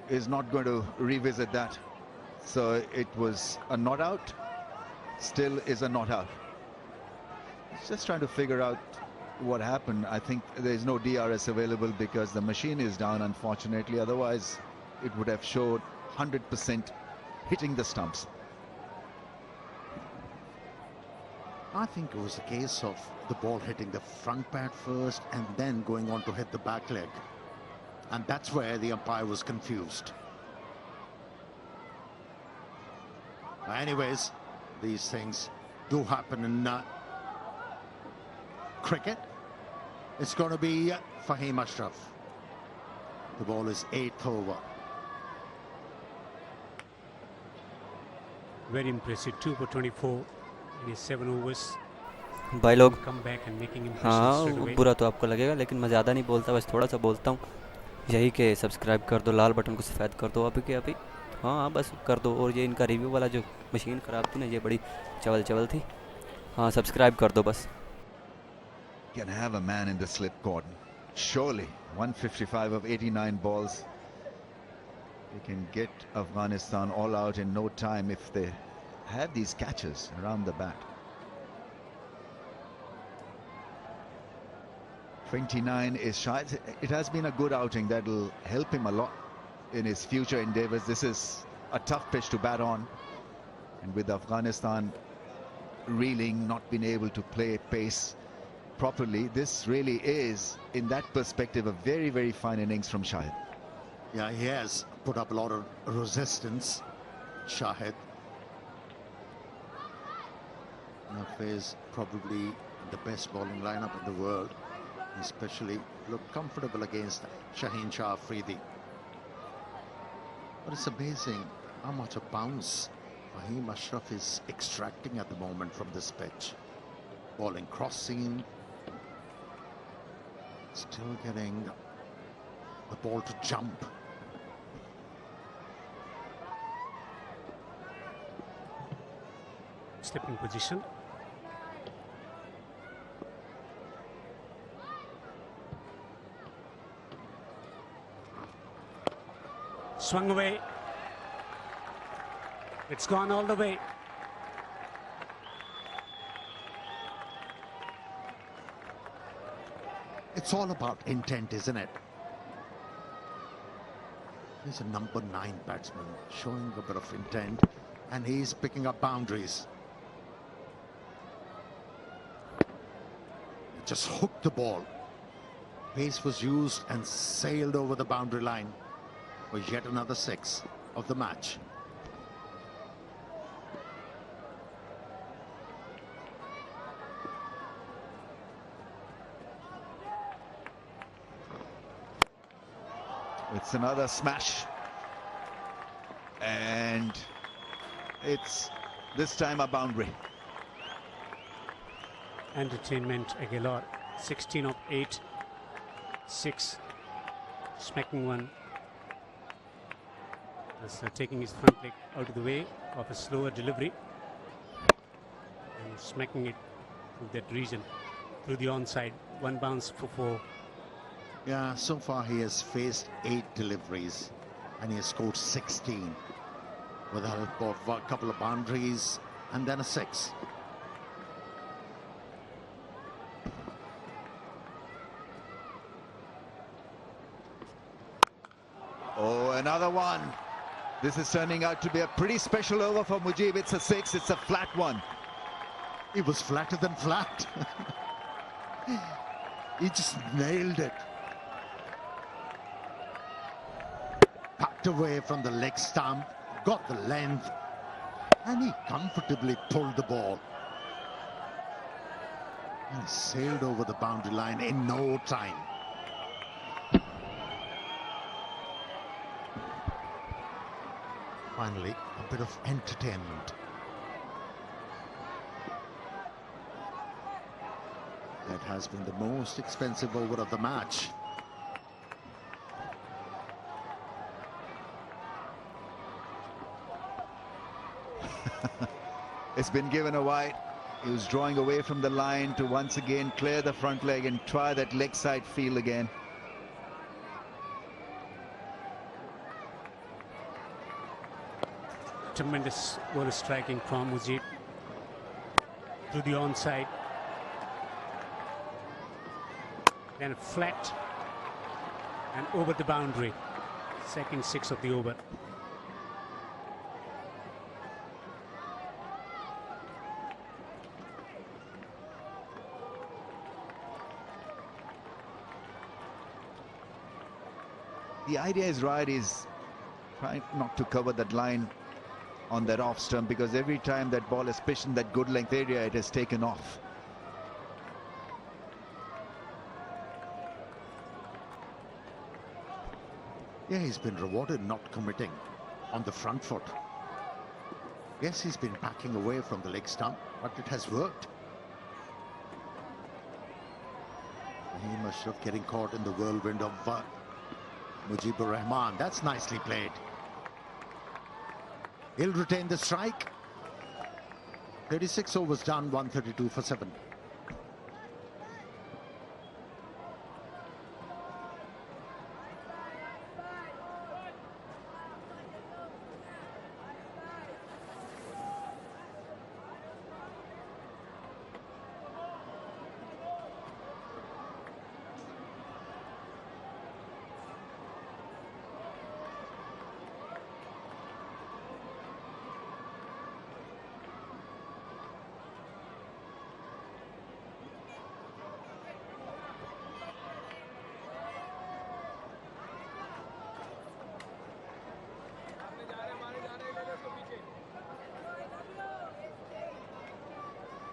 Is not going to revisit that. So it was a not out, still is a not out. Just trying to figure out what happened. I think there is no DRS available because the machine is down, unfortunately. Otherwise, it would have showed 100% hitting the stumps. I think it was a case of the ball hitting the front pad first and then going on to hit the back leg. And that's where the umpire was confused. Anyways, these things do happen in cricket. It's going to be Fahim Ashraf. The ball is 8th over. Very impressive. 2 for 24 in his 7 overs. भाई लोग, Come back and making impressions हाँ straight away. बुरा तो आपको लगेगा, लेकिन मैं ज़्यादा नहीं बोलता, बस थोड़ा सा बोलता हूँ। यही कि सब्सक्राइब कर दो, लाल बटन को सफ़ेद कर दो अभी के अभी। हाँ बस कर दो। और ये इनका रिव्यू वाला जो मशीन ख़राब थी ना, ये बड़ी चवल थी। हाँ सब्सक्राइब कर दो बस। Can have a man in the slip cordon. Surely 155 of 89 balls. They can get Afghanistan all out in no time if they have these catches around the bat. 29 is shy. It has been a good outing that will help him a lot in his future endeavors. This is a tough pitch to bat on, and with Afghanistan reeling, not being able to play pace properly, this really is, in that perspective, a very, very fine innings from Shahid. Yeah, he has put up a lot of resistance, Shahid. Is probably the best bowling lineup in the world. especially look comfortable against Shaheen Shah Afridi. But it's amazing how much a bounce Fahim Ashraf is extracting at the moment from this pitch. Bowling crossing, still getting the ball to jump. Slipping position. Swung away. It's gone all the way. It's all about intent, isn't it? He's a number 9 batsman showing a bit of intent, and he's picking up boundaries. He just hooked the ball. Pace was used and sailed over the boundary line for yet another 6 of the match. It's another smash, and it's this time a boundary. Entertainment Aguilar, 16 of 8, 6, smacking one. That's taking his front leg out of the way of a slower delivery and smacking it through that region, through the onside. One bounce for 4. Yeah, so far he has faced 8 deliveries and he has scored 16 with the help of a couple of boundaries and then a 6. Oh, another one. This is turning out to be a pretty special over for Mujib. It's a 6. It's a flat one. It was flatter than flat. He just nailed it. Packed away from the leg stump, got the length, and he comfortably pulled the ball. And sailed over the boundary line in no time. Finally, a bit of entertainment. That has been the most expensive over of the match. It's been given a wide. He was drawing away from the line to once again clear the front leg and try that leg side feel again. Tremendous ball striking from Mujib to the onside. Then flat and over the boundary. Second 6 of the over. The idea is right. He's trying not to cover that line on that off stump, because every time that ball is pitched in that good length area, it has taken off. Yeah, he's been rewarded not committing on the front foot. Yes, he's been backing away from the leg stump, but it has worked. Fahim Ashraf getting caught in the whirlwind of Mujibur Rahman. That's nicely played. He'll retain the strike. 36 overs done, 132 for 7.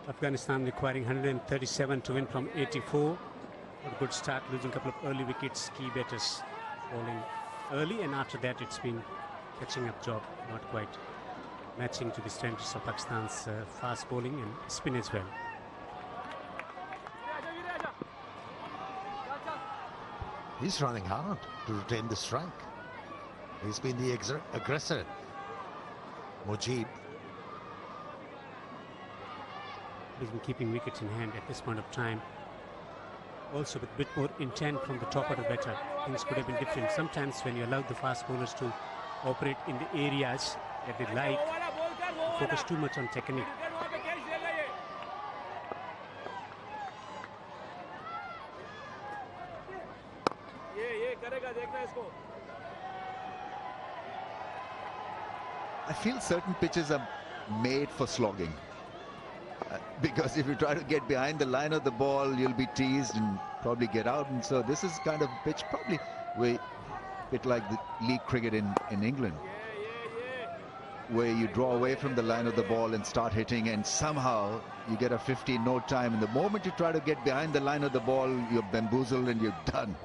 Afghanistan requiring 137 to win from 84. a good start, losing a couple of early wickets, key batters bowling early, and after that it's been catching up job, not quite matching to the standards of Pakistan's fast bowling and spin as well. He's running hard to retain the strike. He's been the aggressor. Mujib. He's been keeping wickets in hand at this point of time. Also with a bit more intent from the top order batter, things could have been different. Sometimes when you allow the fast bowlers to operate in the areas that they like, focus too much on technique. I feel certain pitches are made for slogging. Because if you try to get behind the line of the ball, you'll be teased and probably get out. And so this is kind of pitch probably a bit like the league cricket in England, where you draw away from the line of the ball and start hitting, and somehow you get a 50 in no time. And the moment you try to get behind the line of the ball, you're bamboozled and you're done.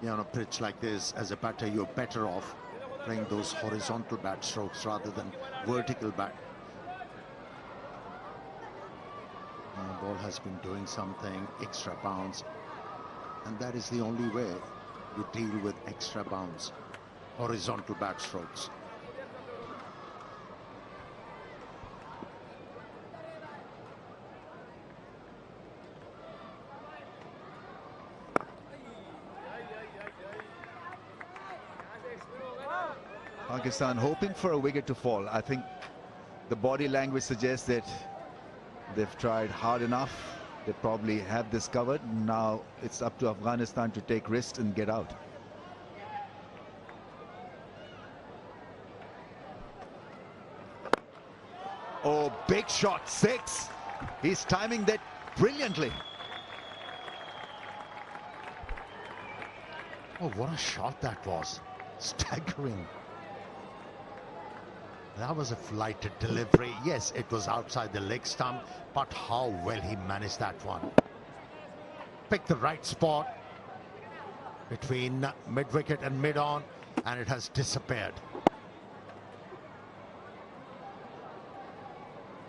On a pitch like this, as a batter, you're better off playing those horizontal bat strokes rather than vertical bat. The ball has been doing something, extra bounce, and that is the only way you deal with extra bounce, horizontal bat strokes. Pakistan hoping for a wicket to fall. I think the body language suggests that they've tried hard enough. They probably have this covered. Now it's up to Afghanistan to take risks and get out. Oh, big shot, 6. He's timing that brilliantly. Oh, what a shot that was. Staggering. That was a flighted delivery. Yes, it was outside the leg stump, but how well he managed that one. Picked the right spot between mid-wicket and mid-on, and it has disappeared.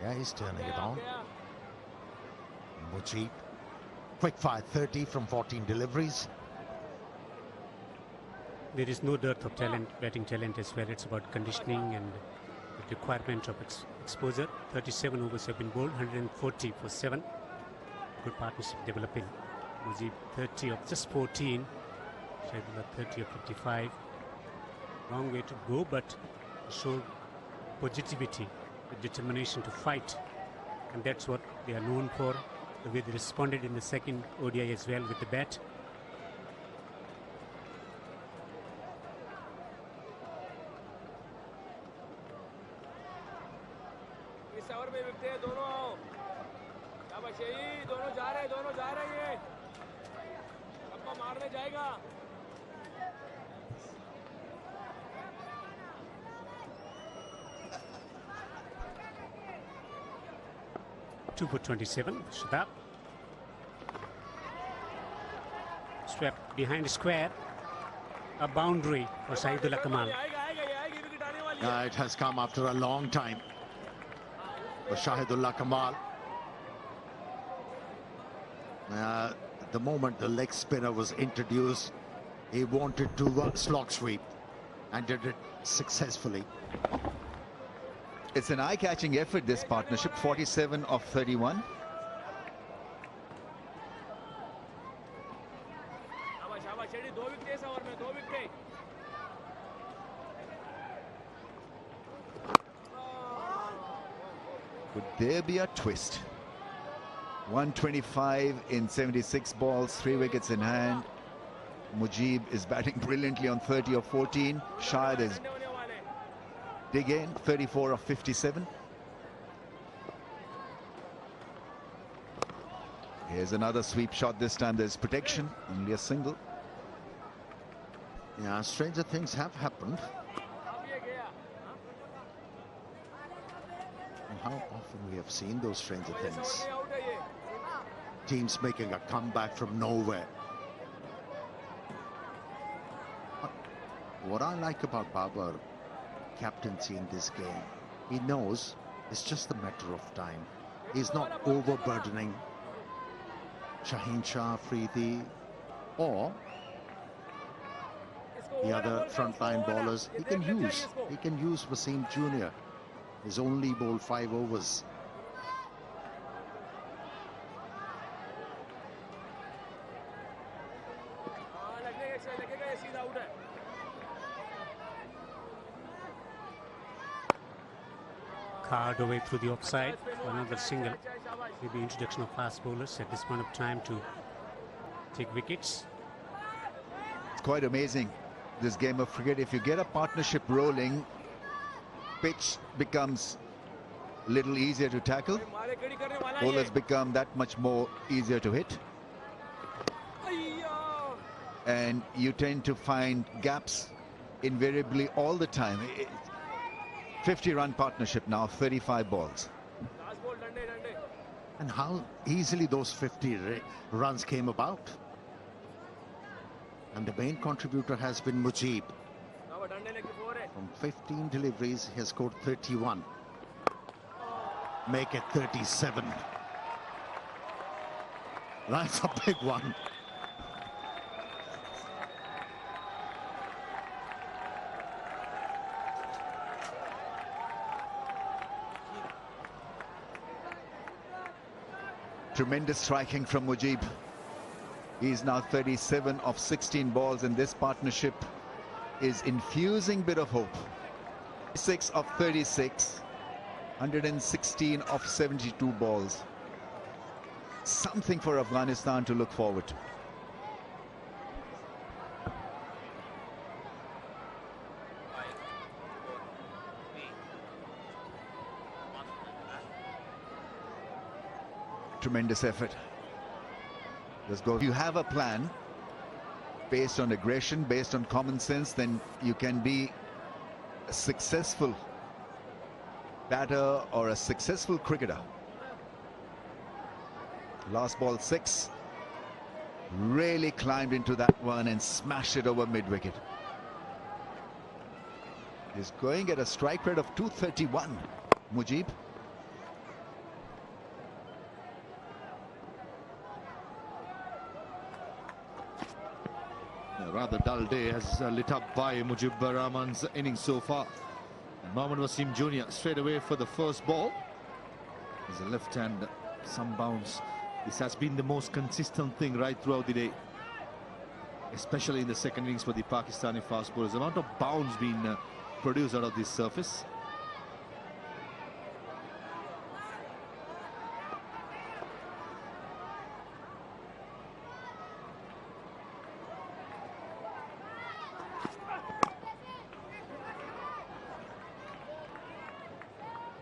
Yeah, he's turning it on. Mujib. Quick fire 30 from 14 deliveries. There is no dearth of talent, batting talent as well. It's about conditioning and the requirement of exposure. 37 overs have been bowled, 140 for 7. Good partnership developing. Mujib 30 of just 14. Shahidullah 30 of 55. Long way to go, but showed positivity, the determination to fight. And that's what they are known for. The way they responded in the second ODI as well with the bat. Two for 27. Shadab. Swept behind the square. A boundary for Shahidullah Kamal. It has come after a long time for Shahidullah Kamal. The moment the leg spinner was introduced, he wanted to slog sweep and did it successfully. It's an eye-catching effort, this partnership. 47 of 31. Could there be a twist? 125 in 76 balls, 3 wickets in hand. Mujib is batting brilliantly on 30 of 14. Shahid is dig in, 34 of 57. Here's another sweep shot. This time there's protection, only a single. Yeah, stranger things have happened. And how often we have seen those stranger things. Teams making a comeback from nowhere. But what I like about Babar captaincy in this game, he knows it's just a matter of time. He's not overburdening Shaheen Shah, Afridi, or the other frontline bowlers. He can use Wasim Jr. He's only bowled 5 overs. Carved away through the offside for another single with the introduction of fast bowlers at this point of time to take wickets. It's quite amazing, this game of cricket. If you get a partnership rolling, pitch becomes a little easier to tackle. Bowlers become that much more easier to hit. And you tend to find gaps invariably all the time. 50-run partnership now, 35 balls. And how easily those 50 runs came about. And the main contributor has been Mujib. From 15 deliveries, he has scored 31. Make it 37. That's a big one. Tremendous striking from Mujib. He's now 37 of 16 balls, and this partnership is infusing bit of hope. 6 of 36, 116 of 72 balls. Something for Afghanistan to look forward to. Tremendous effort. Just go. If you have a plan based on aggression, based on common sense, then you can be a successful batter or a successful cricketer. Last ball 6. Really climbed into that one and smashed it over mid-wicket. He's going at a strike rate of 231, Mujib. A rather dull day has lit up by Mujibur Rahman's innings so far. And Mohammad Wasim Jr. straight away for the first ball. There's a left hand, some bounce. This has been the most consistent thing right throughout the day, especially in the second innings for the Pakistani fast bowlers. The amount of bounce being produced out of this surface.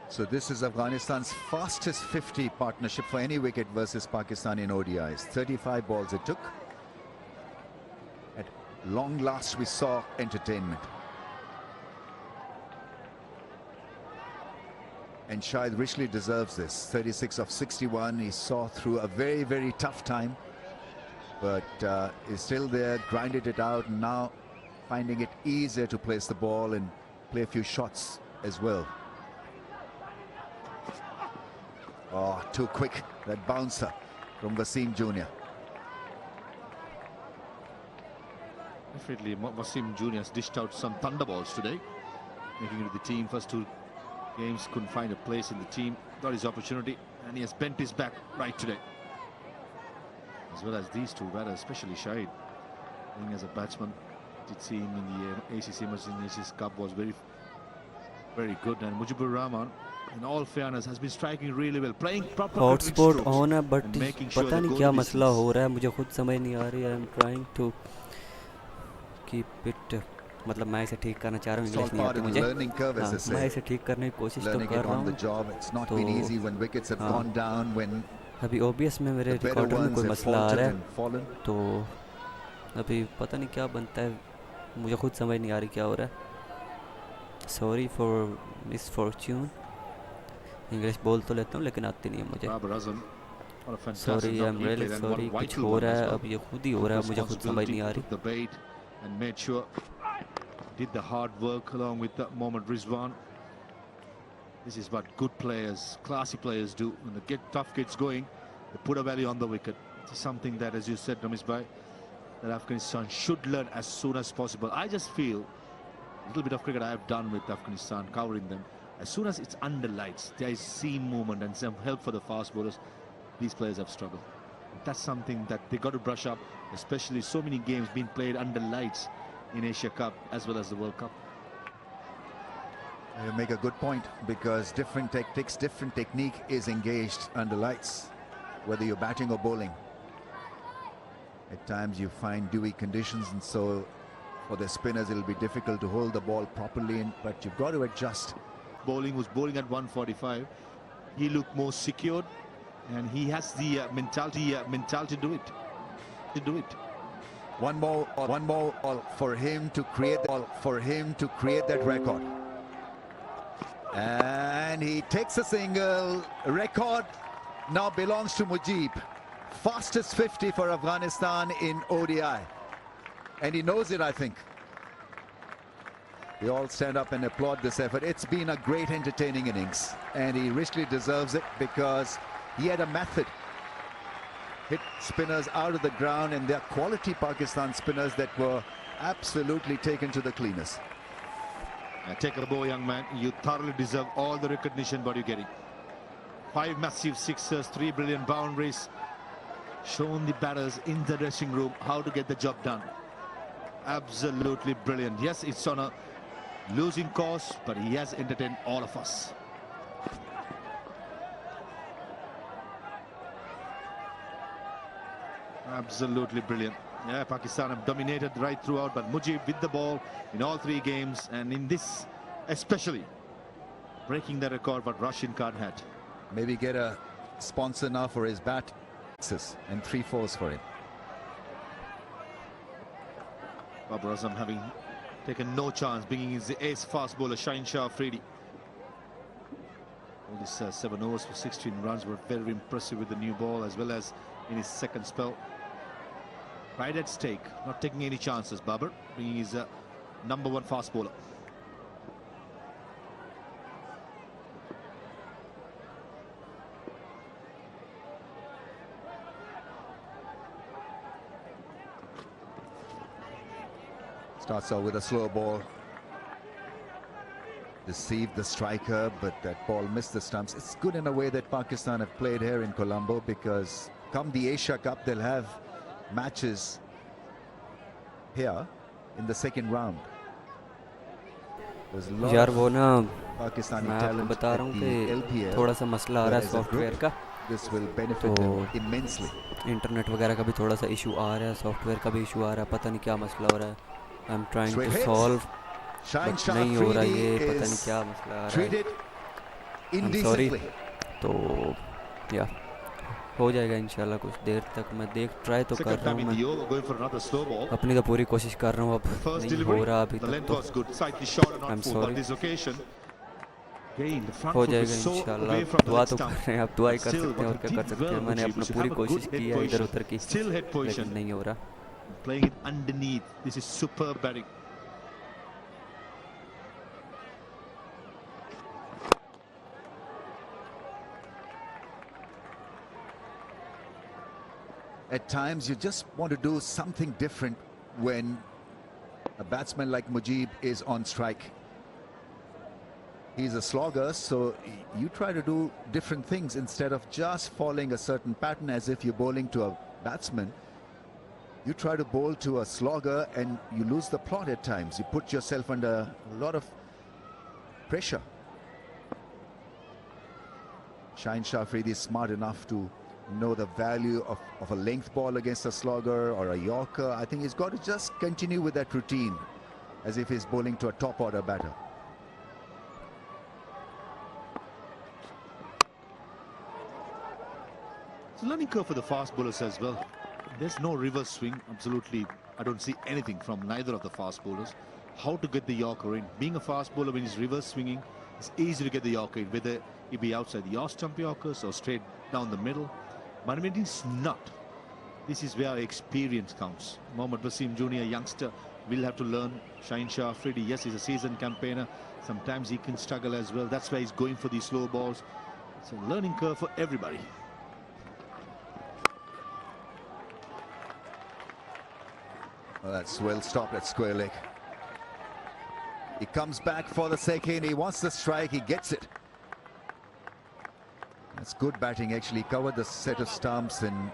So this is Afghanistan's fastest 50 partnership for any wicket versus Pakistan in ODIs. 35 balls it took. At long last we saw entertainment. And Shahid richly deserves this. 36 of 61. He saw through a very, very tough time. But is still there, grinded it out, and now finding it easier to place the ball and play a few shots as well. Oh, too quick, that bouncer from Wasim Jr. Definitely, Wasim Jr. has dished out some thunderballs today, making it to the team. First 2 games couldn't find a place in the team, got his opportunity, and he has bent his back right today. As well as these 2 batters, especially Shahid, playing as a batsman. Did see him in the ACC Nations Cup, was very, very good. And Mujibur Rahman, in all fairness, has been striking really well, playing proper hotspot on है but पता नहीं क्या मसला हो रहा है, मुझे खुद समझ नहीं आ रही है. I am trying to keep it, मतलब मैं इसे ठीक करना चाह रहा हूँ, इंग्लिश नहीं आती मुझे. हाँ, मैं इसे ठीक करने की कोशिश तो कर रहा हूँ. तो अभी ओबीएस में मेरे रिकॉर्डर में कोई मसला आ रहा है, तो अभी पता नहीं क्या बनता है. मुझे खुद समझ नहीं आ रही क्या हो रहा है. Sorry for misfortune. इंग्लिश बोल तो लेता हूँ लेकिन आती नहीं है मुझे. Babar Azam, what a fantastic sorry, I job am he really played and what a sorry. कुछ vital हो one रहा as है well. अब, ये खुद ही हो रहा है, मुझे खुद समझ नहीं आ Responsibility, रही. took the bait and made sure did the hard work along with Mohammad Rizwan. This is what good players, classy players do. When they get tough kids going, they put a value on the wicket. This is something that, as you said, Ramesh Bhai, that Afghanistan should learn as soon as possible. I just feel a little bit of cricket I have done with Afghanistan, covering them. As soon as it's under lights, there is seam movement and some help for the fast bowlers. These players have struggled. That's something that they got to brush up, especially so many games being played under lights in Asia Cup as well as the World Cup. You make a good point, because different tactics, different technique is engaged under lights, whether you're batting or bowling. At times you find dewy conditions, and so for the spinners it'll be difficult to hold the ball properly, but you've got to adjust. Bowling was bowling at 145. He looked more secured, and he has the mentality to do it. One more for him to create that record. And he takes a single. Record now belongs to Mujib. Fastest 50 for Afghanistan in ODI. And he knows it, I think. We all stand up and applaud this effort. It's been a great, entertaining innings. And he richly deserves it, because he had a method. Hit spinners out of the ground, and they're quality Pakistan spinners that were absolutely taken to the cleaners. Take a bow, young man. You thoroughly deserve all the recognition what you're getting. 5 massive sixers, 3 brilliant boundaries. Shown the batters in the dressing room how to get the job done. Absolutely brilliant. Yes, it's on a losing course, but he has entertained all of us. Absolutely brilliant. Yeah, Pakistan have dominated right throughout, but Mujib with the ball in all 3 games, and in this especially, breaking the record what Rashid Khan had. Maybe get a sponsor now for his bat, and 3-4s for him. Babar Azam having taken no chance, bringing his ace fast bowler Shaheen Shah Afridi. All these 7 overs for 16 runs were very impressive with the new ball, as well as in his second spell. Pride at stake, not taking any chances. Babar being his #1 fast bowler. Starts out with a slow ball. Deceived the striker, but that ball missed the stumps. It's good in a way that Pakistan have played here in Colombo, because come the Asia Cup, they'll have matches here in the second round. There's a lot यार of वो ना, Pakistani मैं आपको talent बता at रहा हूँ the कि LPL, थोड़ा सा मसला आ रहा है whereas a सॉफ्टवेयर group, का. this will benefit them immensely. Internet वगैरह का भी थोड़ा सा इशू आ रहा है, सॉफ्टवेयर का भी इशू आ रहा है, पता नहीं क्या मसला हो रहा है. I am trying Straight to hits. Solve, Shaheen but Shah नहीं हो रहा, Afridi ये पता is नहीं क्या मसला आ रहा है. treated I'm sorry. indecently. तो या हो जाएगा इंशाल्लाह. कुछ देर तक मैं ट्राई तो कर Second रहा time हूँ. in the मैं over, going for another slow ball. अपनी तो पूरी कोशिश कर रहा हूँ, अब First नहीं delivery, हो रहा अभी the तक length तो. was good, slightly short and I'm not full, sorry. but this occasion, again, the front हो foot जाएगा was so इंशाल्लाह. away from the दुआ leg तो stump. कर रहे हैं, आप दुआ ही But कर still, सकते हैं, और but he क्या कर did सकते हैं. well, मैंने Mujib. अपनी You पूरी have a कोशिश good head की है इधर position. उधर की, Still head लेकिन position. नहीं हो रहा. Playing it underneath. This is superb batting. At times you just want to do something different when a batsman like Mujib is on strike. He's a slogger, so you try to do different things instead of just following a certain pattern as if you're bowling to a batsman. You try to bowl to a slogger and you lose the plot at times. You put yourself under a lot of pressure. Shaheen Shah Afridi is smart enough to know the value of a length ball against a slogger or a yorker. I think he's got to just continue with that routine as if he's bowling to a top order batter. It's a learning curve for the fast bowlers as well. There's no reverse swing, absolutely I don't see anything from neither of the fast bowlers. How to get the Yorker in. Being a fast bowler when he's reverse swinging, it's easy to get the Yorker in, whether he be outside the off-stump Yorkers or straight down the middle. But when it's not, this is where experience counts. Mohammad Wasim Jr., youngster, will have to learn. Shaheen Shah Afridi, yes, he's a seasoned campaigner. Sometimes he can struggle as well. That's why he's going for these slow balls. It's a learning curve for everybody. Well, that's well stopped at square leg. He comes back for the second. He wants the strike. He gets it. That's good batting, actually. He covered the set of stumps and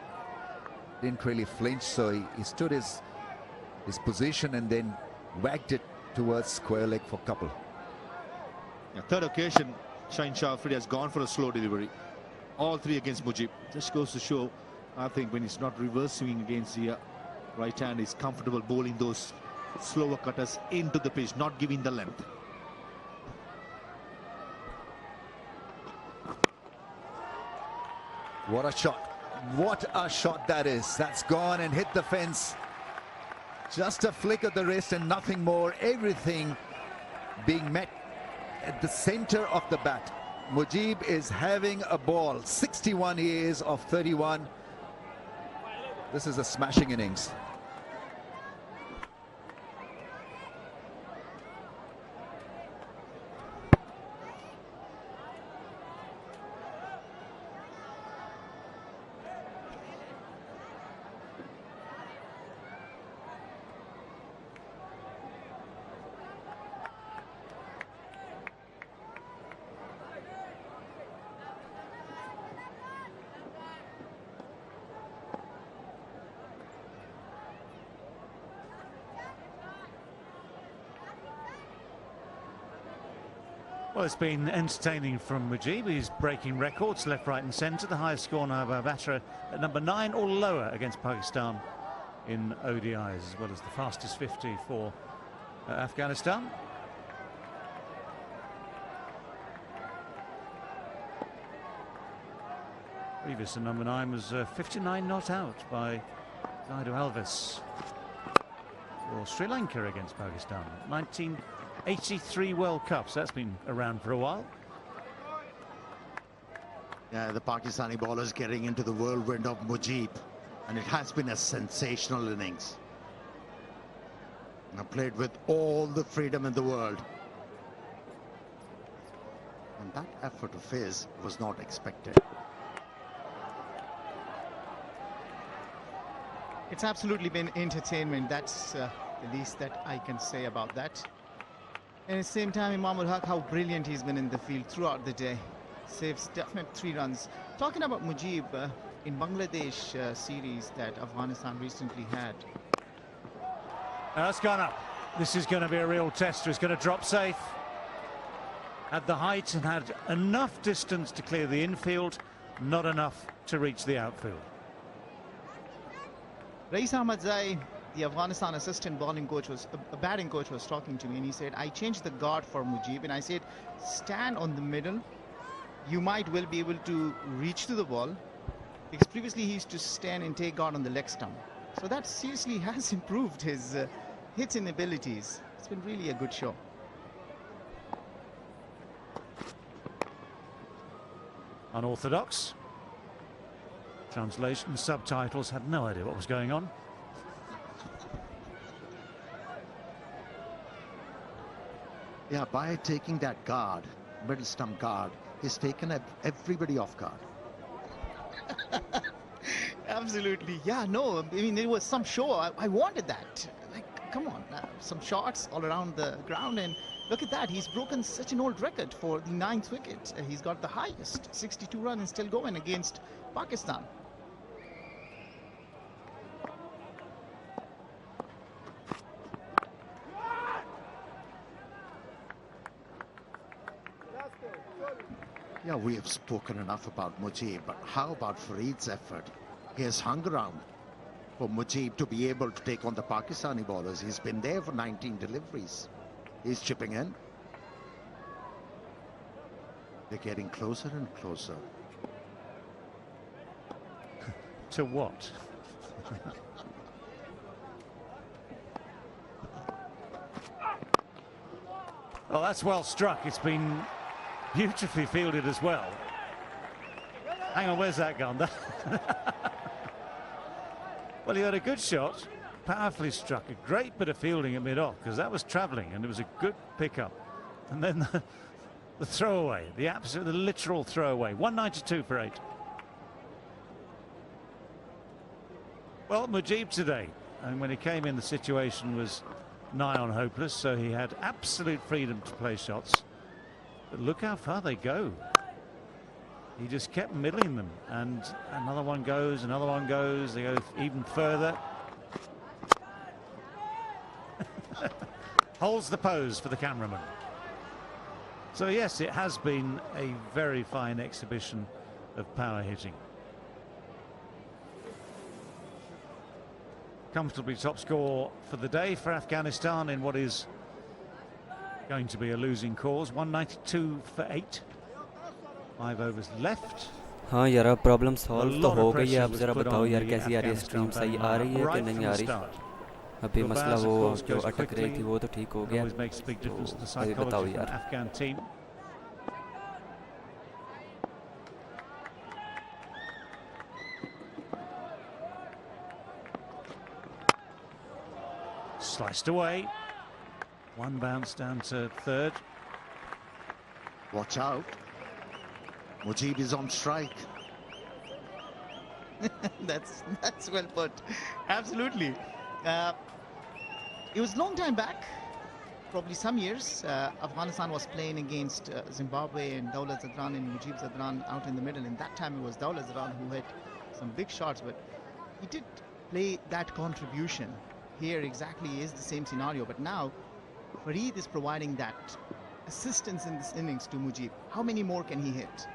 didn't really flinch. So he stood his position and then whacked it towards square leg for couple. Yeah, third occasion, Shaheen Shah Afridi has gone for a slow delivery. All three against Mujib. Just goes to show, I think, when he's not reverse swinging against the right hand, he's comfortable bowling those slower cutters into the pitch, not giving the length. What a shot. What a shot that is. That's gone and hit the fence. Just a flick of the wrist and nothing more. Everything being met at the center of the bat. Mujib is having a ball. 61 he is of 31. This is a smashing innings. Well, it's been entertaining from Mujib. He's breaking records left, right and centre. The highest score now by a batter at number 9 or lower against Pakistan in ODIs, as well as the fastest 50 for Afghanistan. Previous to number 9 was 59 not out by Zaidu Alves for Sri Lanka against Pakistan. 1983 World Cups. That's been around for a while. Yeah, the Pakistani bowlers getting into the whirlwind of Mujib, and it has been a sensational innings. And played with all the freedom in the world. And that effort of his was not expected. It's absolutely been entertainment. That's the least that I can say about that. And at the same time, Imam ul Haq, how brilliant he's been in the field throughout the day. Saves definite 3 runs. Talking about Mujib, in Bangladesh series that Afghanistan recently had. That's gone up. This is going to be a real tester. It's going to drop safe. Had the height and had enough distance to clear the infield, not enough to reach the outfield. Rais Ahmad Zai, the Afghanistan assistant batting coach was talking to me, and he said, I changed the guard for Mujib, and I said, stand on the middle. You might well be able to reach to the ball, because previously he used to stand and take guard on the leg stump. So that seriously has improved his hitting abilities. It's been really a good show. Unorthodox. Translation, subtitles, had no idea what was going on. Yeah, by taking that guard, middle stump guard, he's taken everybody off guard. Absolutely. Yeah, no, I mean, it was some show. I wanted that. Like, come on, some shots all around the ground, and look at that. He's broken such an old record for the 9th wicket. He's got the highest, 62 runs, and still going against Pakistan. Yeah, we have spoken enough about Mujib, but how about Farid's effort? He has hung around for Mujib to be able to take on the Pakistani bowlers. He's been there for 19 deliveries. He's chipping in. They're getting closer and closer. To what? Well, that's well struck. It's been beautifully fielded as well. Hang on, where's that gone? Well, he had a good shot, powerfully struck, a great bit of fielding at mid-off, because that was travelling and it was a good pickup. And then the throwaway, the literal throwaway. 192 for 8. Well, Mujib today, and when he came in, the situation was nigh on hopeless, so he had absolute freedom to play shots. But look how far they go. He just kept middling them, and another one goes, they go even further. Holds the pose for the cameraman. So yes, it has been a very fine exhibition of power hitting. Comfortably top score for the day for Afghanistan in what is going to be a losing cause. 192 for 8. 5 overs left. हाँ यार अब problem solve तो हो गई है. अब ज़रा बताओ यार कैसी आ रही है स्ट्रीम, सही आ रही है कि नहीं आ रही? अभी मसला वो जो अटक रही थी वो तो ठीक हो गया. तो अभी बताओ यार. Sliced away. One bounce down to third. Watch out. Mujib is on strike. That's well put. Absolutely. It was a long time back, probably some years. Afghanistan was playing against Zimbabwe and Dawlat Zadran and Mujib Zadran out in the middle. And that time it was Dawlat Zadran who hit some big shots, but he did play that contribution. Here exactly is the same scenario, but now Farid is providing that assistance in this innings to Mujib. How many more can he hit?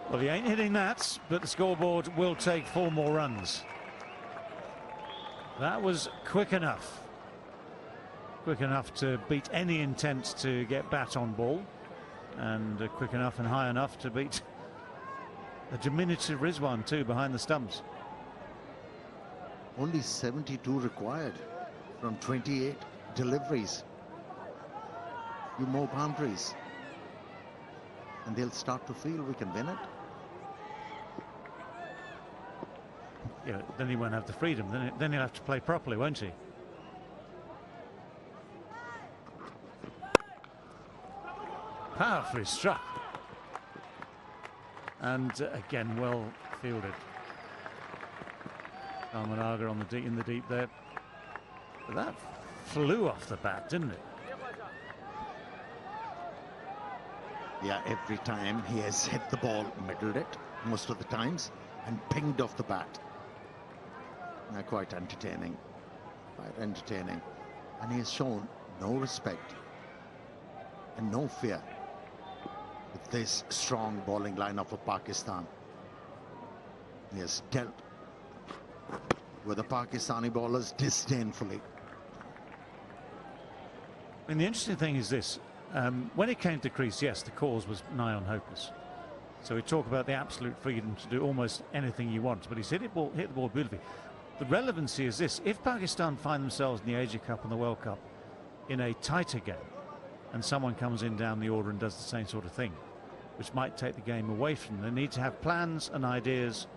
Well, he ain't hitting that, but the scoreboard will take 4 more runs. That was quick enough. Quick enough to beat any intent to get bat on ball, and quick enough and high enough to beat a diminutive Rizwan too behind the stumps. Only 72 required from 28 deliveries. Few more boundaries, and they'll start to feel we can win it. Yeah, then he won't have the freedom. Then he'll have to play properly, won't he? Powerfully struck, and again well fielded. Almanaga on in the deep there. But that flew off the bat, didn't it? Yeah, every time he has hit the ball, middled it most of the times, and pinged off the bat. Quite entertaining. Quite entertaining. And he has shown no respect and no fear with this strong bowling lineup of Pakistan. He has dealt with the Pakistani bowlers disdainfully. And the interesting thing is this, when it came to crease, yes, the cause was nigh on hopeless. So we talk about the absolute freedom to do almost anything you want, but he's hit the ball beautifully. The relevancy is this: if Pakistan find themselves in the Asia Cup and the World Cup in a tighter game, and someone comes in down the order and does the same sort of thing, which might take the game away from them, they need to have plans and ideas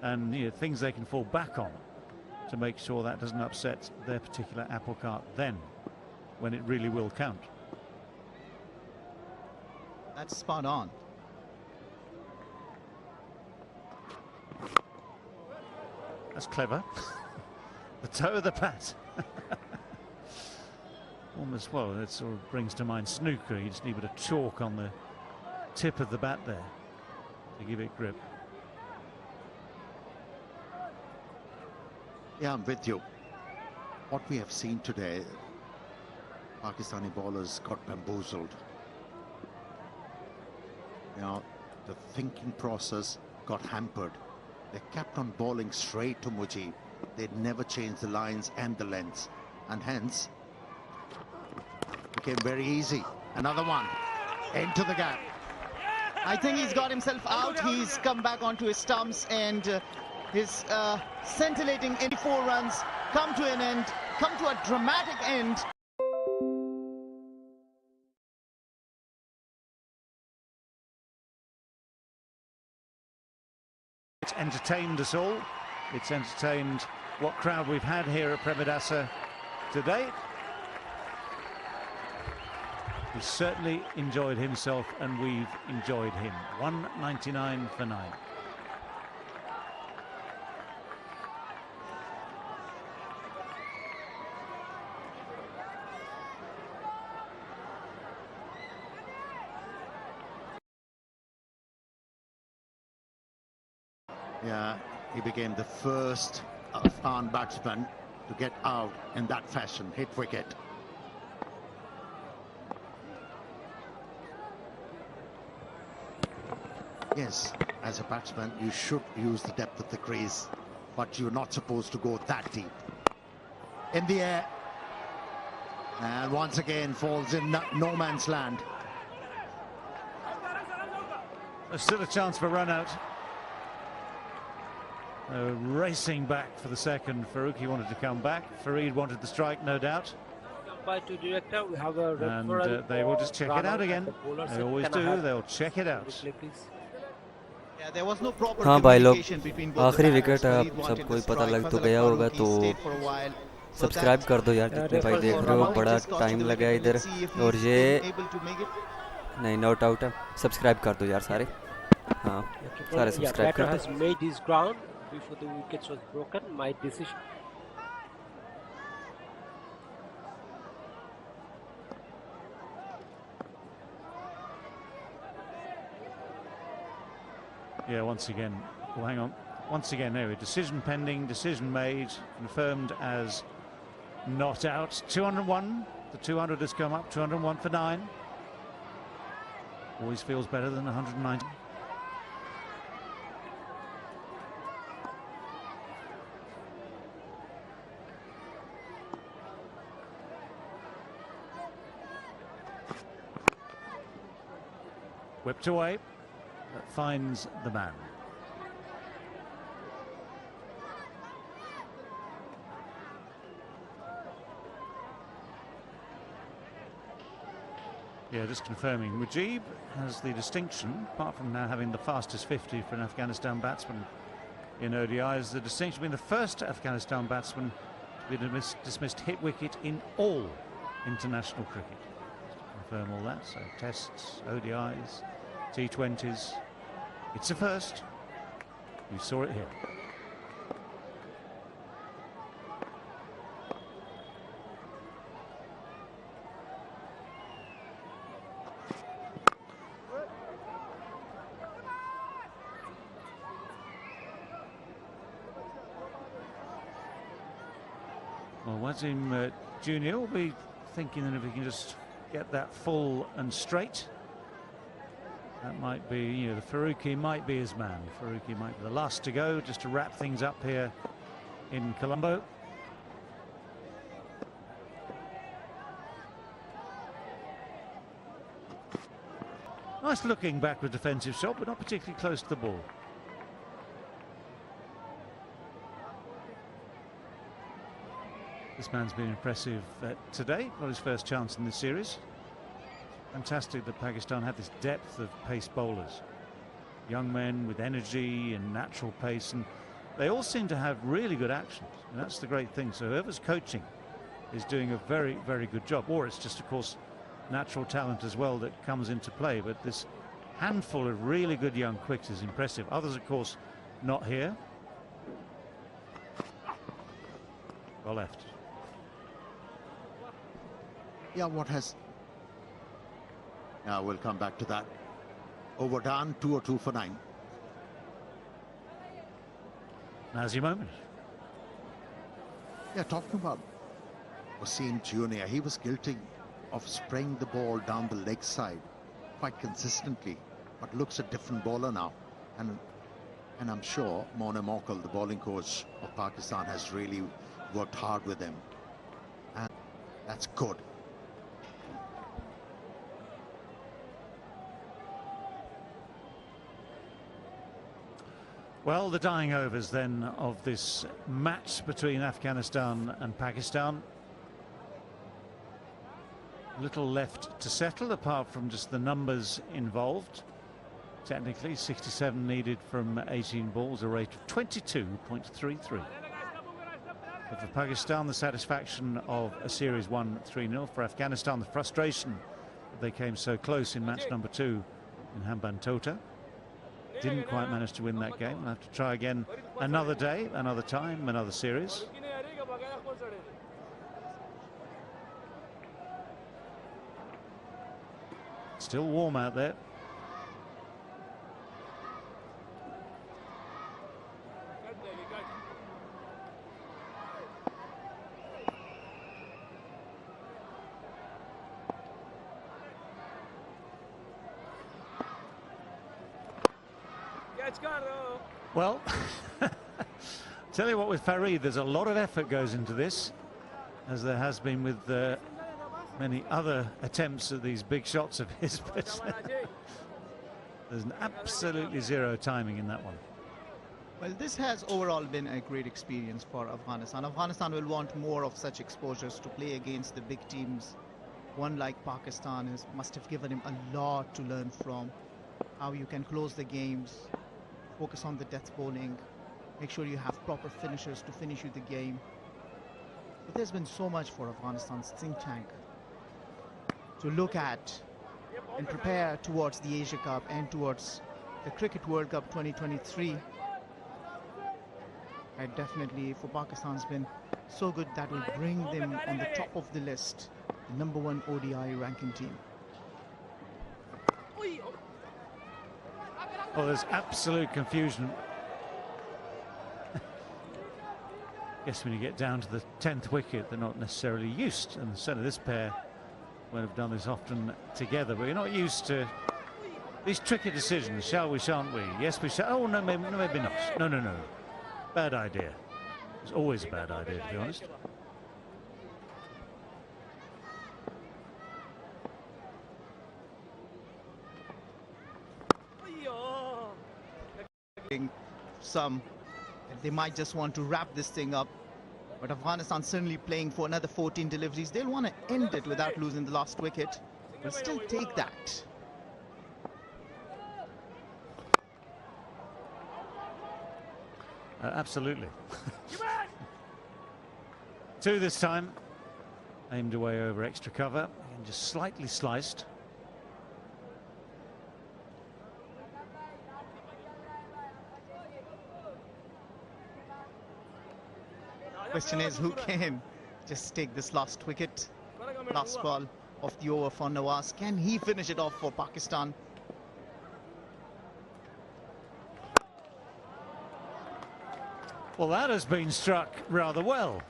and things they can fall back on to make sure that doesn't upset their particular apple cart then, when it really will count. That's spot on. That's clever. The toe of the bat. Almost, well, it sort of brings to mind snooker. You just need a bit of chalk on the tip of the bat there to give it grip. Yeah, I'm with you. What we have seen today, Pakistani bowlers got bamboozled. The thinking process got hampered. They kept on bowling straight to Mujib. They'd never changed the lines and the lengths, and hence became very easy. Another one into the gap. I think he's got himself out. He's come back onto his stumps, and his scintillating 84 runs come to an end, come to a dramatic end. It's entertained us all. It's entertained what crowd we've had here at Premadasa today. He's certainly enjoyed himself and we've enjoyed him. 199 for 9. Yeah, he became the first Afghan batsman to get out in that fashion, hit wicket. Yes, as a batsman, you should use the depth of the crease, but you're not supposed to go that deep. In the air, and once again falls in no man's land. There's still a chance for run out. Racing back for the second. Faruqi wanted to come back. Farid wanted the strike, no doubt. To director, we have a And they will just check it out again. They always do. They'll check it out. Yeah, there was no proper हाँ भाई लोग, communication between both the आखिरी batters. Wicket है, Farid आप wanted सबको the ही पता strike, लग तो Fazal गया होगा, Farooqi तो stayed for a while. So subscribe that's कर दो यार, जितने भाई देख रहे हो, बड़ा टाइम लगा है इधर, और ये नहीं नॉट आउट है, सब्सक्राइब कर दो यार सारे, हाँ सारे सब्सक्राइब कर दो. made his ground before the wickets was broken. My decision. Yeah, once again, well, hang on. Once again, there we decision pending, decision made, confirmed as not out. 201. The 200 has come up. 201 for 9. Always feels better than 190. Whipped away. That finds the man. Yeah, just confirming, Mujib has the distinction, apart from now having the fastest 50 for an Afghanistan batsman in ODIs, the distinction being the first Afghanistan batsman to be dismissed hit wicket in all international cricket. Just to confirm all that, so tests, ODIs, T20s. It's a first. You saw it here. Well, Wazim Jr. will be thinking that if he can just get that full and straight, that might be, you know, the Faruqi might be his man. Faruqi might be the last to go, just to wrap things up here in Colombo. Nice looking backward defensive shot, but not particularly close to the ball. This man's been impressive today, got his first chance in this series. Fantastic that Pakistan had this depth of pace bowlers. Young men with energy and natural pace, and they all seem to have really good actions, and that's the great thing. So whoever's coaching is doing a very, very good job, or it's just, of course, natural talent as well that comes into play. But this handful of really good young quicks is impressive. Others, of course, not here. Well left. Yeah, what has... Now we'll come back to that. Overdone, 202 for 9. Now's your moment. Yeah, talking about Wasim Jr., he was guilty of spraying the ball down the leg side quite consistently, but looks a different bowler now. And I'm sure Mona Mokal, the bowling coach of Pakistan, has really worked hard with him. And that's good. Well, the dying overs then of this match between Afghanistan and Pakistan. Little left to settle apart from just the numbers involved. technically. 67 needed from 18 balls, a rate of 22.33. But for Pakistan, the satisfaction of a series won 3-0. For Afghanistan, the frustration that they came so close in match number 2 in Hambantota. Didn't quite manage to win that game. We'll have to try again another day, another time, another series. Still warm out there. Well, tell you what, with Farid, there's a lot of effort goes into this, as there has been with many other attempts at these big shots of his, but there's absolutely zero timing in that one. Well, this has overall been a great experience for Afghanistan. Afghanistan will want more of such exposures to play against the big teams. One like Pakistan must have given him a lot to learn from. How you can close the games, focus on the death bowling, make sure you have proper finishers to finish you the game. But there's been so much for Afghanistan's think tank to look at and prepare towards the Asia Cup and towards the Cricket World Cup 2023. And definitely for Pakistan's been so good that will bring them on the top of the list, the #1 ODI ranking team. Well, there's absolute confusion. Guess when you get down to the 10th wicket, they're not necessarily used, and certainly this pair won't have done this often together, but you're not used to these tricky decisions. Shall we, shan't we? Yes, we shall. Oh, no, maybe not. No. Bad idea. It's always a bad idea, to be honest. They might just want to wrap this thing up, but Afghanistan certainly playing for another 14 deliveries. They'll want to end it without losing the last wicket, but still take that. Absolutely. 2 this time, aimed away over extra cover and just slightly sliced. Question is, who can just take this last wicket, last ball of the over for Nawaz? Can he finish it off for Pakistan? Well, that has been struck rather well.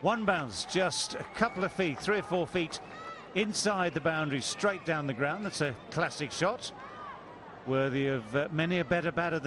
One bounce, just a couple of feet, 3 or 4 feet inside the boundary, straight down the ground. That's a classic shot, worthy of many a better batter than